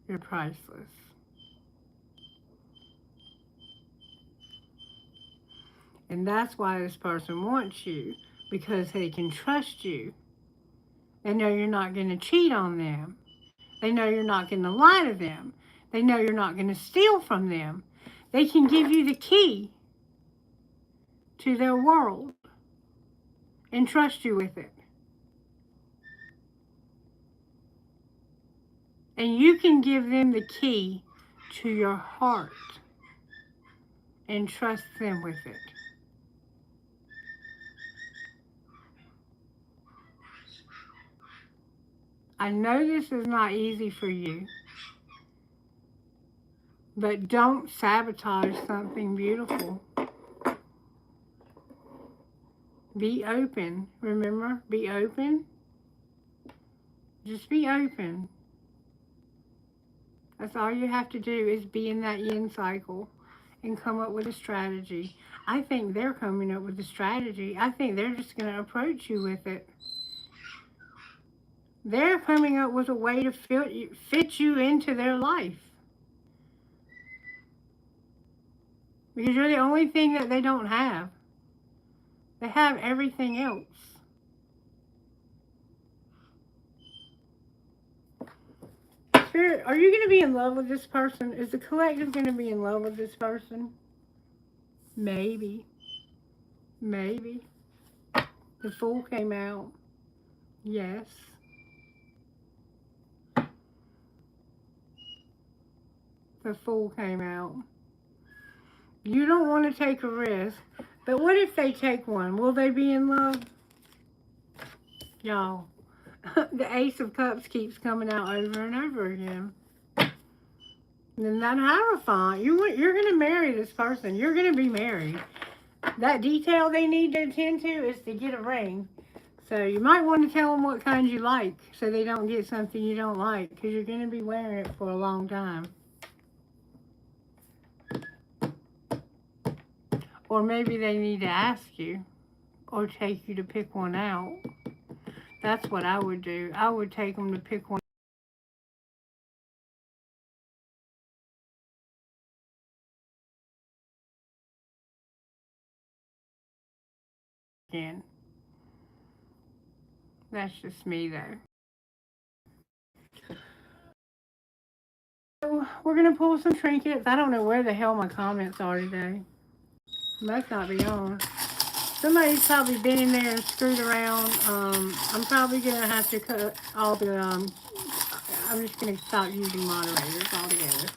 You're priceless. And that's why this person wants you, because they can trust you. They know you're not going to cheat on them. They know you're not going to lie to them. They know you're not going to steal from them. They can give you the key to their world and trust you with it. And you can give them the key to your heart and trust them with it. I know this is not easy for you, but don't sabotage something beautiful. Be open. Remember, be open. Just be open. That's all you have to do is be in that yin cycle and come up with a strategy. I think they're coming up with a strategy. I think they're just going to approach you with it. They're coming up with a way to fit you into their life. Because you're the only thing that they don't have. They have everything else. Spirit, are you going to be in love with this person? Is the collective going to be in love with this person? Maybe. Maybe. The Fool came out. Yes. The Fool came out. You don't want to take a risk. But what if they take one? Will they be in love? Y'all. The Ace of Cups keeps coming out over and over again. And that Hierophant, you're going to marry this person. You're going to be married. That detail they need to attend to is to get a ring. So you might want to tell them what kind you like so they don't get something you don't like, because you're going to be wearing it for a long time. Or maybe they need to ask you or take you to pick one out. That's what I would do. I would take them to pick one again. That's just me, though. So we're going to pull some trinkets. I don't know where the hell my comments are today. Must not be on. Somebody's probably been in there and screwed around. I'm probably going to have to cut all the, I'm just going to stop using moderators altogether.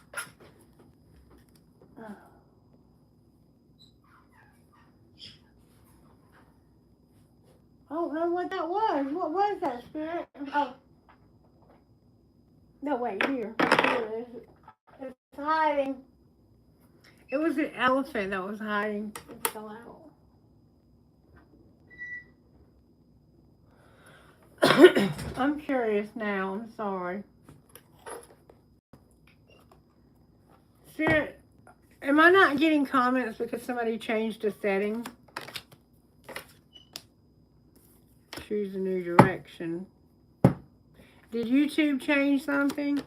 I don't know what that was. What was that, Spirit? Oh. No, wait, here. Here it is. It's hiding. It was an elephant that was hiding. It fell out. I'm curious now. I'm sorry. Spirit, am I not getting comments because somebody changed a setting? Choose a new direction. Did YouTube change something?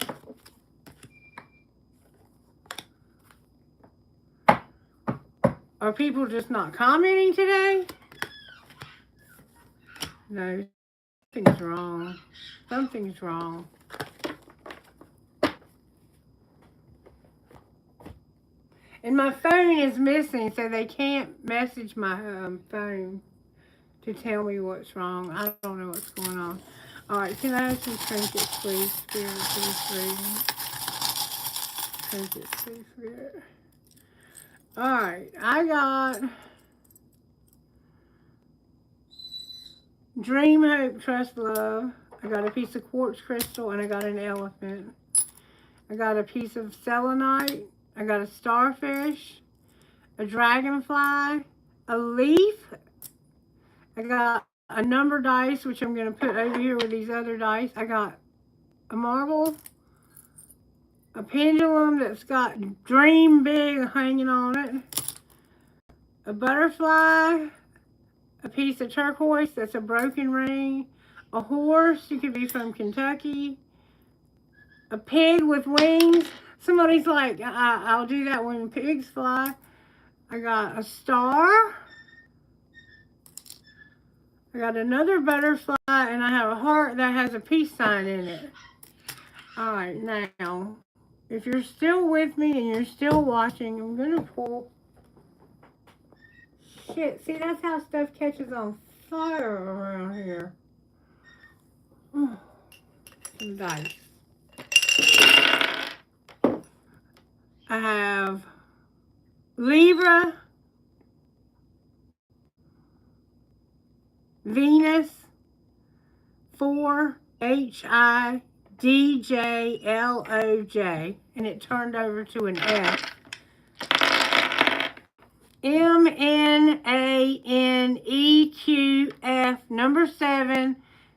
Are people just not commenting today? No, something's wrong. Something's wrong. And my phone is missing, so they can't message my phone to tell me what's wrong. I don't know what's going on. All right, can I have some trinkets, please, Spirit, for this reading? Trinkets, please, Spirit. All right, I got Dream, Hope, Trust, Love. I got a piece of quartz crystal, and I got an elephant. I got a piece of selenite. I got a starfish, a dragonfly, a leaf. I got a number dice, which I'm going to put over here with these other dice. I got a marble, a pendulum that's got Dream Big hanging on it, a butterfly, a piece of turquoise that's a broken ring, a horse, you could be from Kentucky, a pig with wings. Somebody's like, I'll do that when pigs fly. I got a star. I got another butterfly, and I have a heart that has a peace sign in it. All right, now, if you're still with me and you're still watching, I'm going to pull. Shit, see, that's how stuff catches on fire around here. Some dice. I have Libra, Venus, 4 HIDJLOJ, and it turned over to an F. MNANEQF, number 7,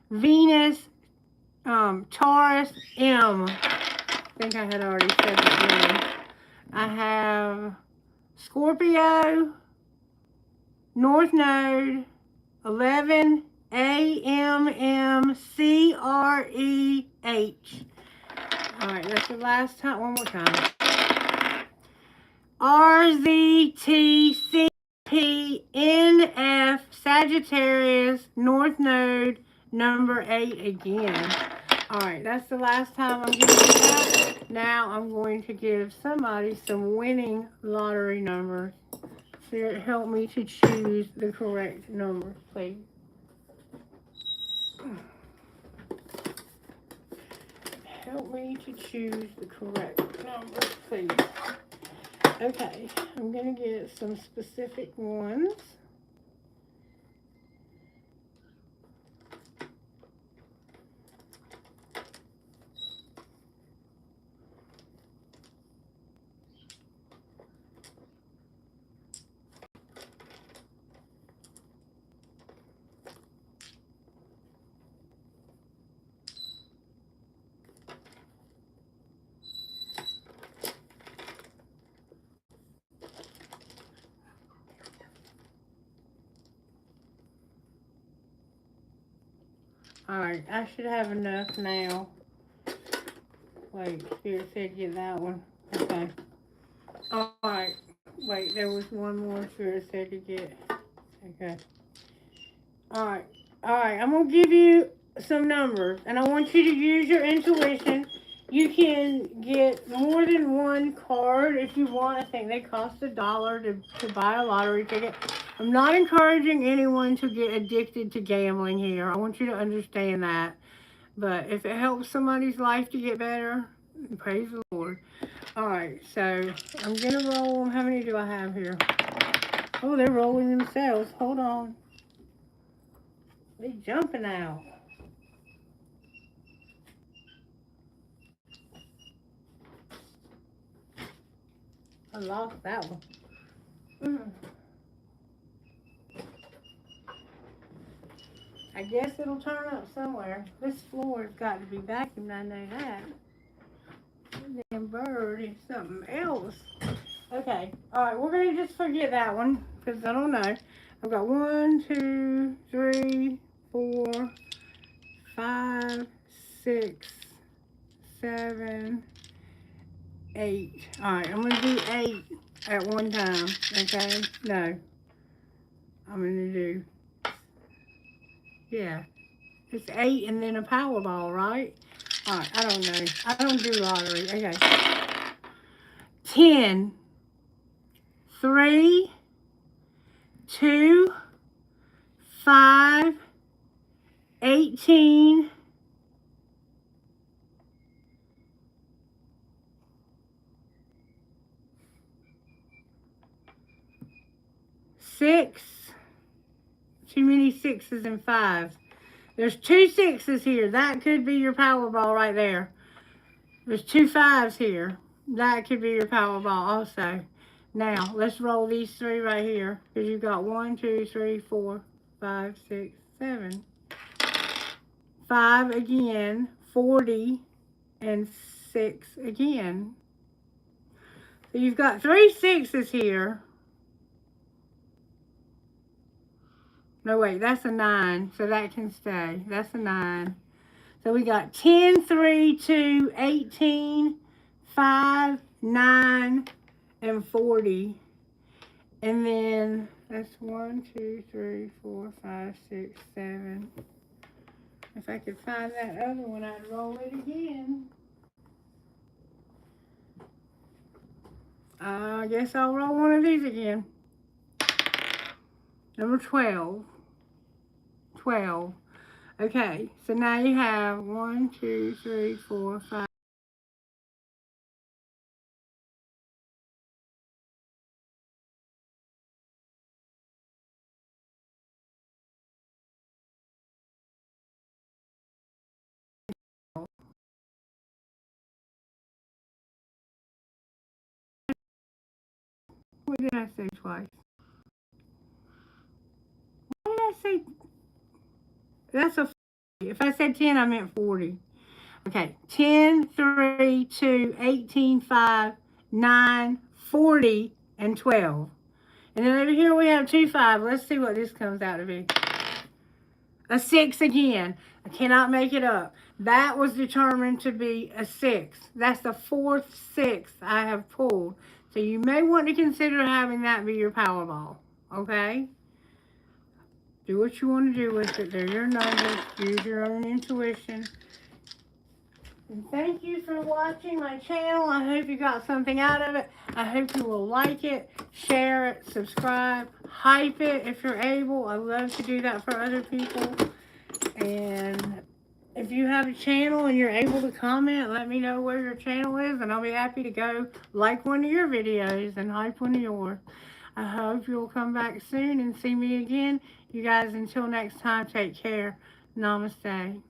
Venus, Taurus, M. think I had already said that. I have Scorpio, North Node, 11 AMMCREH. Alright, that's the last time. One more time. RZTCPNF Sagittarius, North Node, number 8 again. Alright, that's the last time I'm giving that. Now I'm going to give somebody some winning lottery numbers. Spirit, help me to choose the correct number, please. Help me to choose the correct number, please. Okay, I'm going to get some specific ones. Alright, I should have enough now. Wait, Spirit said get that one. Okay. Alright. Wait, there was one more Spirit said to get. Okay. Alright. Alright, I'm going to give you some numbers. And I want you to use your intuition. You can get more than one card if you want. I think they cost $1 to buy a lottery ticket. I'm not encouraging anyone to get addicted to gambling here. I want you to understand that. But if it helps somebody's life to get better, praise the Lord. Alright, so I'm going to roll them. How many do I have here? Oh, they're rolling themselves. Hold on. They're jumping out. I lost that one. I guess it'll turn up somewhere. This floor has got to be vacuumed, I know that. That damn bird is something else. Okay, alright, we're going to just forget that one, because I don't know. I've got 1, 2, 3, 4, 5, 6, 7, 8. Alright, I'm going to do 8 at one time, okay? No. I'm going to do, yeah. It's 8 and then a Powerball, right? Alright, I don't know. I don't do lottery. Okay. 10, 3, 2, 5, 18, 6. Too many 6s and 5s. There's 2 6s here. That could be your Powerball right there. There's 2 5s here. That could be your Powerball also. Now, let's roll these 3 right here. Because you've got 1, 2, 3, 4, 5, 6, 7. 5 again. 40. And 6 again. So you've got 3 6s here. No, wait, that's a 9, so that can stay. That's a 9. So we got 10, 3, 2, 18, 5, 9, and 40. And then that's 1, 2, 3, 4, 5, 6, 7. If I could find that other one, I'd roll it again. I guess I'll roll one of these again. Number 12. 12. Okay, so now you have 1, 2, 3, 4, 5. What did I say twice? What did I say? That's a 40. If I said 10, I meant 40. Okay, 10, 3, 2, 18, 5, 9, 40, and 12. And then over here we have 2, 5. Let's see what this comes out to be. A 6 again. I cannot make it up. That was determined to be a 6. That's the 4th 6 I have pulled. So you may want to consider having that be your Powerball. Okay? Do what you want to do with it. They're your numbers. Use your own intuition. And thank you for watching my channel. I hope you got something out of it. I hope you will like it, share it, subscribe, hype it if you're able. I love to do that for other people. And if you have a channel and you're able to comment, let me know where your channel is, and I'll be happy to go like one of your videos and hype one of yours. I hope you'll come back soon and see me again. You guys, until next time, take care. Namaste.